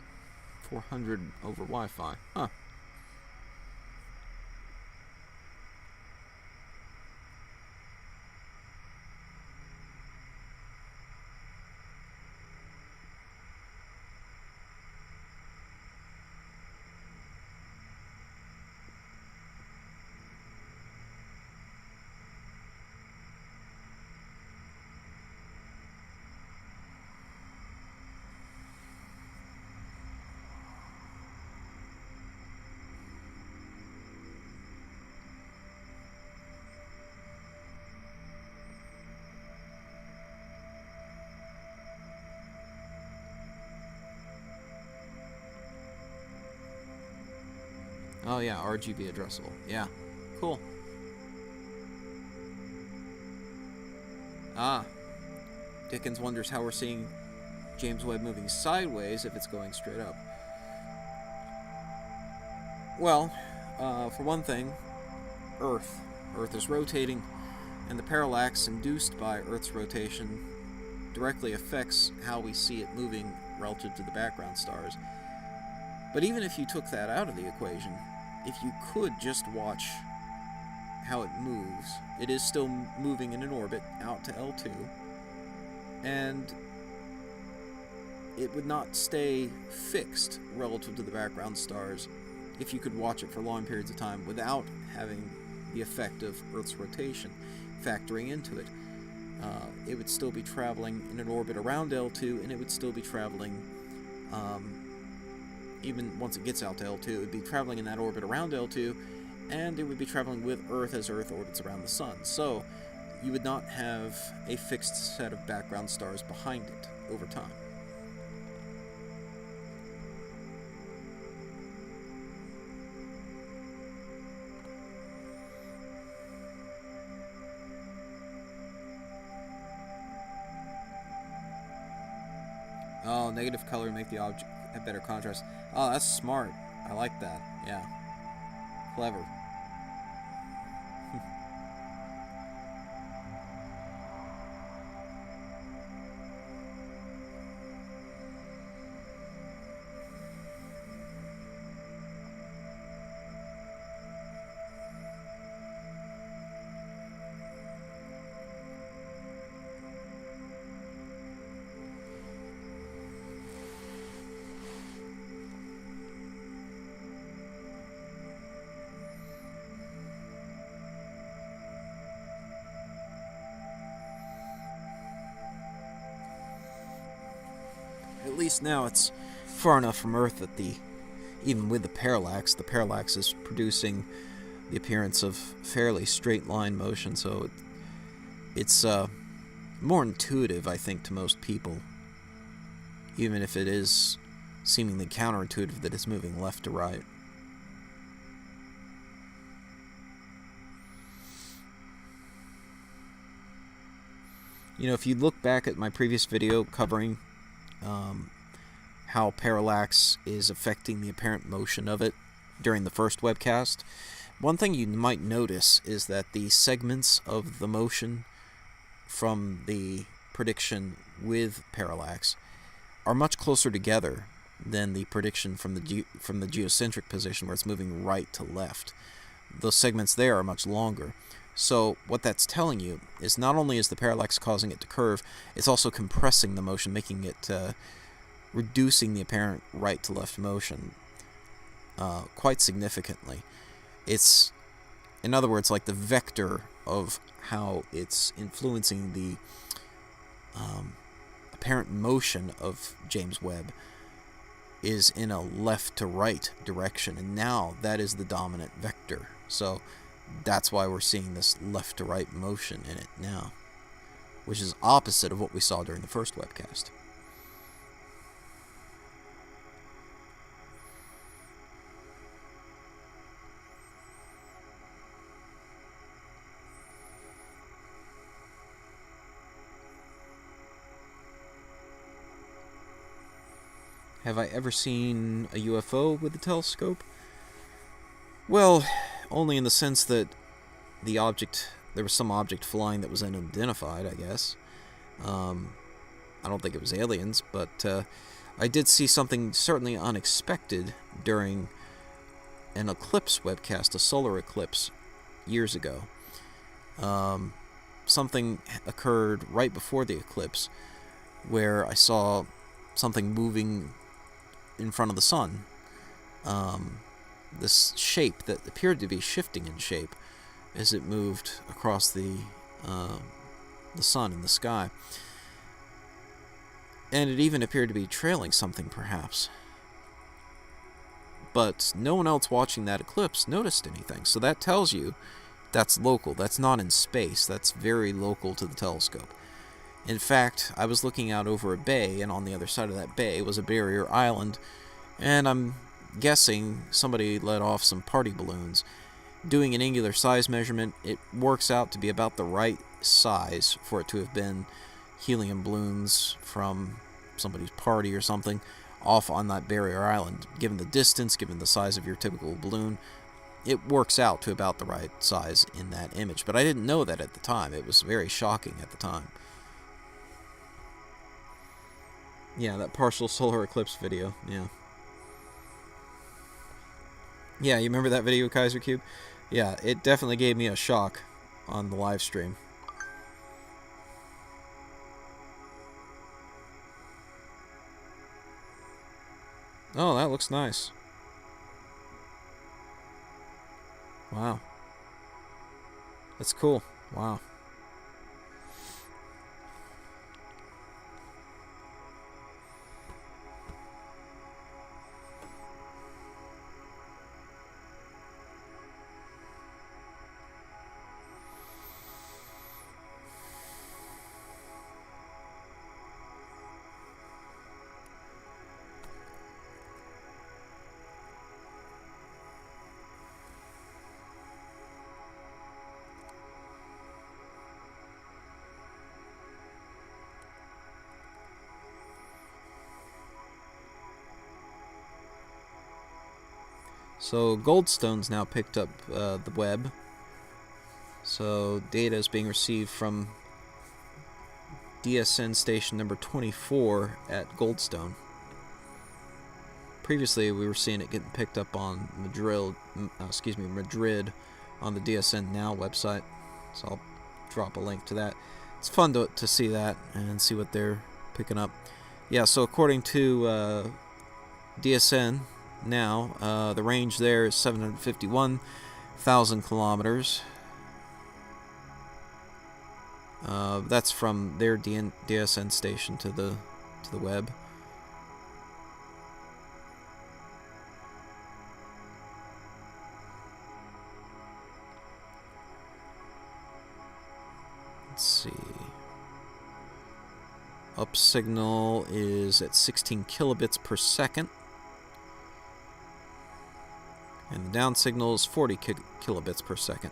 400 over Wi-Fi. Huh. Oh yeah, RGB addressable. Yeah, cool. Ah, Dickens wonders how we're seeing James Webb moving sideways if it's going straight up. Well, for one thing, Earth. Earth is rotating, and the parallax induced by Earth's rotation directly affects how we see it moving relative to the background stars. But even if you took that out of the equation, if you could just watch how it moves, it is still moving in an orbit out to L2, and it would not stay fixed relative to the background stars if you could watch it for long periods of time without having the effect of Earth's rotation factoring into it. It would still be traveling in an orbit around L2, and it would still be traveling, even once it gets out to L2, it would be traveling in that orbit around L2, and it would be traveling with Earth as Earth orbits around the Sun. So you would not have a fixed set of background stars behind it over time. Oh, negative color make the object have better contrast. Oh, that's smart. I like that. Yeah. Clever. At least now it's far enough from Earth that even with the parallax is producing the appearance of fairly straight line motion, so it's more intuitive, I think, to most people, even if it is seemingly counterintuitive that it's moving left to right. You know, if you look back at my previous video covering how parallax is affecting the apparent motion of it during the first webcast, one thing you might notice is that the segments of the motion from the prediction with parallax are much closer together than the prediction from the geocentric position where it's moving right to left. Those segments there are much longer. So what that's telling you is not only is the parallax causing it to curve, it's also compressing the motion, making it reducing the apparent right to left motion quite significantly. It's, in other words, like the vector of how it's influencing the apparent motion of James Webb is in a left to right direction, and now that is the dominant vector. So that's why we're seeing this left to right motion in it now, which is opposite of what we saw during the first webcast. Have I ever seen a UFO with a telescope? Well, only in the sense that there was some object flying that was unidentified, I guess. I don't think it was aliens, but I did see something certainly unexpected during an eclipse webcast, a solar eclipse, years ago. Something occurred right before the eclipse where I saw something moving in front of the sun. This shape that appeared to be shifting in shape as it moved across the sun in the sky. And it even appeared to be trailing something, perhaps. But no one else watching that eclipse noticed anything, so that tells you that's local. That's not in space. That's very local to the telescope. In fact, I was looking out over a bay, and on the other side of that bay was a barrier island, and I'm guessing somebody let off some party balloons. Doing an angular size measurement, it works out to be about the right size for it to have been helium balloons from somebody's party or something off on that barrier island. Given the distance, given the size of your typical balloon, it works out to about the right size in that image. But I didn't know that at the time. It was very shocking at the time. Yeah, that partial solar eclipse video, yeah. Yeah, you remember that video, Kaiser Cube? Yeah, it definitely gave me a shock on the live stream. Oh, that looks nice. Wow. That's cool. Wow. So Goldstone's now picked up the Webb. So data is being received from DSN station number 24 at Goldstone. Previously, we were seeing it getting picked up on Madrid on the DSN Now website. So I'll drop a link to that. It's fun to see that and see what they're picking up. Yeah, so according to DSN Now, the range there is 751,000 kilometers. That's from their DSN station to the Webb. Let's see. Up signal is at 16 kilobits per second. And the down signal is 40 kilobits per second.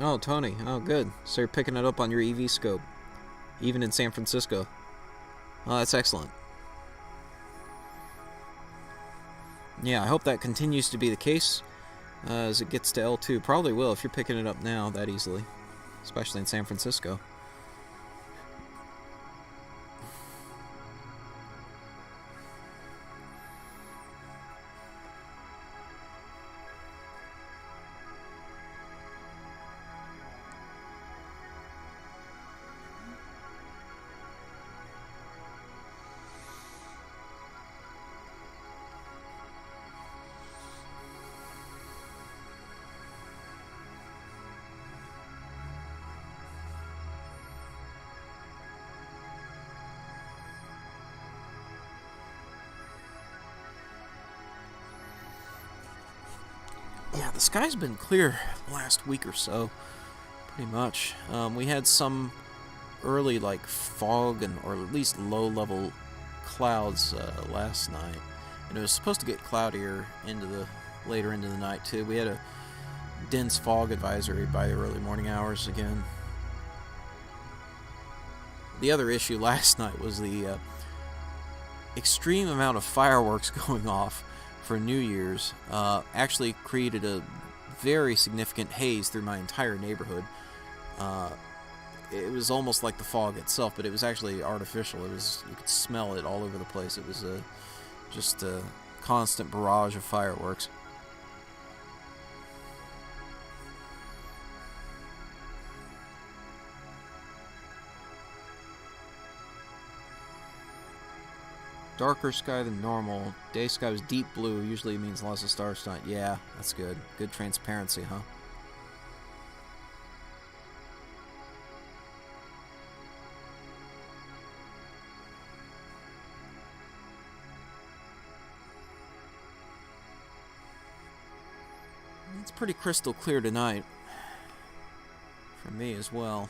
Oh, Tony. Oh, good. So you're picking it up on your EV scope, even in San Francisco. Oh, that's excellent. Yeah, I hope that continues to be the case as it gets to L2. Probably will if you're picking it up now that easily, especially in San Francisco. Yeah, the sky's been clear the last week or so, pretty much. We had some early, like, fog or at least low-level clouds last night, and it was supposed to get cloudier later into the night too. We had a dense fog advisory by the early morning hours again. The other issue last night was the extreme amount of fireworks going off for New Year's actually created a very significant haze through my entire neighborhood. it was almost like the fog itself, but it was actually artificial. It was, you could smell it all over the place. It was just a constant barrage of fireworks. Darker sky than normal. Day sky was deep blue. Usually means lots of stars tonight. Yeah, that's good. Good transparency, huh? It's pretty crystal clear tonight. For me as well.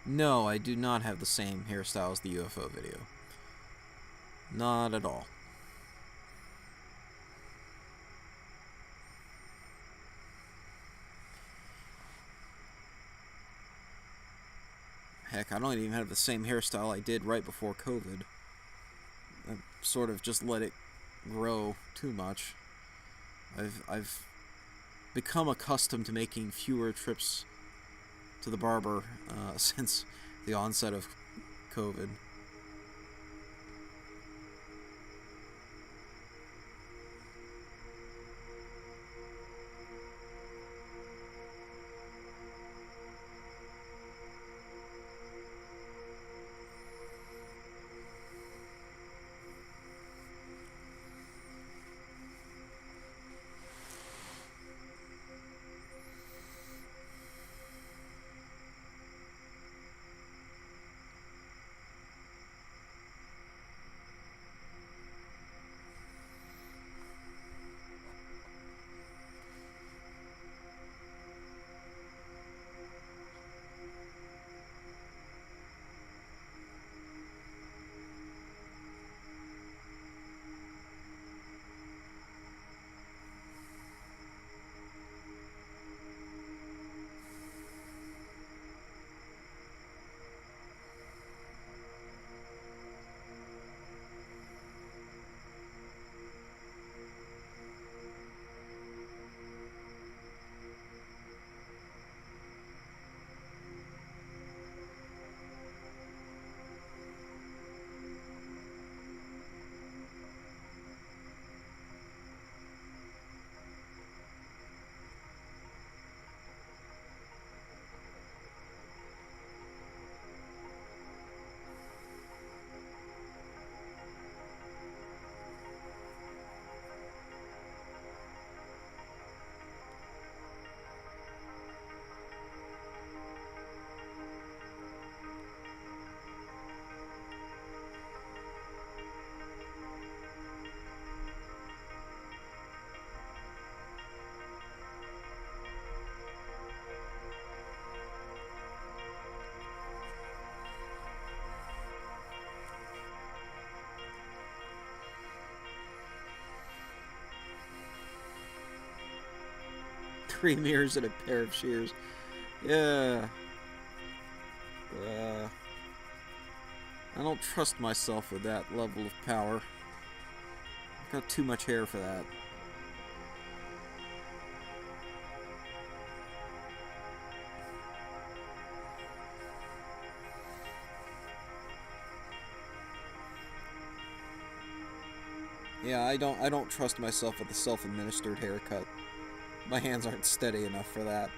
No, I do not have the same hairstyle as the UFO video. Not at all. Heck, I don't even have the same hairstyle I did right before COVID. I sort of just let it grow too much. I've become accustomed to making fewer trips to the barber since the onset of COVID. Three mirrors and a pair of shears. Yeah. I don't trust myself with that level of power. I've got too much hair for that. Yeah, I don't trust myself with a self-administered haircut. My hands aren't steady enough for that.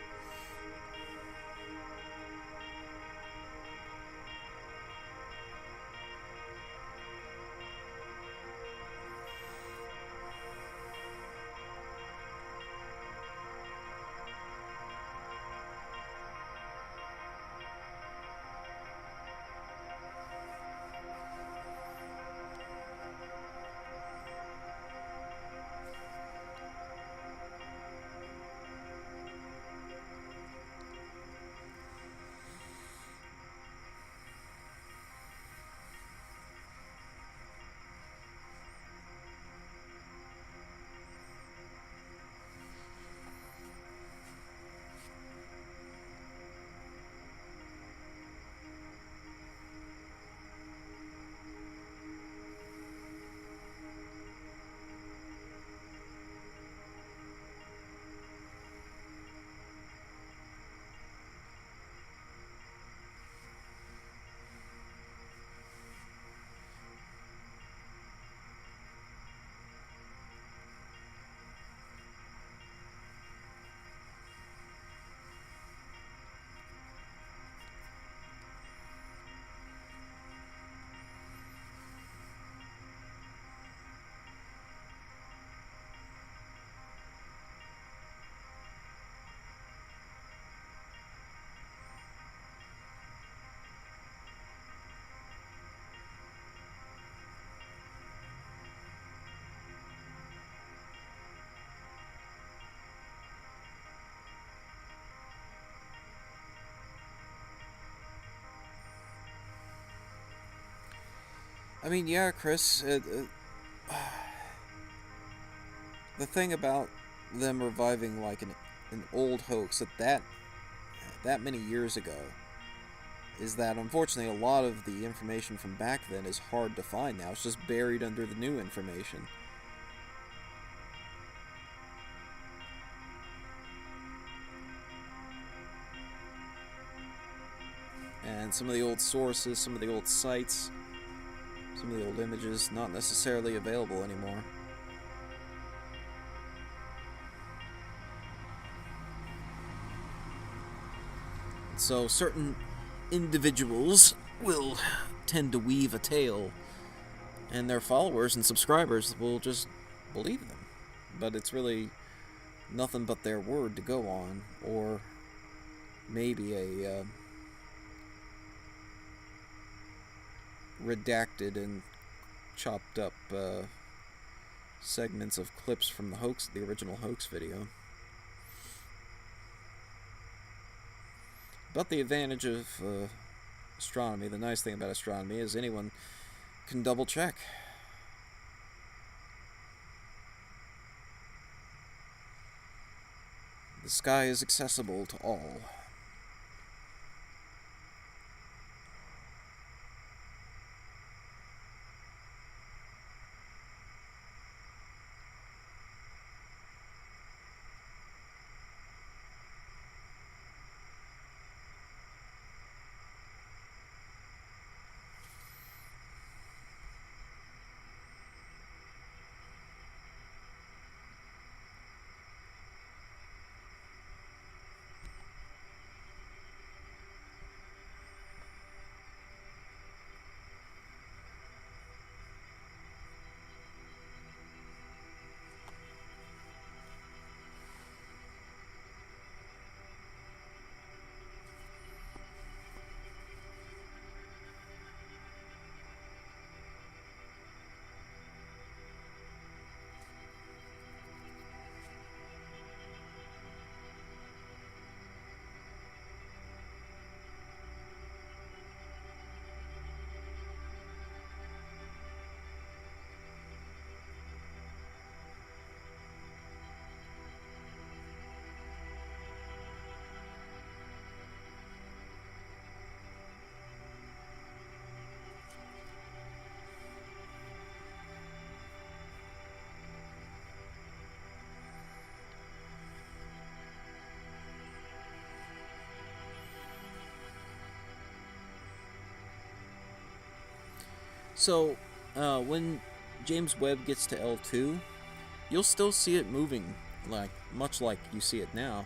I mean, yeah, Chris, the thing about them reviving like an old hoax that many years ago is that unfortunately a lot of the information from back then is hard to find now. It's just buried under the new information. And some of the old sources, some of the old sites, some of the old images, not necessarily available anymore. So certain individuals will tend to weave a tale, and their followers and subscribers will just believe them. But it's really nothing but their word to go on, or maybe a redacted and chopped up segments of clips from the original hoax video. But the advantage of astronomy, the nice thing about astronomy, is anyone can double check. The sky is accessible to all. So, when James Webb gets to L2, you'll still see it moving, much like you see it now.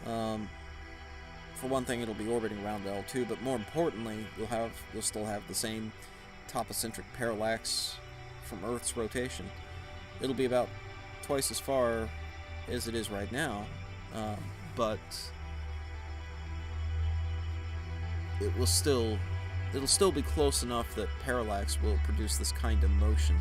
For one thing, it'll be orbiting around L2, but more importantly, you'll still have the same topocentric parallax from Earth's rotation. It'll be about twice as far as it is right now, but it'll still be close enough that parallax will produce this kind of motion.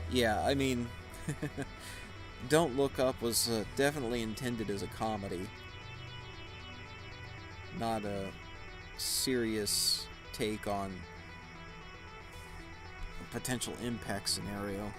Yeah, I mean, Don't Look Up was definitely intended as a comedy, not a serious take on a potential impact scenario.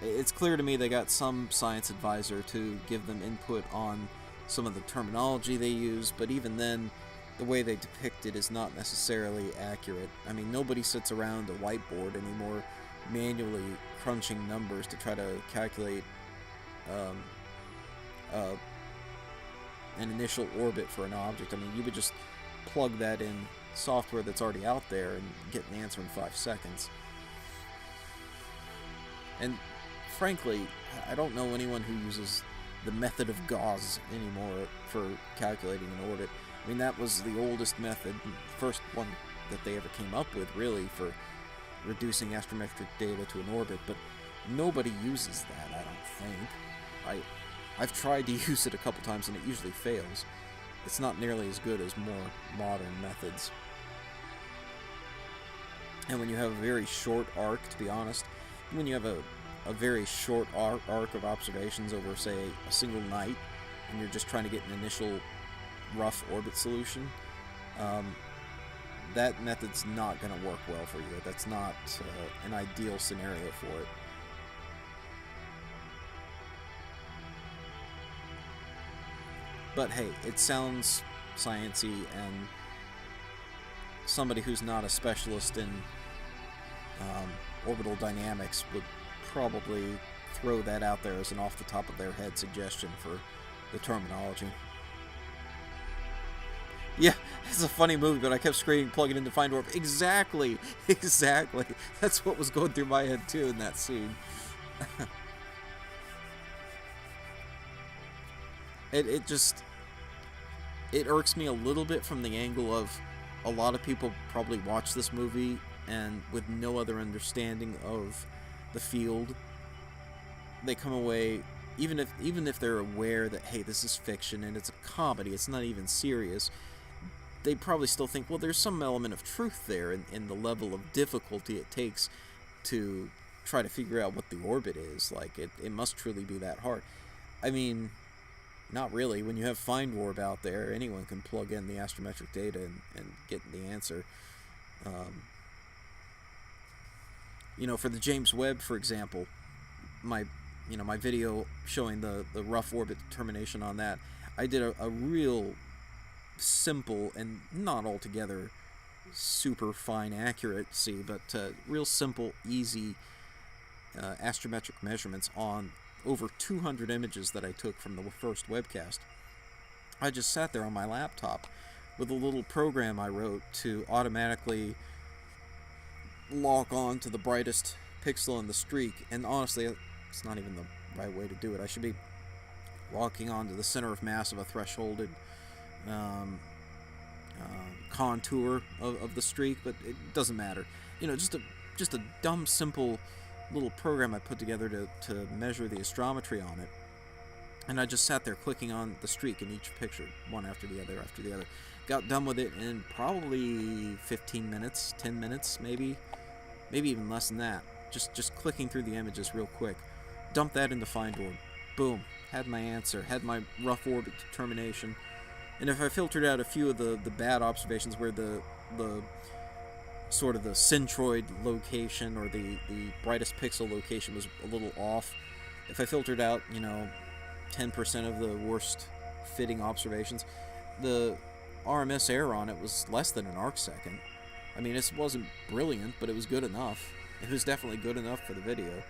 It's clear to me they got some science advisor to give them input on some of the terminology they use, but even then, the way they depict it is not necessarily accurate. I mean, nobody sits around a whiteboard anymore manually crunching numbers to try to calculate an initial orbit for an object. I mean, you would just plug that in software that's already out there and get an answer in 5 seconds. And frankly, I don't know anyone who uses the method of Gauss anymore for calculating an orbit. I mean, that was the oldest method, first one that they ever came up with, really, for reducing astrometric data to an orbit, but nobody uses that, I don't think. I've tried to use it a couple times and it usually fails. It's not nearly as good as more modern methods. And when you have a very short arc, to be honest, when you have a very short arc of observations over, say, a single night, and you're just trying to get an initial rough orbit solution, that method's not going to work well for you. That's not an ideal scenario for it. But hey, it sounds sciencey, and somebody who's not a specialist in orbital dynamics would probably throw that out there as an off-the-top-of-their-head suggestion for the terminology. Yeah, it's a funny movie, but I kept screaming, plug it into Find Orb. Exactly! Exactly! That's what was going through my head, too, in that scene. It irks me a little bit from the angle of a lot of people probably watch this movie and with no other understanding of the field. They come away, even if they're aware that, hey, this is fiction and it's a comedy, it's not even serious, they probably still think, well, there's some element of truth there in the level of difficulty it takes to try to figure out what the orbit is. Like, it must truly be that hard. I mean, not really. When you have Find Orb out there, anyone can plug in the astrometric data and get the answer. For the James Webb, for example, my video showing the rough orbit determination on that, I did a real simple and not altogether super fine accuracy, but real simple, easy astrometric measurements on over 200 images that I took from the first webcast. I just sat there on my laptop with a little program I wrote to automatically lock on to the brightest pixel in the streak, and honestly, it's not even the right way to do it. I should be locking on to the center of mass of a thresholded contour of the streak, but it doesn't matter. Just a dumb, simple little program I put together to measure the astrometry on it, and I just sat there clicking on the streak in each picture, one after the other after the other. Got done with it in probably 15 minutes, 10 minutes, maybe even less than that. Just clicking through the images real quick. Dumped that into Find Orb. Boom. Had my answer. Had my rough orbit determination. And if I filtered out a few of the bad observations where the sort of the centroid location or the brightest pixel location was a little off, if I filtered out, 10% of the worst fitting observations, the RMS error on it was less than an arcsecond. I mean, it wasn't brilliant, but it was good enough. It was definitely good enough for the video.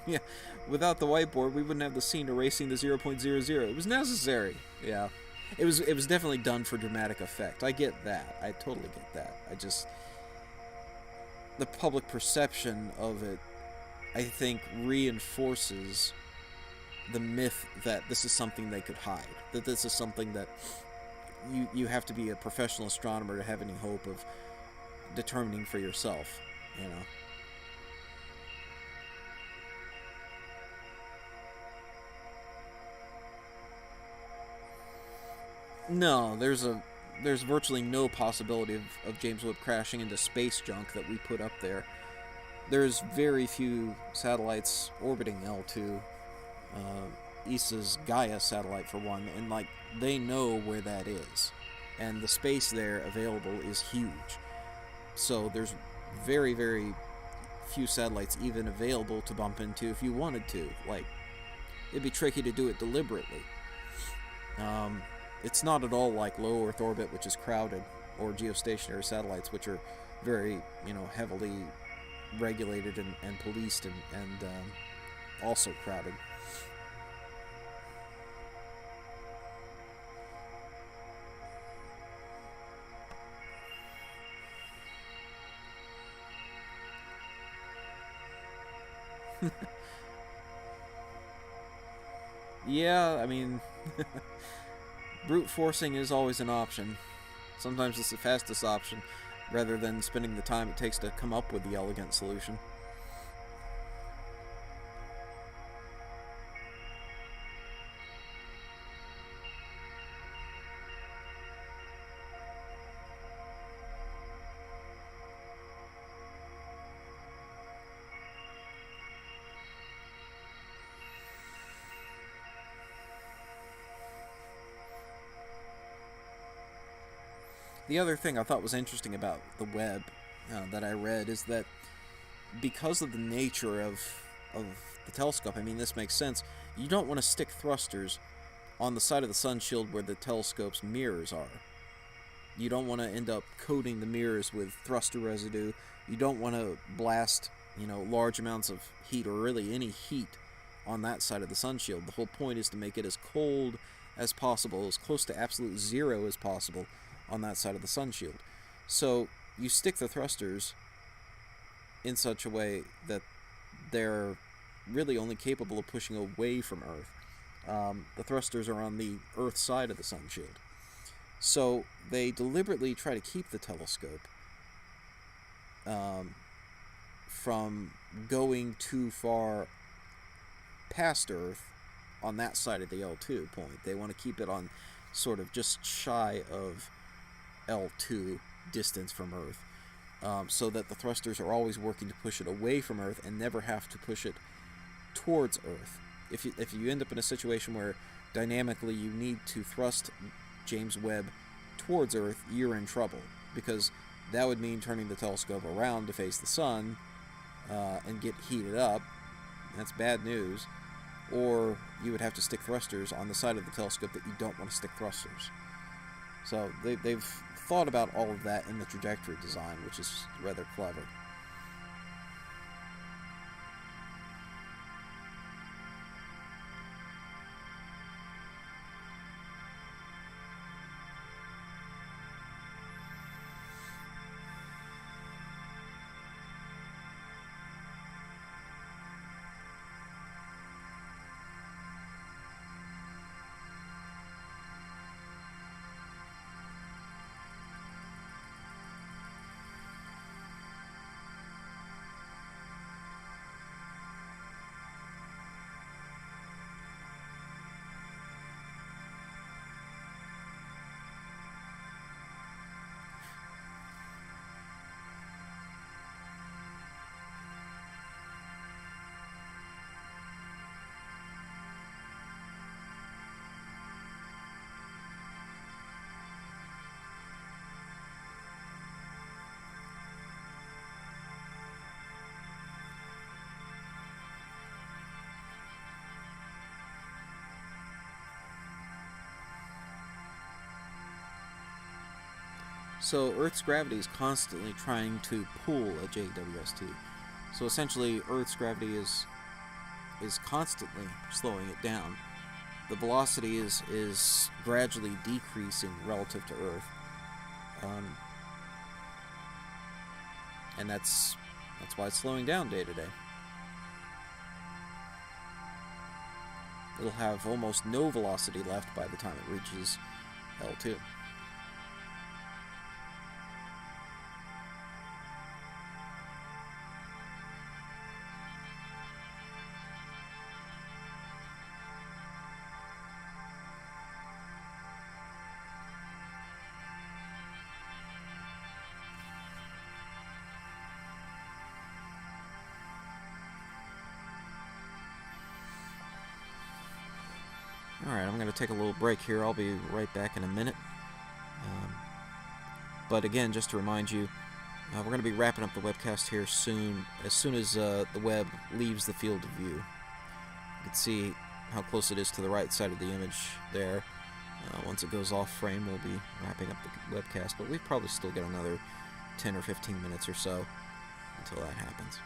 Yeah, without the whiteboard, we wouldn't have the scene erasing the 0.00. It was necessary. Yeah. It was definitely done for dramatic effect. I get that. I totally get that. The public perception of it, I think, reinforces the myth that this is something they could hide. That this is something that you have to be a professional astronomer to have any hope of determining for yourself, No, there's virtually no possibility of James Webb crashing into space junk that we put up there. There's very few satellites orbiting L2. ESA's Gaia satellite, for one, and they know where that is. And the space there available is huge. So there's very, very few satellites even available to bump into if you wanted to. It'd be tricky to do it deliberately. It's not at all like low Earth orbit, which is crowded, or geostationary satellites, which are very, heavily regulated and policed and also crowded. Yeah, I mean, brute forcing is always an option. Sometimes it's the fastest option. rather than spending the time it takes to come up with the elegant solution. The other thing I thought was interesting about the Webb that I read is that because of the nature of the telescope, I mean, this makes sense, you don't want to stick thrusters on the side of the sun shield where the telescope's mirrors are. You don't want to end up coating the mirrors with thruster residue. You don't want to blast, large amounts of heat, or really any heat, on that side of the sun shield. The whole point is to make it as cold as possible, as close to absolute zero as possible on that side of the sun shield. So you stick the thrusters in such a way that they're really only capable of pushing away from Earth. The thrusters are on the Earth side of the sun shield. So they deliberately try to keep the telescope from going too far past Earth on that side of the L2 point. They want to keep it on sort of just shy of L2 distance from Earth, so that the thrusters are always working to push it away from Earth and never have to push it towards Earth. If you end up in a situation where dynamically you need to thrust James Webb towards Earth, you're in trouble, because that would mean turning the telescope around to face the sun and get heated up. That's bad news. Or you would have to stick thrusters on the side of the telescope that you don't want to stick thrusters. So they've thought about all of that in the trajectory design, which is rather clever. So Earth's gravity is constantly trying to pull a JWST. So essentially, Earth's gravity is constantly slowing it down. The velocity is gradually decreasing relative to Earth, and that's why it's slowing down day to day. It'll have almost no velocity left by the time it reaches L2. Alright, I'm going to take a little break here. I'll be right back in a minute. But again, just to remind you, we're going to be wrapping up the webcast here soon. As soon as the Webb leaves the field of view, you can see how close it is to the right side of the image there. Once it goes off frame, we'll be wrapping up the webcast, but we've probably still got another 10 or 15 minutes or so until that happens.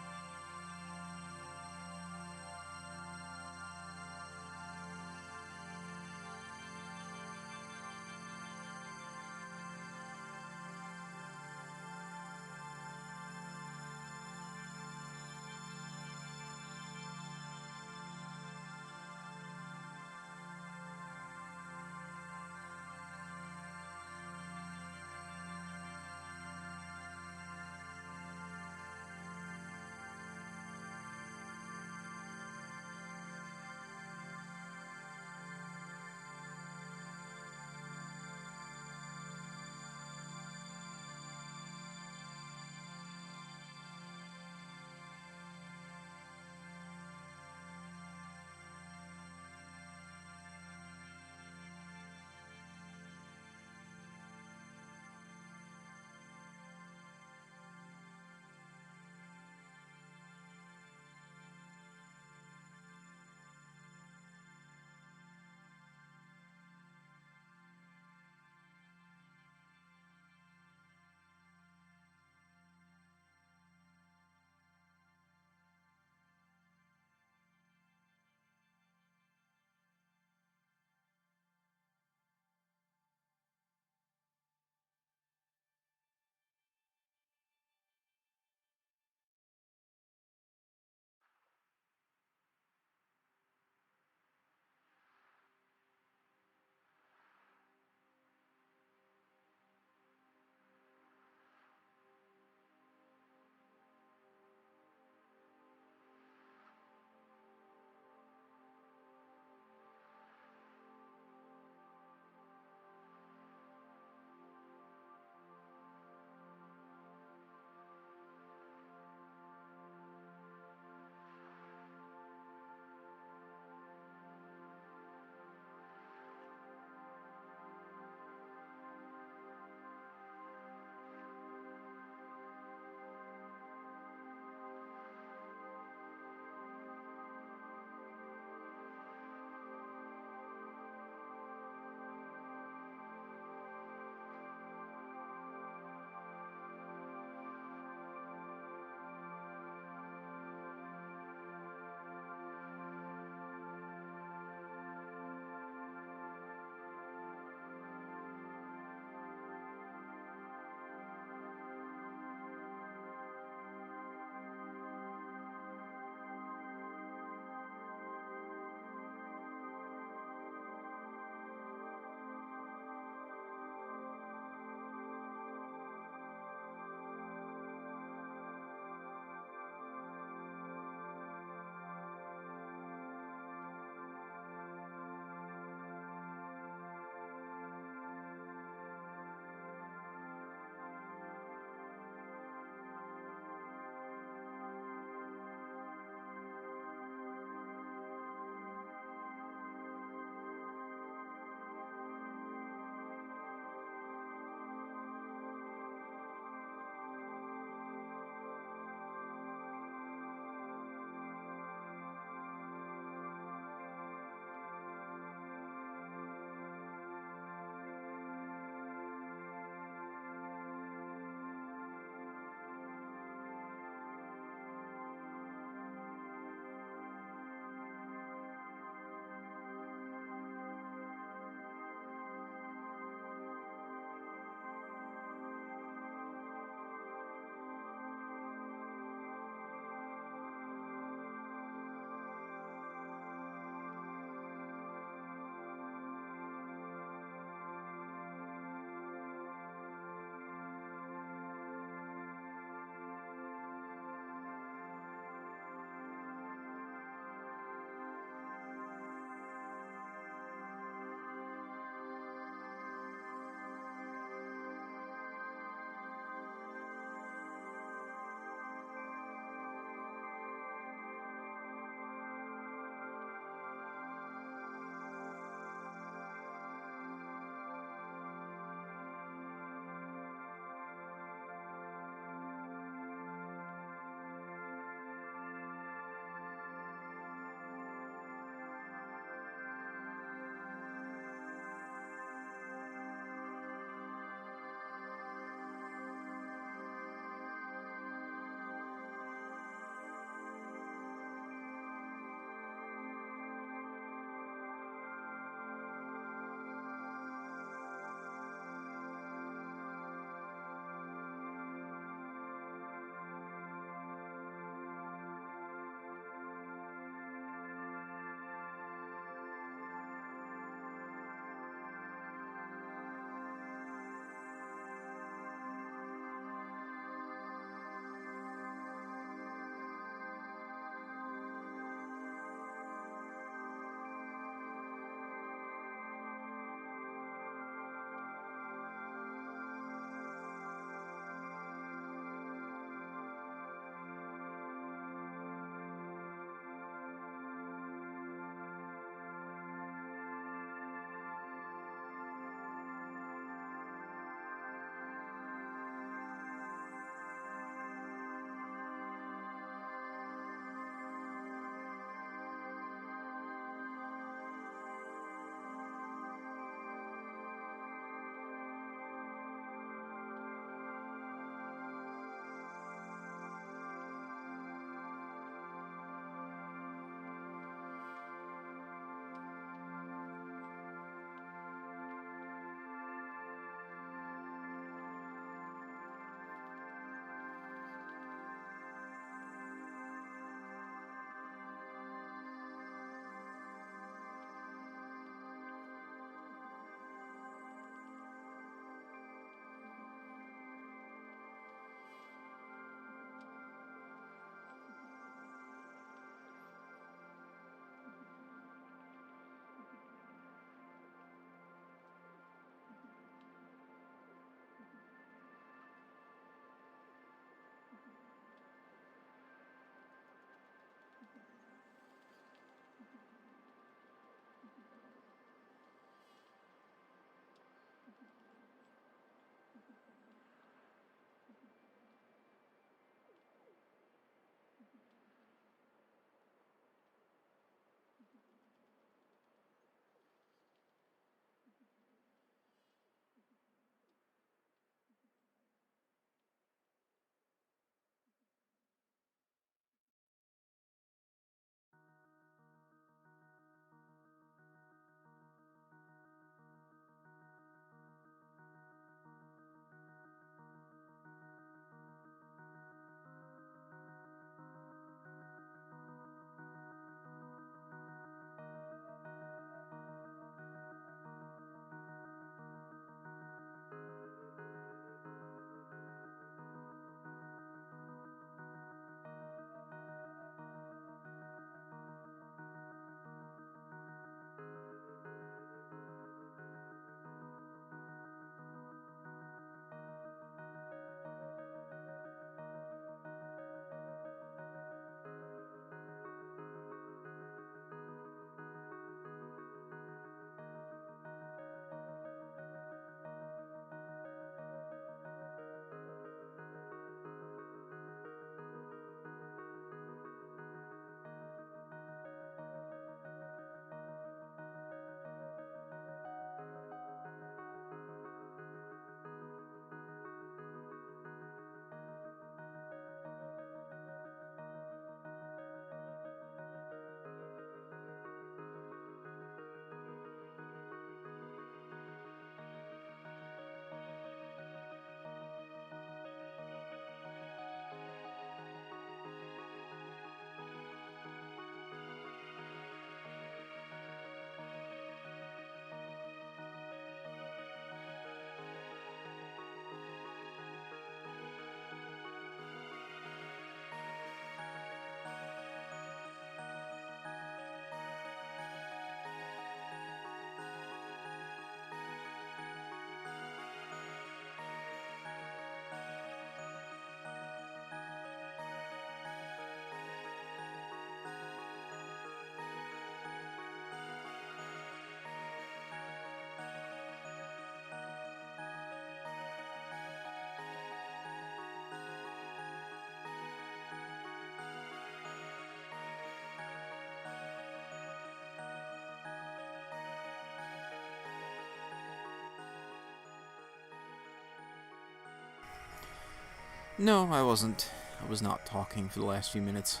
No, I wasn't. I was not talking for the last few minutes.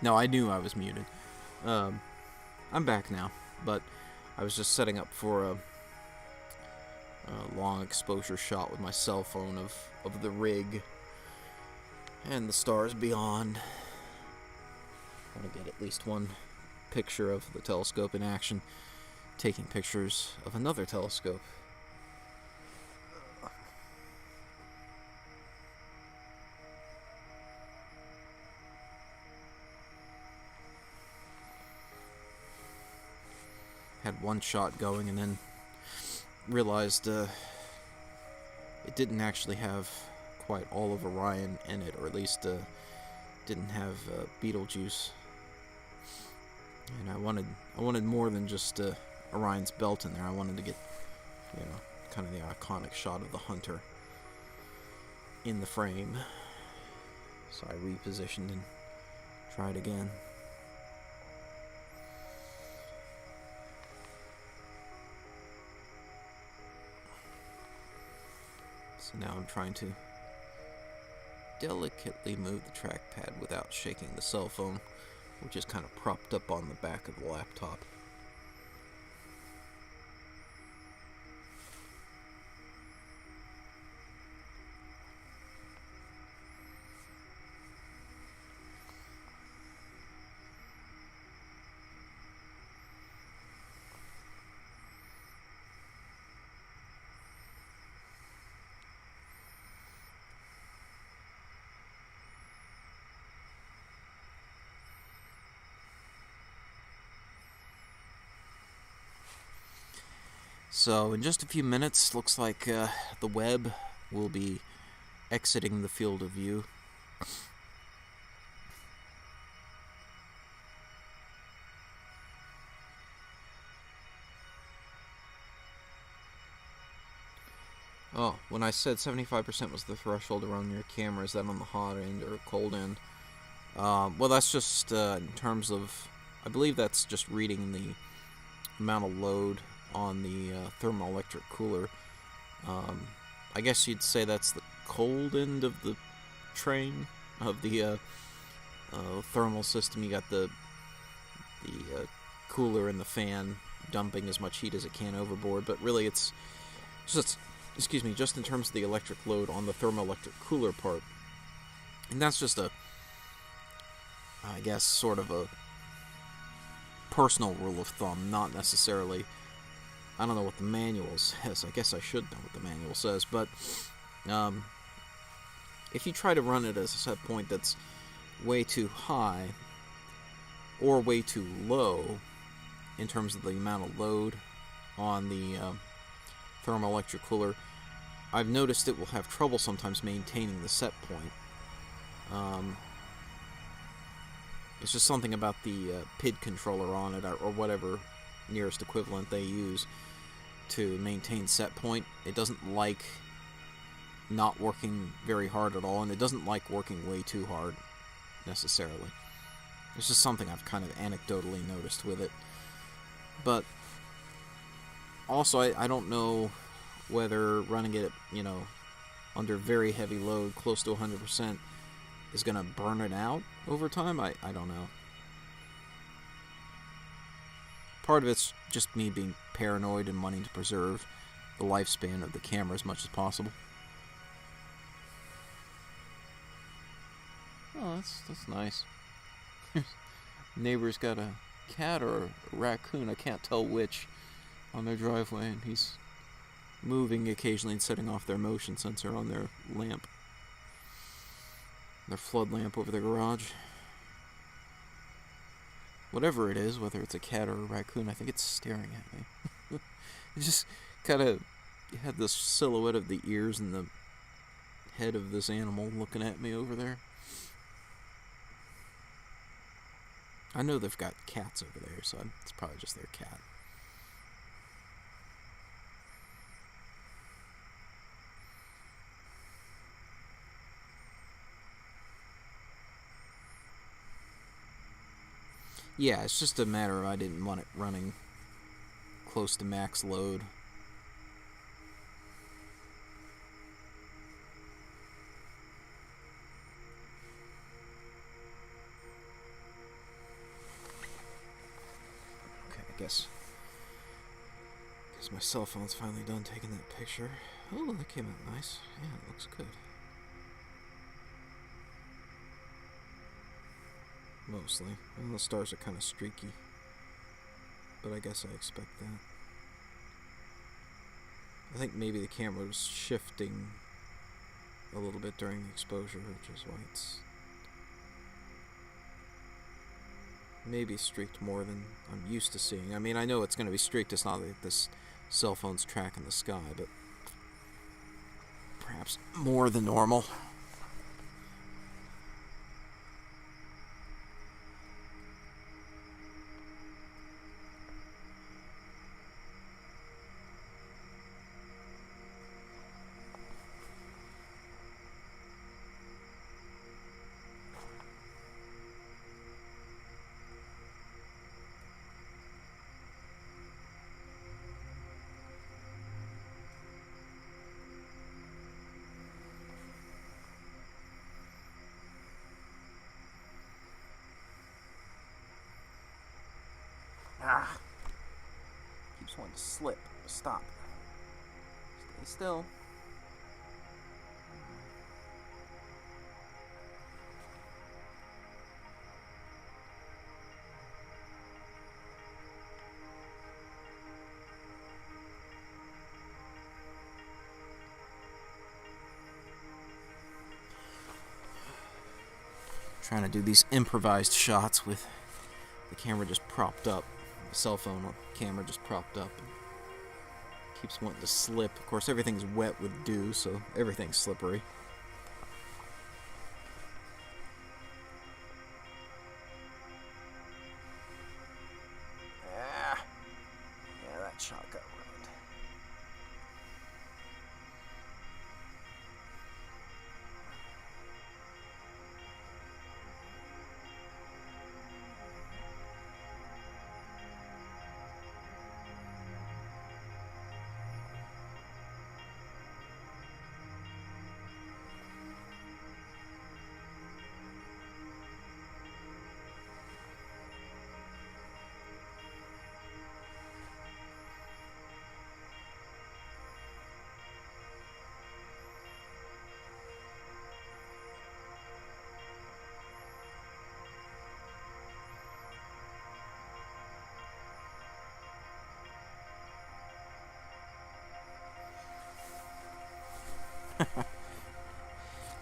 No, I knew I was muted. I'm back now, but I was just setting up for a long exposure shot with my cell phone of the rig and the stars beyond. I want to get at least one picture of the telescope in action, taking pictures of another telescope. Had one shot going and then realized it didn't actually have quite all of Orion in it, or at least didn't have Betelgeuse. And I wanted more than just Orion's belt in there. I wanted to get, kind of the iconic shot of the Hunter in the frame. So I repositioned and tried again. So now I'm trying to delicately move the trackpad without shaking the cell phone, which is kind of propped up on the back of the laptop. So in just a few minutes, looks like the Webb will be exiting the field of view. Oh, when I said 75% was the threshold to run your camera, is that on the hot end or cold end? Well, that's just in terms of, I believe that's just reading the amount of load on the thermoelectric cooler. I guess you'd say that's the cold end of the train, of the thermal system. You got the cooler and the fan dumping as much heat as it can overboard, but really it's just, just in terms of the electric load on the thermoelectric cooler part. And that's just I guess, sort of a personal rule of thumb, not necessarily, I don't know what the manual says. I guess I should know what the manual says, but if you try to run it as a set point that's way too high or way too low in terms of the amount of load on the thermoelectric cooler, I've noticed it will have trouble sometimes maintaining the set point. It's just something about the PID controller on it, or whatever nearest equivalent they use to maintain set point. It doesn't like not working very hard at all, and it doesn't like working way too hard necessarily. It's just something I've kind of anecdotally noticed with it. But also, I don't know whether running it, under very heavy load, close to 100%, is going to burn it out over time. I don't know. Part of it's just me being paranoid and wanting to preserve the lifespan of the camera as much as possible. Oh, that's nice. Neighbor's got a cat or a raccoon, I can't tell which, on their driveway, and he's moving occasionally and setting off their motion sensor on their lamp. Their flood lamp over their garage. Whatever it is, whether it's a cat or a raccoon, I think it's staring at me. It just kind of had this silhouette of the ears and the head of this animal looking at me over there. I know they've got cats over there, so it's probably just their cat. Yeah, it's just a matter of I didn't want it running close to max load. Guess my cell phone's finally done taking that picture. Oh, that came out nice. Yeah, it looks good. Mostly. Well, the stars are kind of streaky, but I guess I expect that. I think maybe the camera was shifting a little bit during the exposure, which is why it's maybe streaked more than I'm used to seeing. I mean, I know it's going to be streaked. It's not like this cell phone's tracking the sky, but perhaps more than normal. Ah! Keeps wanting to slip. Stop. Stay still. Trying to do these improvised shots with the camera just propped up. The cell phone camera just propped up. And keeps wanting to slip. Of course, everything's wet with dew, so everything's slippery. Yeah, that shot got ruined.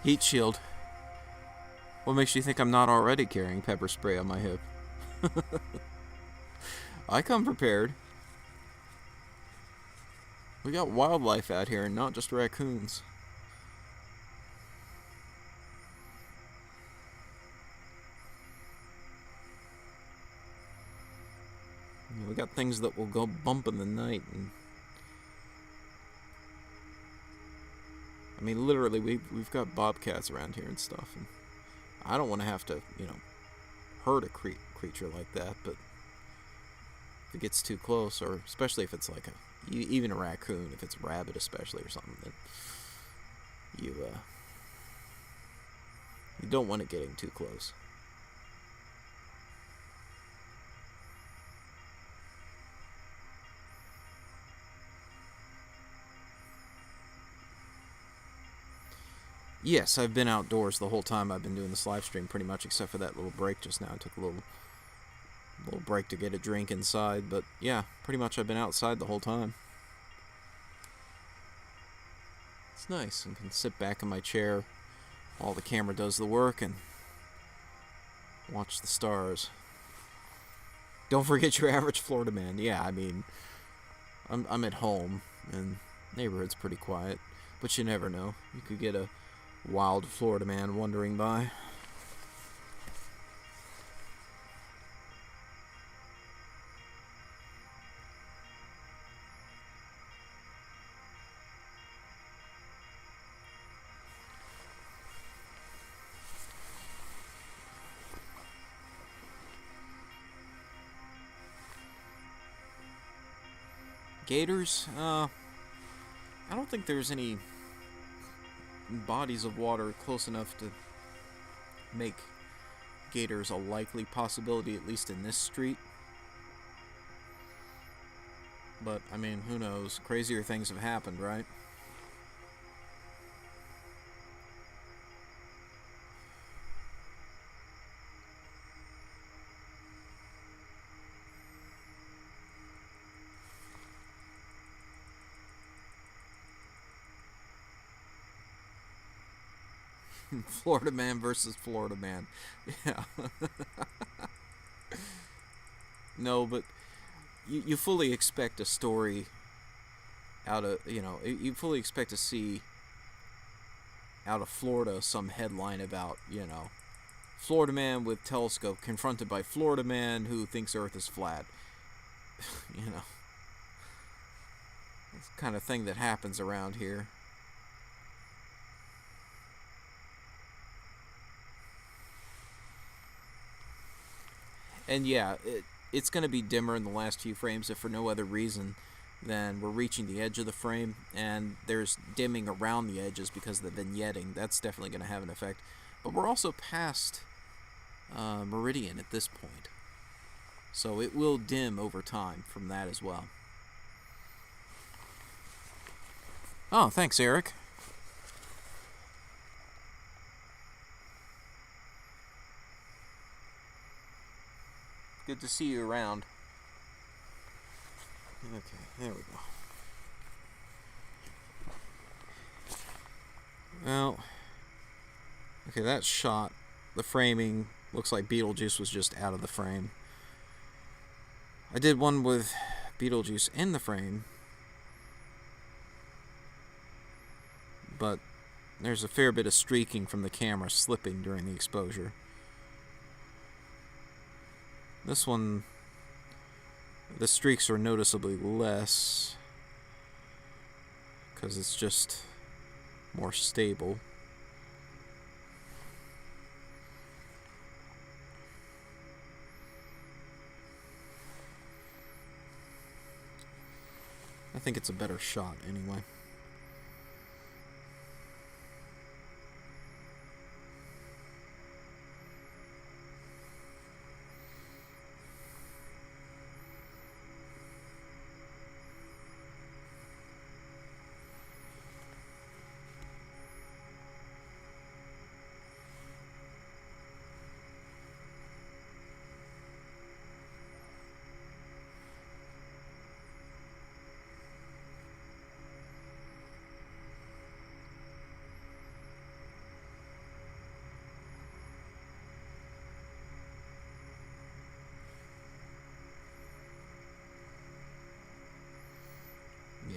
Heat shield. What makes you think I'm not already carrying pepper spray on my hip? I come prepared. We got wildlife out here and not just raccoons. We got things that will go bump in the night. And I mean, literally, we've got bobcats around here and stuff, and I don't want to have to, hurt a creature like that, but if it gets too close, or especially if it's like even a raccoon, if it's a rabbit especially or something, then you don't want it getting too close. Yes, I've been outdoors the whole time I've been doing this live stream, pretty much, except for that little break just now. I took a little break to get a drink inside, but yeah, pretty much I've been outside the whole time. It's nice. I can sit back in my chair while the camera does the work and watch the stars. Don't forget your average Florida man. Yeah, I mean, I'm at home and neighborhood's pretty quiet, but you never know. You could get a wild Florida man wandering by. Gators? I don't think there's any bodies of water close enough to make gators a likely possibility, at least in this street. But, I mean, who knows? Crazier things have happened, right? Florida man versus Florida man. Yeah. No, but you fully expect a story out of, you fully expect to see out of Florida some headline about, Florida man with telescope confronted by Florida man who thinks Earth is flat. It's the kind of thing that happens around here. And yeah, it's going to be dimmer in the last few frames, if for no other reason than we're reaching the edge of the frame, and there's dimming around the edges because of the vignetting. That's definitely going to have an effect. But we're also past meridian at this point, so it will dim over time from that as well. Oh, thanks, Eric. Good to see you around. Okay, there we go. Well, okay, that shot, the framing looks like Betelgeuse was just out of the frame. I did one with Betelgeuse in the frame, but there's a fair bit of streaking from the camera slipping during the exposure. This one, the streaks are noticeably less because it's just more stable. I think it's a better shot anyway.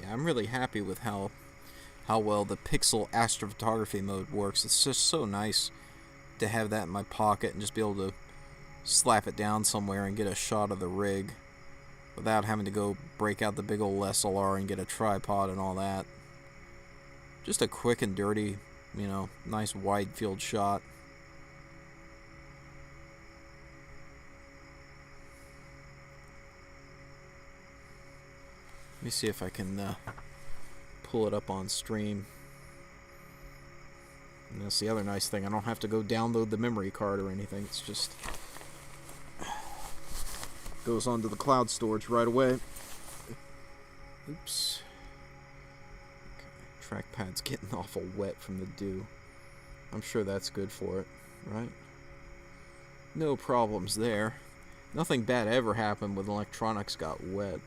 Yeah, I'm really happy with how well the pixel astrophotography mode works. It's just so nice to have that in my pocket and just be able to slap it down somewhere and get a shot of the rig without having to go break out the big old SLR and get a tripod and all that. Just a quick and dirty, nice wide field shot. Let me see if I can pull it up on stream. And that's the other nice thing. I don't have to go download the memory card or anything. It's just goes onto the cloud storage right away. Oops. Okay. Trackpad's getting awful wet from the dew. I'm sure that's good for it, right? No problems there. Nothing bad ever happened when electronics got wet.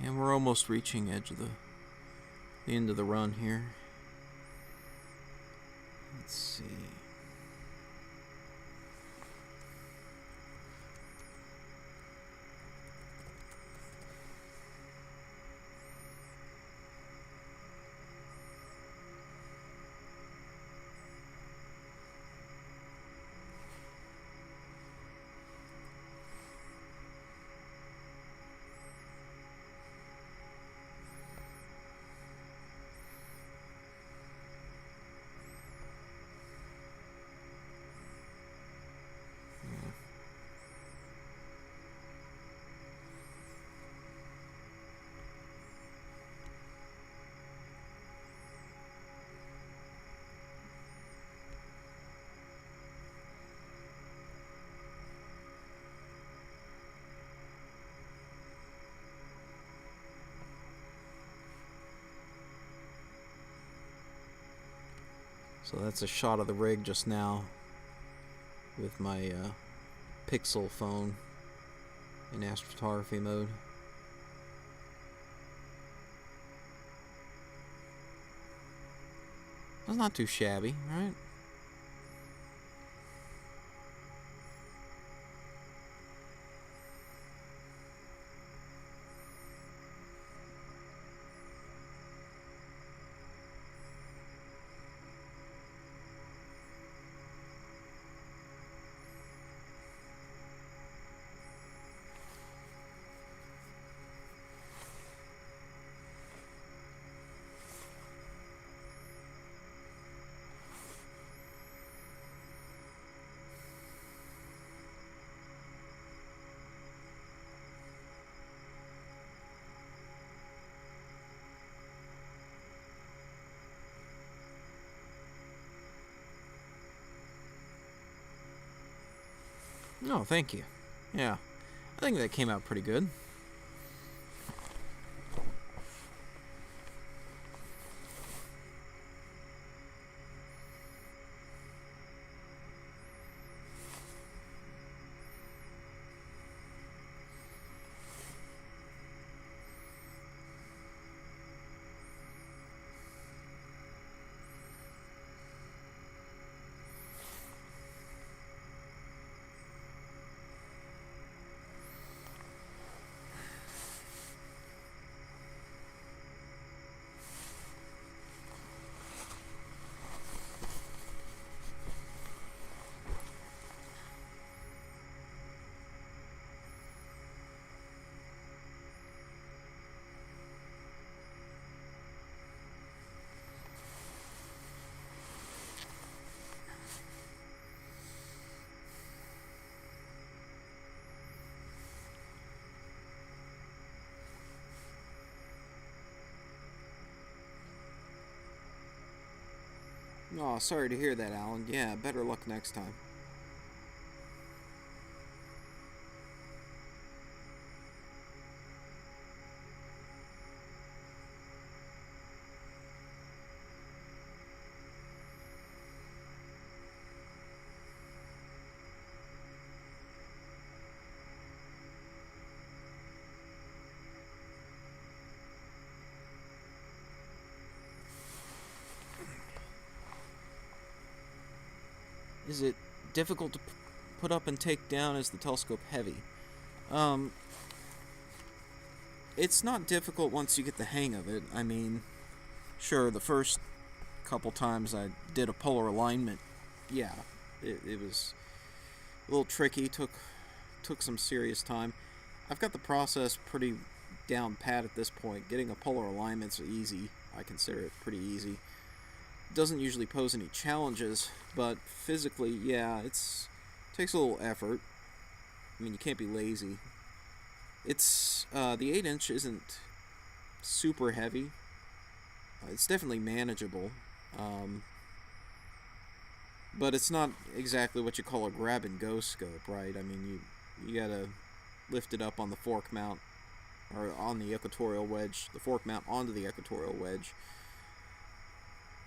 And we're almost reaching edge of the end of the run here. Let's see. So that's a shot of the rig just now with my Pixel phone in astrophotography mode. That's not too shabby, right? No, thank you. Yeah, I think that came out pretty good. Oh, sorry to hear that, Alan. Yeah, better luck next time. Is it difficult to put up and take down? Is the telescope heavy? It's not difficult once you get the hang of it. I mean, sure, the first couple times I did a polar alignment, yeah, it was a little tricky, took some serious time. I've got the process pretty down pat at this point. Getting a polar alignment's easy. I consider it pretty easy. Doesn't usually pose any challenges, but physically, yeah, takes a little effort. I mean, you can't be lazy. It's the 8-inch isn't super heavy. It's definitely manageable, but it's not exactly what you call a grab and go scope, right? I mean, you gotta lift it up on the fork mount or on the equatorial wedge, the fork mount onto the equatorial wedge.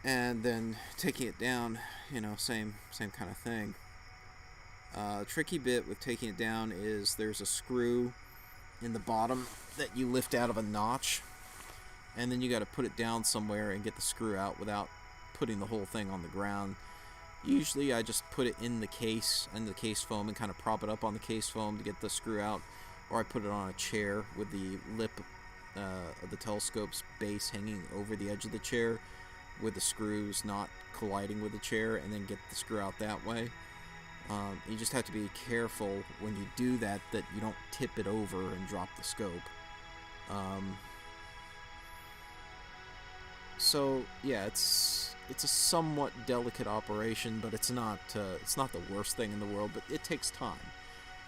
And then taking it down, you know, same kind of thing. Tricky bit with taking it down is there's a screw in the bottom that you lift out of a notch, and then you got to put it down somewhere and get the screw out without putting the whole thing on the ground. Usually I just put it in the case foam and kind of prop it up on the case foam to get the screw out, or I put it on a chair with the lip of the telescope's base hanging over the edge of the chair, with the screws not colliding with the chair, and then get the screw out that way. You just have to be careful when you do that you don't tip it over and drop the scope. So yeah, it's a somewhat delicate operation, but it's not the worst thing in the world. But it takes time.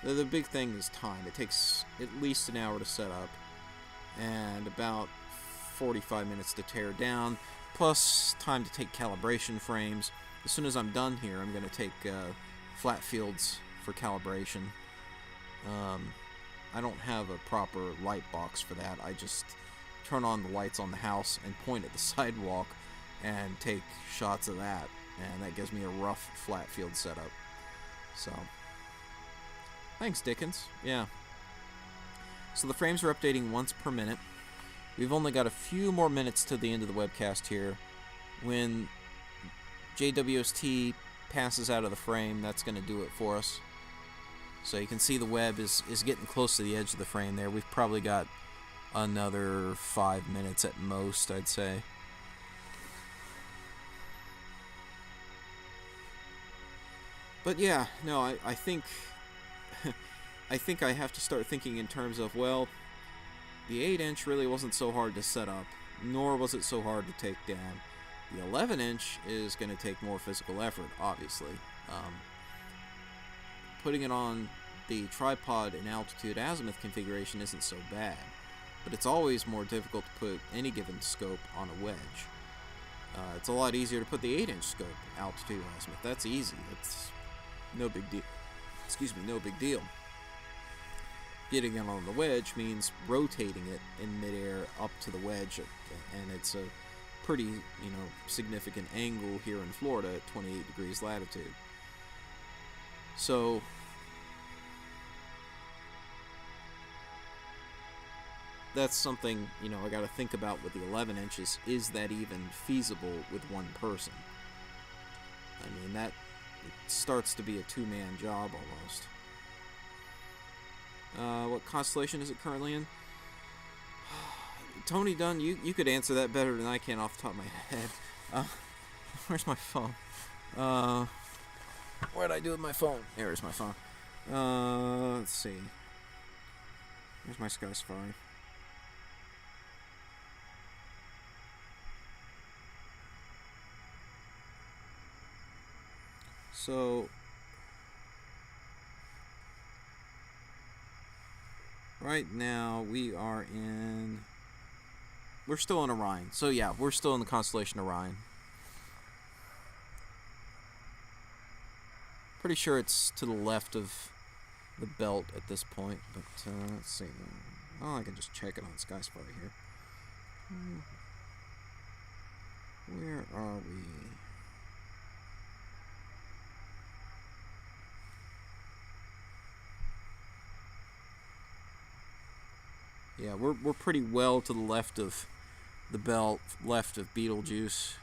The big thing is time. It takes at least an hour to set up, and about 45 minutes to tear down, plus time to take calibration frames. As soon as I'm done here, I'm going to take flat fields for calibration. I don't have a proper light box for that. I just turn on the lights on the house and point at the sidewalk and take shots of that. and that gives me a rough flat field setup. So, thanks, Dickens. Yeah. So the frames are updating once per minute. We've only got a few more minutes to the end of the webcast here. When JWST passes out of the frame, that's going to do it for us. So you can see the Webb is getting close to the edge of the frame there. We've probably got another 5 minutes at most, I'd say. But yeah, no, I think I think I have to start thinking in terms of, well, the 8-inch really wasn't so hard to set up, nor was it so hard to take down. The 11-inch is going to take more physical effort, obviously. Putting it on the tripod in altitude azimuth configuration isn't so bad, but it's always more difficult to put any given scope on a wedge. It's a lot easier to put the 8-inch scope altitude azimuth. That's easy. It's no big deal. Excuse me, no big deal. Getting it on the wedge means rotating it in midair up to the wedge, and it's a pretty, significant angle here in Florida at 28 degrees latitude. So that's something, I got to think about with the 11 inches. Is that even feasible with one person? I mean, that starts to be a two-man job almost. What constellation is it currently in? Tony Dunn, you could answer that better than I can off the top of my head. Where's my phone? What did I do with my phone? There's my phone. Let's see. Where's my Sky Safari? So, right now we're still in Orion. So yeah, we're still in the constellation Orion. Pretty sure it's to the left of the belt at this point, but let's see. Oh, I can just check it on Sky Safari here. Where are we? Yeah, we're pretty well to the left of the belt, left of Betelgeuse.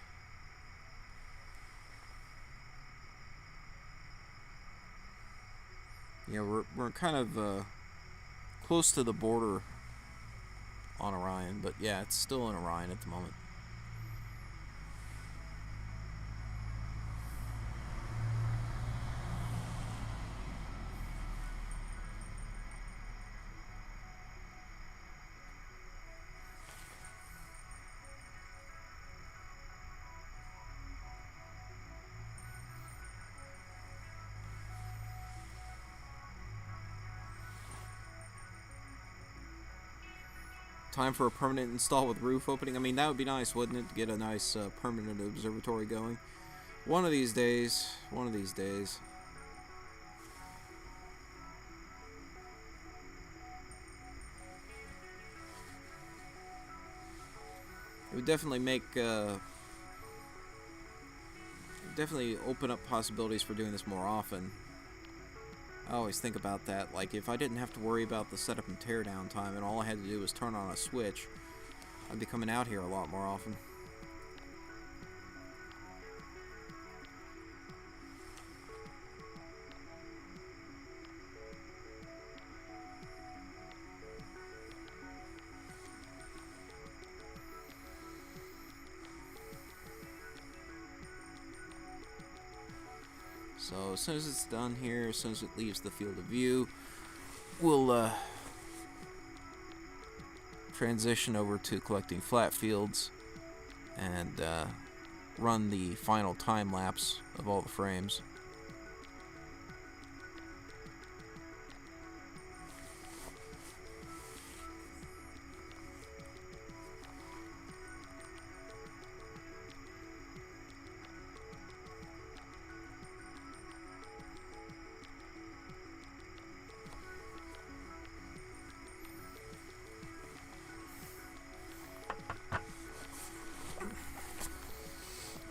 Yeah, we're kind of close to the border on Orion, but yeah, it's still in Orion at the moment. Time for a permanent install with roof opening. I mean, that would be nice, wouldn't it, to get a nice permanent observatory going? One of these days. One of these days. It would definitely make... definitely open up possibilities for doing this more often. I always think about that. Like, if I didn't have to worry about the setup and teardown time and all I had to do was turn on a switch, I'd be coming out here a lot more often. So as soon as it's done here, as soon as it leaves the field of view, we'll transition over to collecting flat fields and run the final time lapse of all the frames.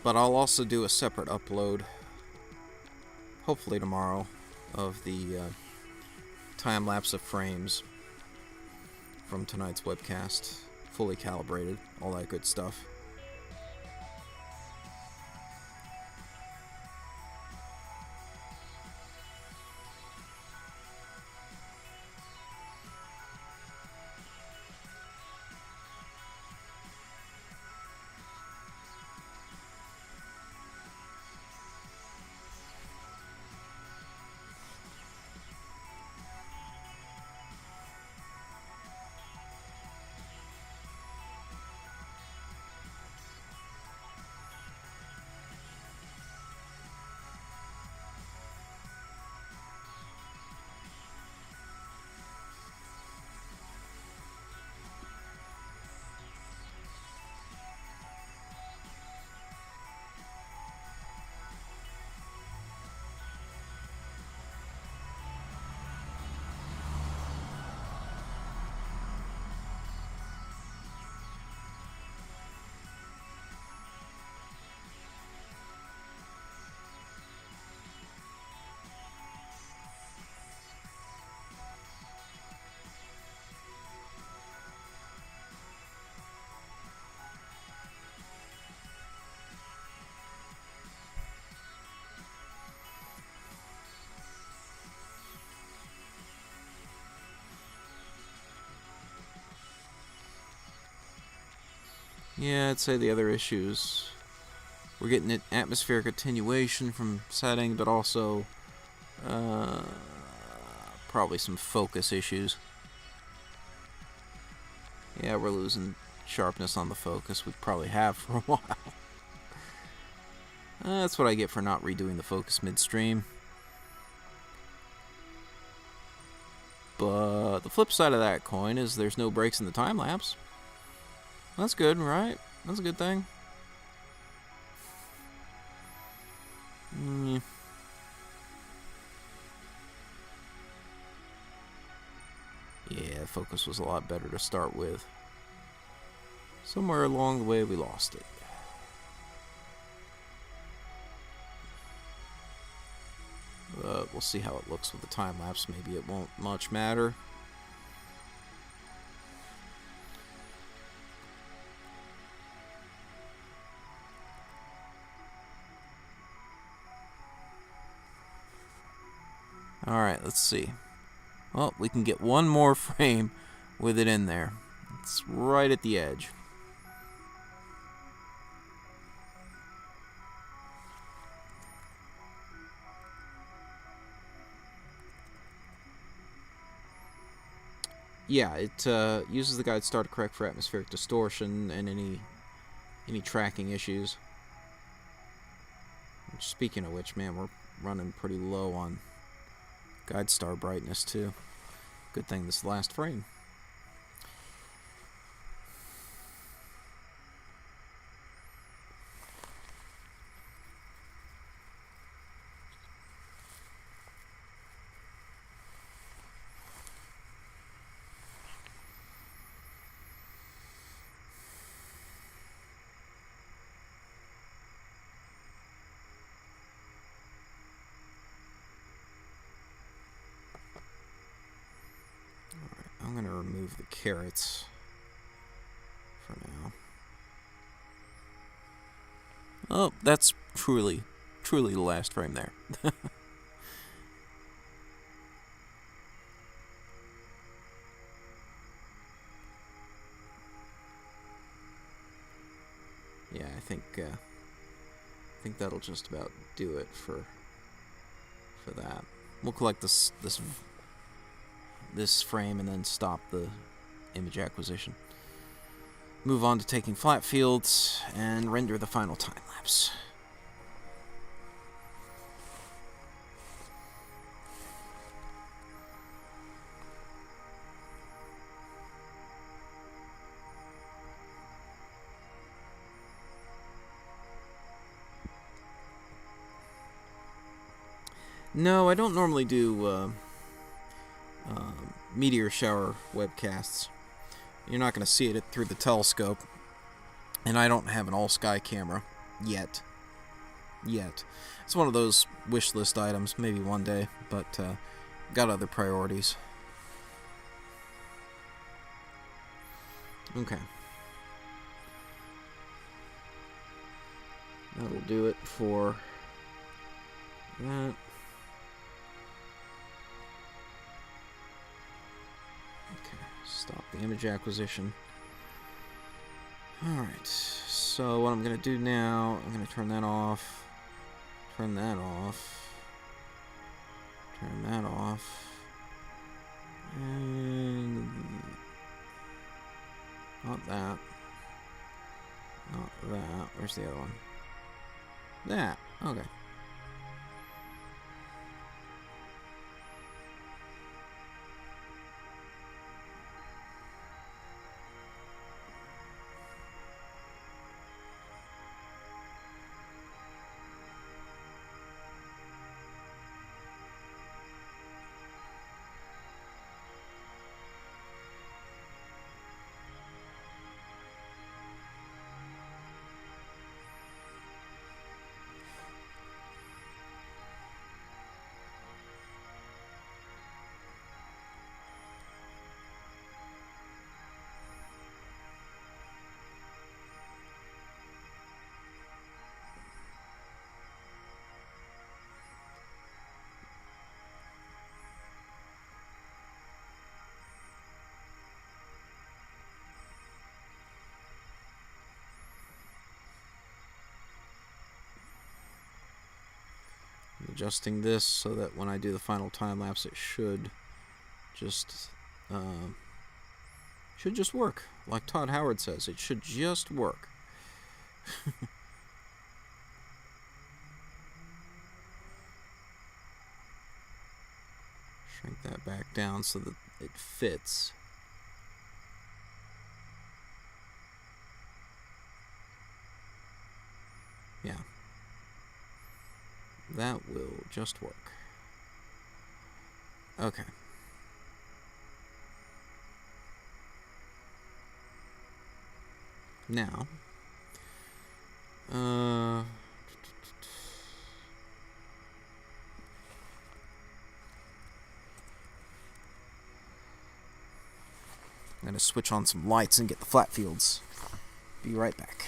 But I'll also do a separate upload, hopefully tomorrow, of the time-lapse of frames from tonight's webcast, fully calibrated, all that good stuff. Yeah, I'd say the other issues, we're getting an atmospheric attenuation from setting, but also probably some focus issues. Yeah, we're losing sharpness on the focus. We probably have for a while. That's what I get for not redoing the focus midstream. But the flip side of that coin is there's no breaks in the time lapse. That's good, right? That's a good thing. Yeah, focus was a lot better to start with. Somewhere along the way we lost it. We'll see how it looks with the time lapse. Maybe it won't much matter. Alright, let's see. Well, we can get one more frame with it in there. It's right at the edge. Yeah, it uses the guide star to correct for atmospheric distortion and any tracking issues. Speaking of which, man, we're running pretty low on guide star brightness too. Good thing this is the last frame. I'm going to remove the carrots for now. Oh, that's truly the last frame there. Yeah, I think that'll just about do it for that. We'll collect this frame and then stop the image acquisition. Move on to taking flat fields and render the final time lapse. No, I don't normally do meteor shower webcasts. You're not going to see it through the telescope, and I don't have an all-sky camera yet. yet. It's one of those wish list items, maybe one day, but got other priorities. Okay. That'll do it for that. Okay, stop the image acquisition. Alright, so what I'm going to do now, I'm going to turn that off, turn that off, turn that off, and not that, not that, where's the other one? That, okay. Adjusting this so that when I do the final time lapse, it should just work. Like Todd Howard says, it should just work. Shrink that back down so that it fits. Yeah. That will just work. Okay. Now, I'm going to switch on some lights and get the flat fields. Be right back.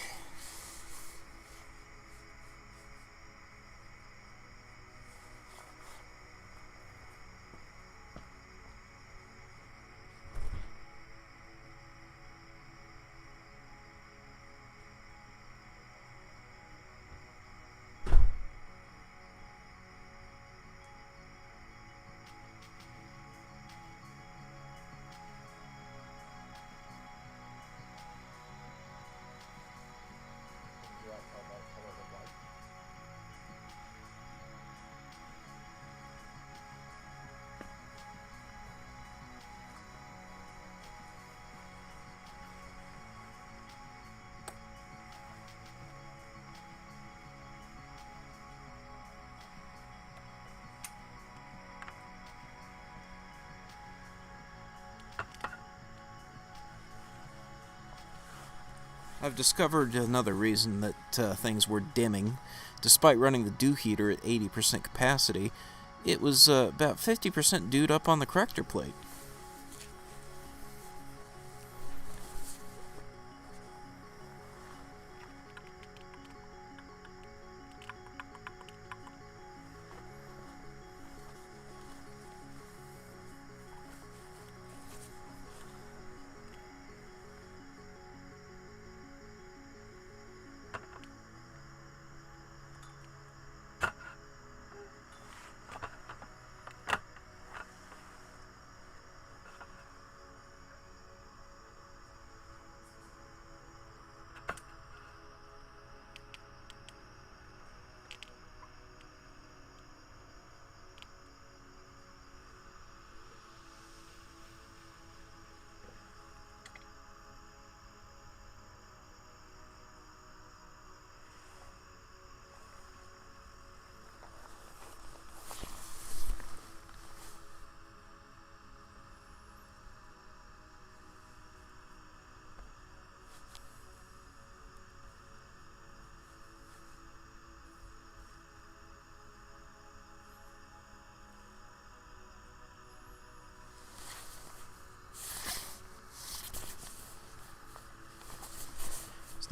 I've discovered another reason that things were dimming. Despite running the dew heater at 80% capacity, it was about 50% dewed up on the corrector plate.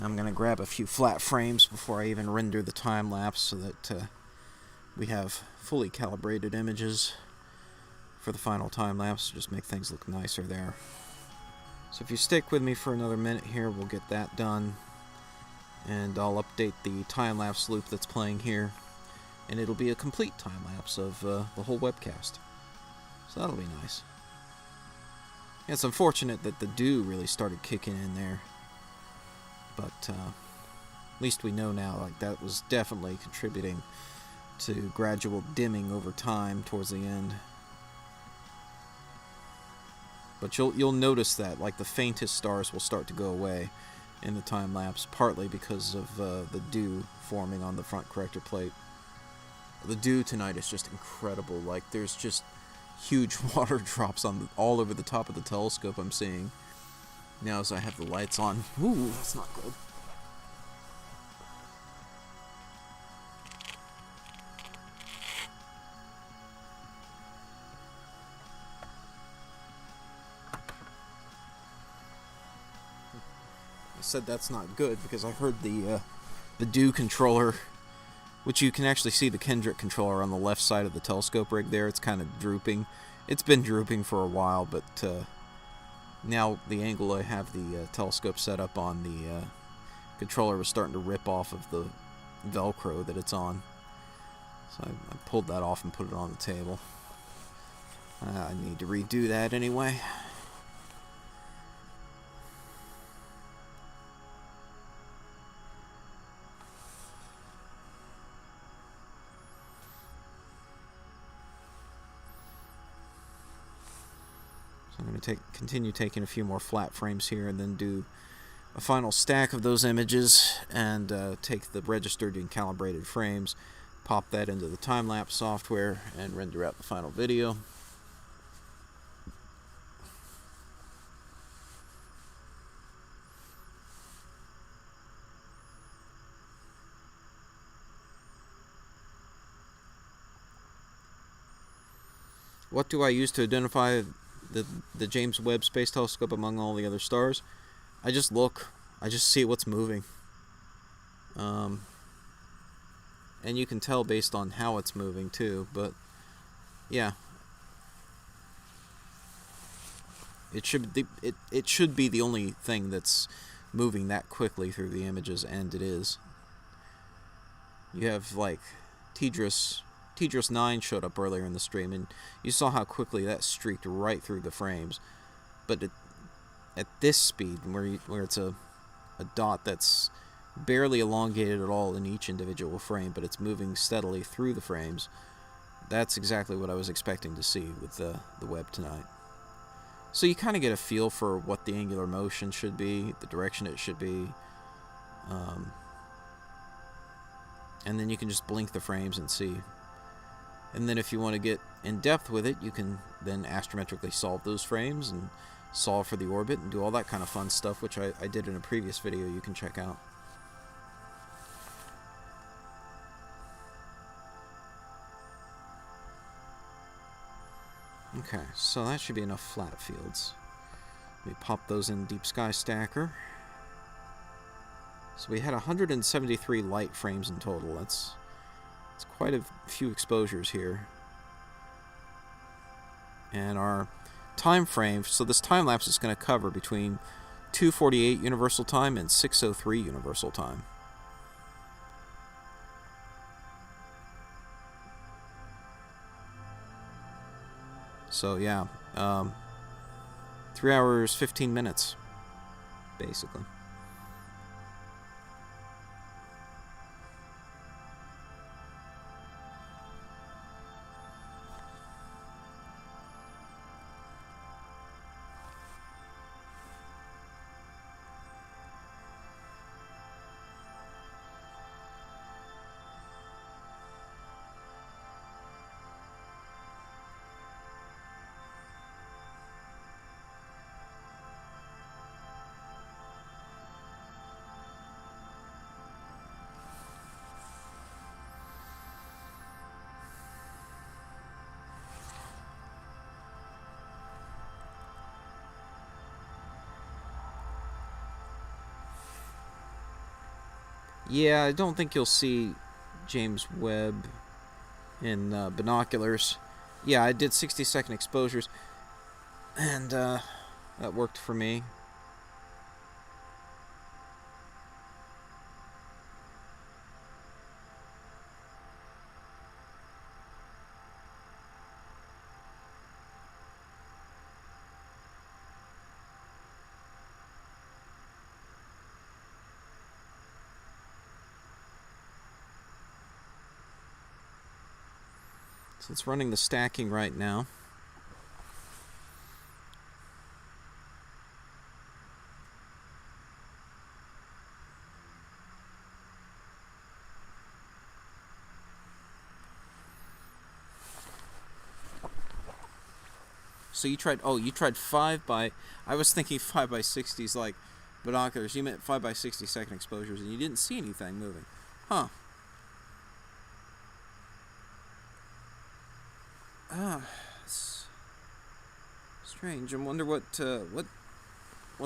I'm going to grab a few flat frames before I even render the time lapse so that we have fully calibrated images for the final time lapse. Just make things look nicer there. So if you stick with me for another minute here, we'll get that done. And I'll update the time lapse loop that's playing here. And it'll be a complete time lapse of the whole webcast. So that'll be nice. Yeah, it's unfortunate that the dew really started kicking in there. But at least we know now, like, that was definitely contributing to gradual dimming over time towards the end. But you'll notice that, like, the faintest stars will start to go away in the time lapse, partly because of the dew forming on the front corrector plate. The dew tonight is just incredible. Like, there's just huge water drops on all over the top of the telescope I'm seeing now as I have the lights on. Ooh, that's not good. I said that's not good because I heard the dew controller, which you can actually see the Kendrick controller on the left side of the telescope rig there. It's kind of drooping. It's been drooping for a while, but now the angle I have the telescope set up on, the controller was starting to rip off of the Velcro that it's on. So I pulled that off and put it on the table. I need to redo that anyway. I'm going to continue taking a few more flat frames here and then do a final stack of those images and take the registered and calibrated frames, pop that into the time-lapse software, and render out the final video. What do I use to identify the James Webb Space Telescope among all the other stars? I just look. I just see what's moving. And you can tell based on how it's moving too, but yeah. It should be the only thing that's moving that quickly through the images, and it is. You have, like, TDRS 9 showed up earlier in the stream, and you saw how quickly that streaked right through the frames. But at this speed, where it's a dot that's barely elongated at all in each individual frame, but it's moving steadily through the frames, that's exactly what I was expecting to see with the Webb tonight. So you kind of get a feel for what the angular motion should be, the direction it should be, and then you can just blink the frames and see. And then if you want to get in depth with it, you can then astrometrically solve those frames and solve for the orbit and do all that kind of fun stuff, which I did in a previous video you can check out. Okay, so that should be enough flat fields. Let me pop those in Deep Sky Stacker. So we had 173 light frames in total. It's quite a few exposures here. And our time frame, so this time lapse is going to cover between 2:48 Universal Time and 6:03 Universal Time. So yeah, 3 hours 15 minutes, basically. Yeah, I don't think you'll see James Webb in binoculars. Yeah, I did 60-second exposures, and that worked for me. So it's running the stacking right now. So you tried 5 by, I was thinking 5 by 60s like binoculars. You meant 5 by 60-second exposures, and you didn't see anything moving. Huh. It's strange. I wonder what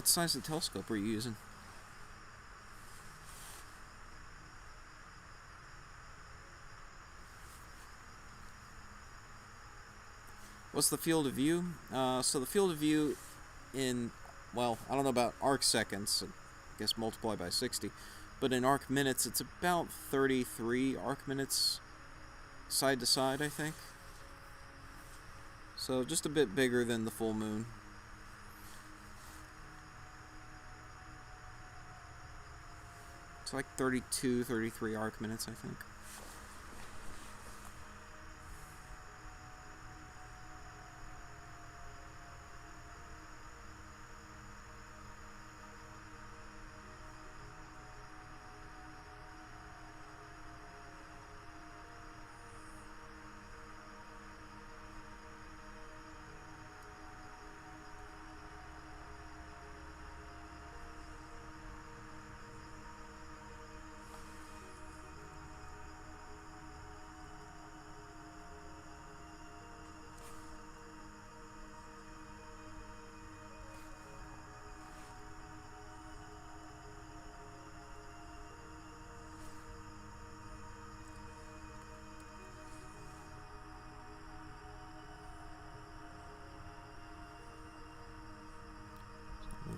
size of telescope were you using? What's the field of view? So the field of view in, well, I don't know about arc seconds, I guess multiply by 60, but in arc minutes it's about 33 arc minutes side to side, I think. So just a bit bigger than the full moon. It's like 32, 33 arc minutes, I think.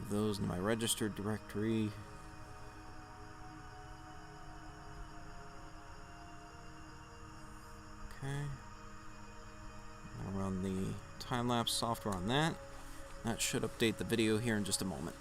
Those in my registered directory. Okay. I'll run the time-lapse software on that. That should update the video here in just a moment.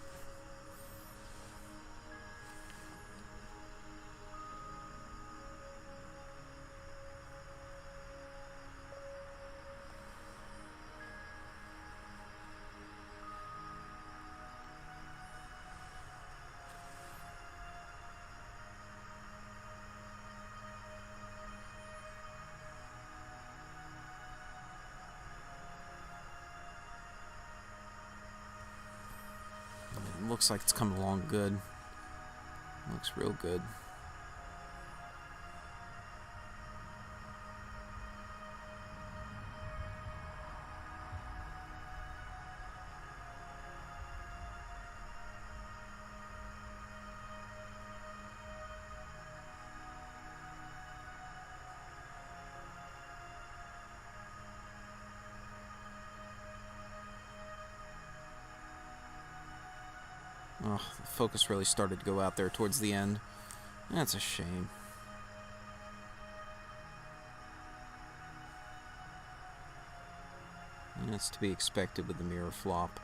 Looks like it's coming along good. Looks real good. Oh, the focus really started to go out there towards the end. That's a shame. And that's to be expected with the mirror flop.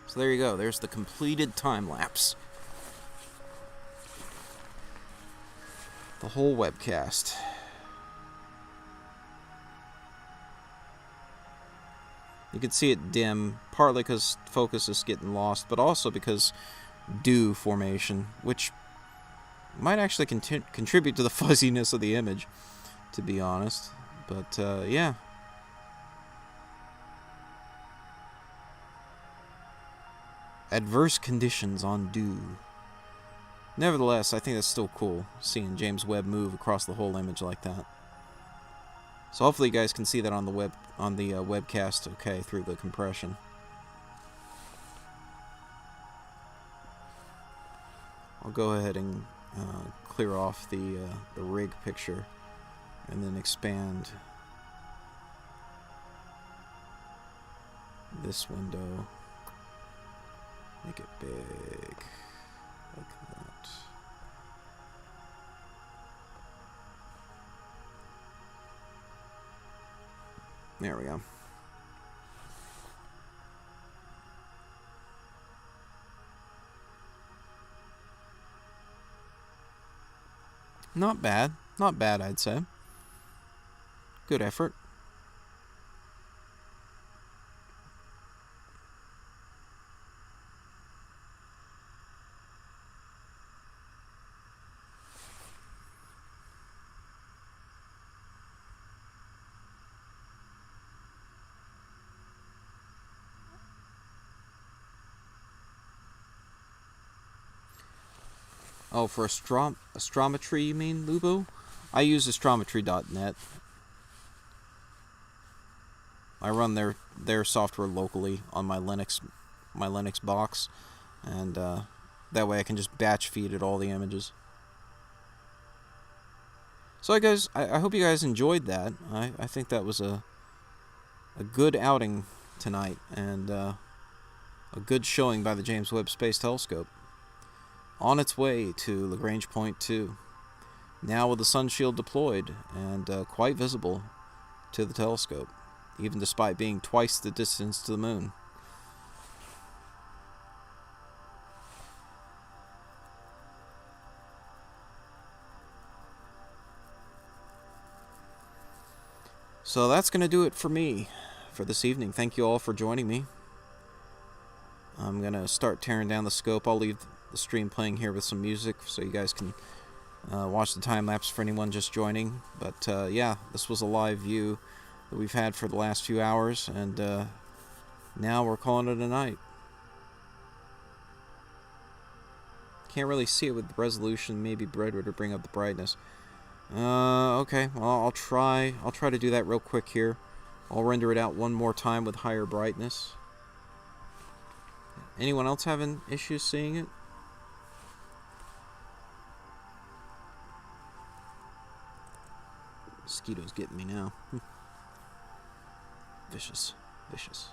So there you go. There's the completed time-lapse. The whole webcast. You can see it dim, partly because focus is getting lost, but also because dew formation, which might actually contribute to the fuzziness of the image, to be honest. But, yeah. Adverse conditions on dew. Nevertheless, I think that's still cool, seeing James Webb move across the whole image like that. So hopefully you guys can see that on the webcast okay through the compression. I'll go ahead and clear off the rig picture and then expand this window. Make it big like that. There we go. Not bad. Not bad, I'd say. Good effort. Oh, for astrometry, you mean, Lubo? I use astrometry.net. I run their software locally on my Linux box, and that way I can just batch feed it all the images. So, guys, I hope you guys enjoyed that. I think that was a good outing tonight, and a good showing by the James Webb Space Telescope. On its way to Lagrange Point 2, now with the sun shield deployed and quite visible to the telescope, even despite being twice the distance to the moon. So that's going to do it for me for this evening. Thank you all for joining me. I'm going to start tearing down the scope. I'll leave the stream playing here with some music so you guys can watch the time lapse for anyone just joining. But yeah, this was a live view that we've had for the last few hours, and now we're calling it a night. Can't really see it with the resolution. Maybe brighter to bring up the brightness. Okay, well, I'll try to do that real quick here. I'll render it out one more time with higher brightness. Anyone else having issues seeing it? Mosquitoes getting me now. Vicious. Vicious.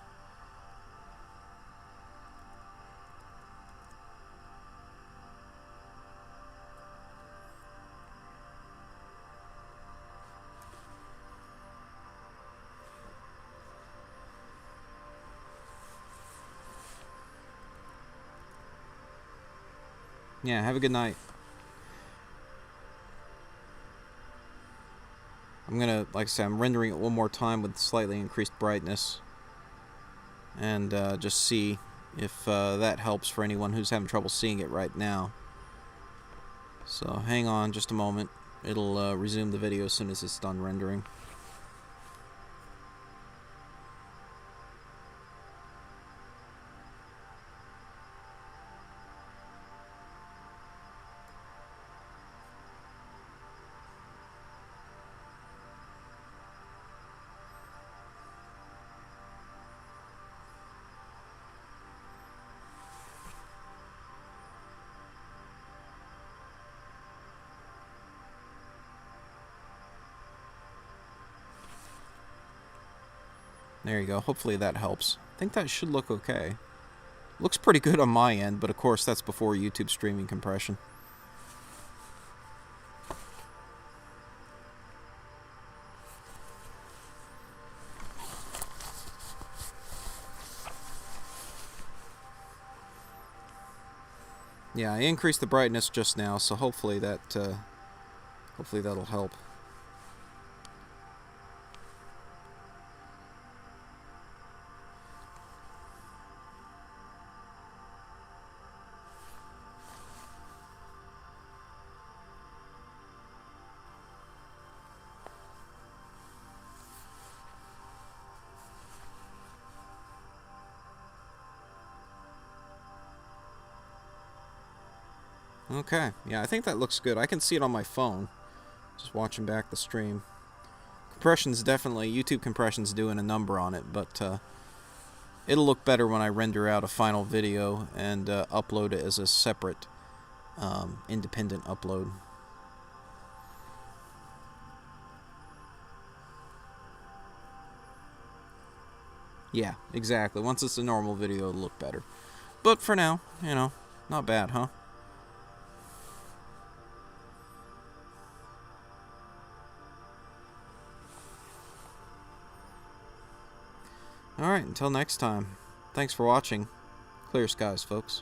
Yeah, have a good night. I'm gonna, like I said, I'm rendering it one more time with slightly increased brightness, and just see if that helps for anyone who's having trouble seeing it right now. So hang on just a moment. It'll resume the video as soon as it's done rendering. There you go. Hopefully that helps. I think that should look okay. Looks pretty good on my end, but of course that's before YouTube streaming compression. Yeah, I increased the brightness just now, so hopefully that'll help. Okay, yeah, I think that looks good. I can see it on my phone, just watching back the stream. Compression's definitely, YouTube compression's doing a number on it, but it'll look better when I render out a final video and upload it as a separate independent upload. Yeah, exactly. Once it's a normal video, it'll look better. But for now, you know, not bad, huh? Alright, until next time. Thanks for watching. Clear skies, folks.